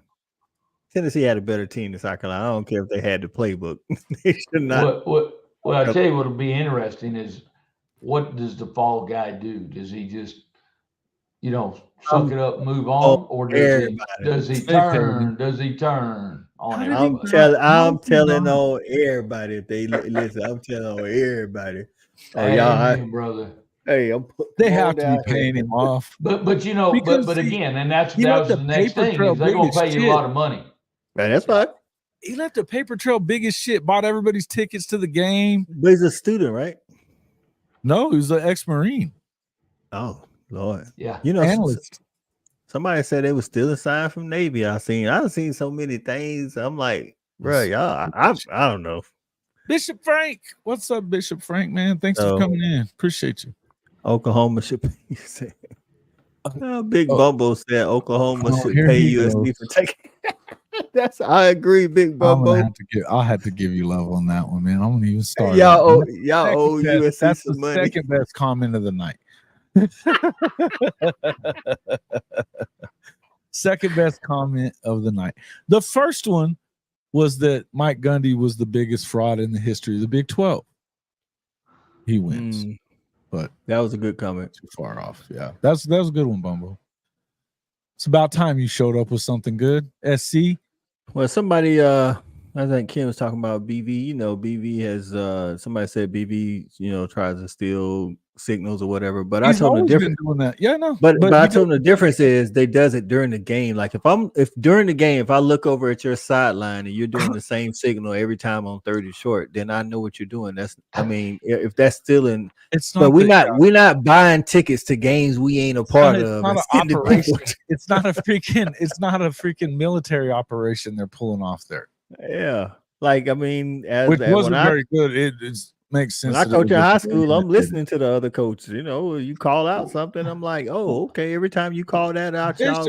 Tennessee had a better team than South Carolina. I don't care if they had the playbook. They should not. Well, I tell you what'll be interesting is what does the fall guy do? Does he just, suck it up, move on, or does he turn? Does he turn on everybody? I'm telling on everybody. If they listen, I'm telling on everybody. Oh, y'all, brother. Hey, they have to be paying him off. But again, and that was the next thing. Is they're gonna pay you a lot of money. Man, that's fine. He left the paper trail big as shit, bought everybody's tickets to the game. But he's a student, right? No, he was an ex-Marine. Oh, Lord. Yeah. Analyst. Somebody said they was still a sign from Navy. I've seen so many things. I'm like, bro, y'all, I don't know. Bishop Frank. What's up, Bishop Frank, man? Thanks for coming in. Appreciate you. Oklahoma should pay. Big Bumbo said Oklahoma should pay USC for taking. I agree, Big Bumbo. I'll have to give you love on that one, man. I'm gonna even start. Y'all owe USC that's some the money. Second best comment of the night. Second best comment of the night. The first one was that Mike Gundy was the biggest fraud in the history of the Big 12. He wins. But that was a good comment. Too far off. Yeah. That was a good one, Bumbo. It's about time you showed up with something good. SC. Well, somebody I think Ken was talking about BV. You know, BV has somebody said BV, tries to steal signals or whatever. But I told him the difference. Doing that. Yeah, no. But I told him the difference is they does it during the game. Like if during the game, if I look over at your sideline and you're doing the same signal every time on 30 short, then I know what you're doing. If that's stealing, but we're not buying tickets to games we ain't a part of. It's not a freaking military operation they're pulling off there. Yeah. Like, I mean, which wasn't very good. It makes sense. When I coach in high school, I'm listening to the other coaches. You call out something, I'm like, oh, okay. Every time you call that out, y'all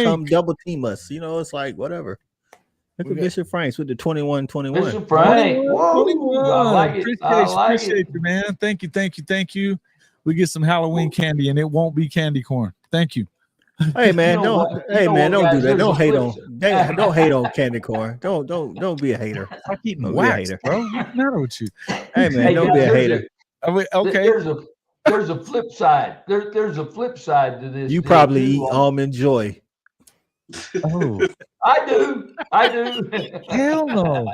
come double team us. It's like whatever. Look at Bishop Franks with the 21-21. Bishop Frank, 21. I like it. Appreciate you, man. Thank you. We get some Halloween candy, and it won't be candy corn. Thank you. Hey man, don't do that. Don't hate on candy corn. Don't be a hater. I'm eating wax, bro. What's the matter with you? Hey man, don't be a hater. Okay. There's a flip side. There's a flip side to this. You probably eat Almond Joy. Oh, I do. Hell no.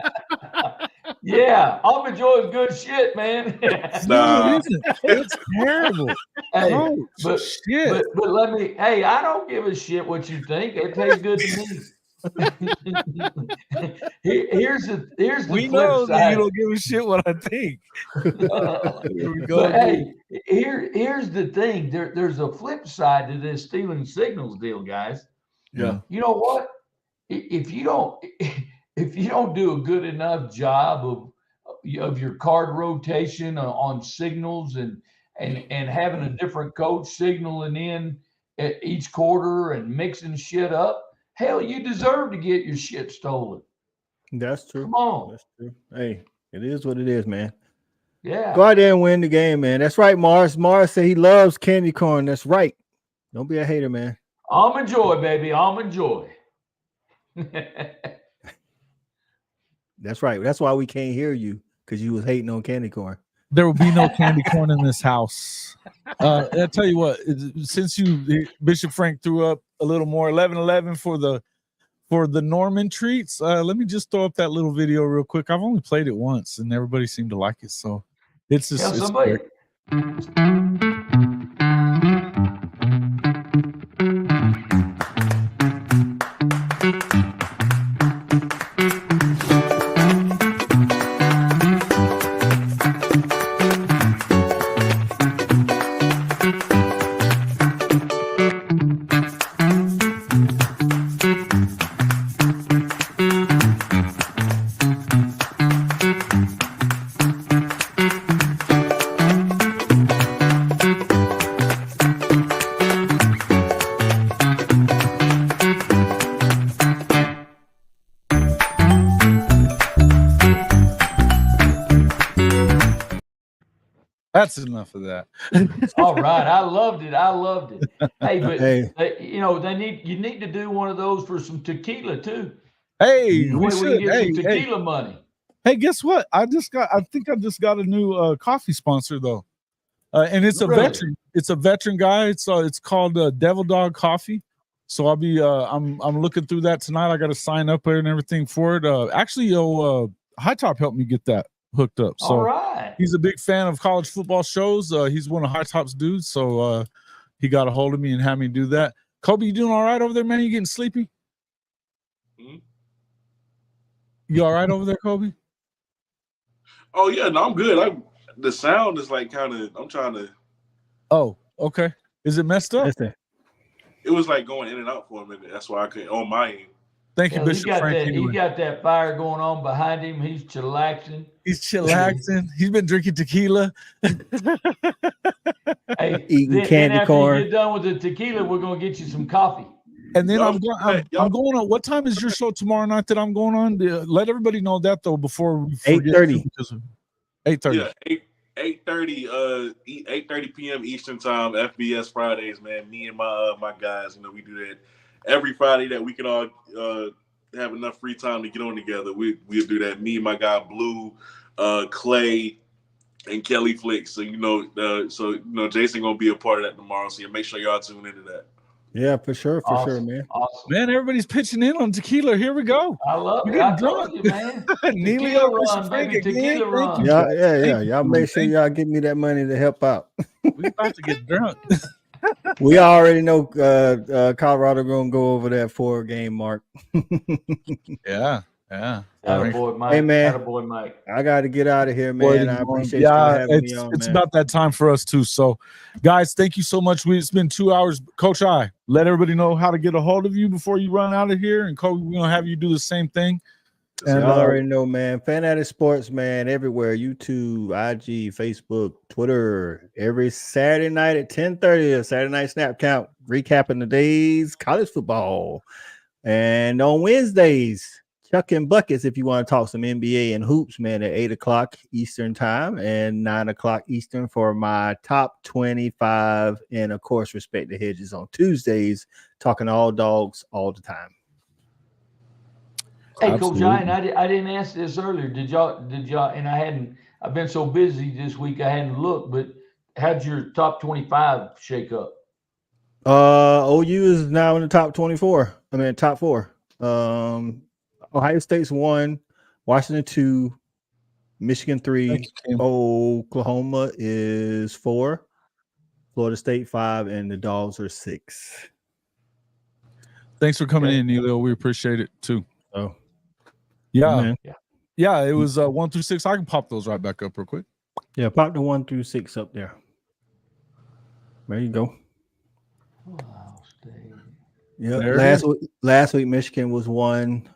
Yeah, Almond Joy is good shit, man. Nah. It's terrible. Hey, but let me. Hey, I don't give a shit what you think. It tastes good to me. Here's the we flip know side. that you don't give a shit what I think. Here we go. But hey, here's the thing. There's a flip side to this stealing signals deal, guys. Yeah. You know what? If you don't do a good enough job of your card rotation on signals and having a different coach signaling in at each quarter and mixing shit up, hell, you deserve to get your shit stolen. That's true. Come on. That's true. Hey, it is what it is, man. Yeah. Go out there and win the game, man. That's right, Mars. Mars said he loves candy corn. That's right. Don't be a hater, man. Almond Joy, baby. Almond Joy. That's right. That's why we can't hear you, because you was hating on candy corn. There will be no candy corn in this house. I'll tell you what, since Bishop Frank threw up a little more 11-11 for the Norman treats, let me just throw up that little video real quick. I've only played it once and everybody seemed to like it, so it's just somebody. That's enough of that. All right, I loved it. Hey, but you need to do one of those for some tequila too. Hey, we should. Get some tequila money. Hey, guess what? I think I just got a new coffee sponsor though, and it's a veteran. It's a veteran guy. It's called Devil Dog Coffee. So I'll be I'm looking through that tonight. I got to sign up there and everything for it. Actually, High Top helped me get that hooked up. So all right. He's a big fan of college football shows. He's one of High Top's dudes, so he got a hold of me and had me do that. Kobe, you doing all right over there, man? You getting sleepy? Mm-hmm. You all right over there, Kobe? Oh yeah, no, I'm good. The sound is like kind of. I'm trying to. Oh, okay. Is it messed up? It was like going in and out for a minute. That's why I couldn't on my end. Thank you, Bishop Frank. He got that fire going on behind him. He's chillaxing. He's been drinking tequila. Hey, Eating then candy after corn. you get done with the tequila, we're gonna get you some coffee. And then I'm going on. What time is your show tomorrow night that I'm going on? Let everybody know that though before we forget. 8:30. 8:30. Yeah, 8:30 p.m. Eastern time. FBS Fridays, man. Me and my guys, we do that every Friday that we can all have enough free time to get on together. We'll do that. Me and my guy Blue, Clay, and Kelly Flicks. So Jason gonna be a part of that tomorrow. So make sure y'all tune into that. Yeah, for sure, man. Awesome. Man, everybody's pitching in on tequila. Here we go. I love it. I told you, man. Neelio run, baby. Tequila run. Yeah. Y'all make sure y'all give me that money to help out. We about to get drunk. We already know Colorado gonna go over that 4-game mark. Yeah. Attaboy, Mike. Hey, man. Attaboy, Mike. I got to get out of here, man. I appreciate you having me on. It's about that time for us too. So, guys, thank you so much. It's been 2 hours. Coach I, let everybody know how to get a hold of you before you run out of here. And Kobe, we're gonna have you do the same thing. And I already know, man. Fanatic Sports, man, everywhere. YouTube, IG, Facebook, Twitter. Every Saturday night at 10:30, a Saturday night snap count, recapping the day's college football. And on Wednesdays, Chuck and Buckets, if you want to talk some NBA and hoops, man, at 8 o'clock Eastern time and 9 o'clock Eastern for my top 25. And of course, Respect the Hedges on Tuesdays, talking all dogs all the time. Hey, Coach Ryan, I didn't ask this earlier. Did y'all, and I've been so busy this week, I hadn't looked, but how'd your top 25 shake up? OU is now in the top 24. Top 4. Ohio State's 1, Washington 2, Michigan 3, Oklahoma is 4, Florida State 5, and the Dogs are 6. Thanks for coming in, Neelio. We appreciate it too. Oh, yeah. It was 1 through 6. I can pop those right back up real quick. Yeah, pop the 1 through 6 up there. There you go. Ohio State. Yeah, last week Michigan was 1.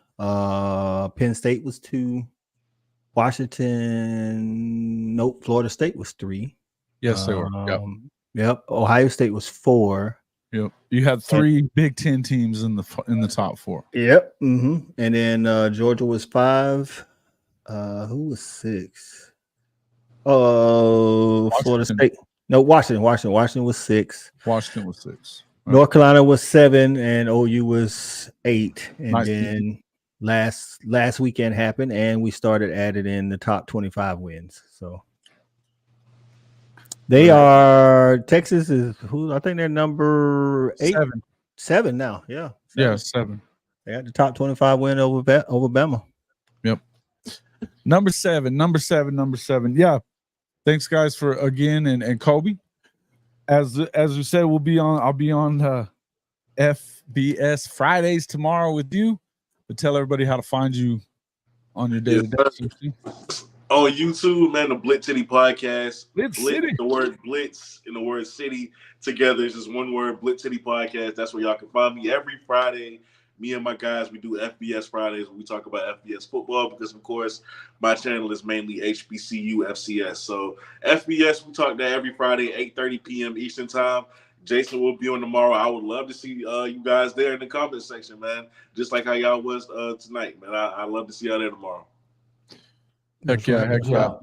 Penn State was 2. Florida State was 3. Yes, they were. Yep. Ohio State was 4. Yep. You had 3 Big Ten teams in the top 4. Yep. And then Georgia was 5. Who was 6? Florida State. No, Washington. Washington was 6. Washington was 6. Right. North Carolina was 7, and OU was 8. And then last weekend happened, and we started adding in the top 25 wins. So they are Texas is who I think they're number 8, 7 now. Yeah, 7. They had the top 25 win over Bama. Yep. Number 7. Yeah. Thanks, guys, for again and Kobe. As we said, I'll be on FBS Fridays tomorrow with you. But tell everybody how to find you on your day. On YouTube, man, the Blitz City podcast. Blitz City. The word Blitz and the word City together is just one word, Blitz City podcast. That's where y'all can find me every Friday. Me and my guys, we do FBS Fridays where we talk about FBS football because, of course, my channel is mainly HBCU FCS. So FBS, we talk that every Friday, 8:30 p.m. Eastern time. Jason will be on tomorrow. I would love to see you guys there in the comment section, man. Just like how y'all was tonight, man. I love to see y'all there tomorrow. Heck yeah.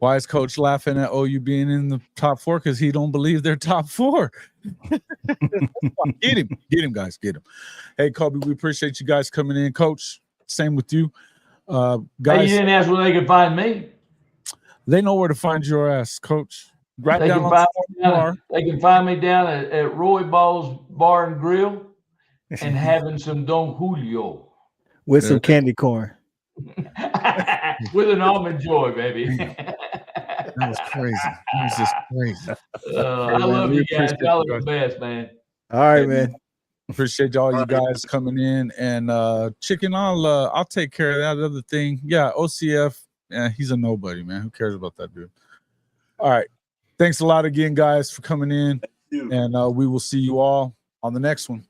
Why is Coach laughing at OU being in the top 4? Because he don't believe they're top 4. Get him, guys. Get him. Hey, Kobe, we appreciate you guys coming in. Coach, same with you. Guys, hey, you didn't ask where they could find me. They know where to find your ass, Coach. They can find me down at Roy Ball's Bar and Grill and having some Don Julio. With some candy corn. With an almond joy, baby. That was crazy. That was just crazy. I love you guys. Y'all are the best, man. All right, man. Appreciate all you guys coming in. And Chicken, I'll take care of that other thing. Yeah, OCF. Yeah, he's a nobody, man. Who cares about that dude? All right. Thanks a lot again, guys, for coming in. And we will see you all on the next one.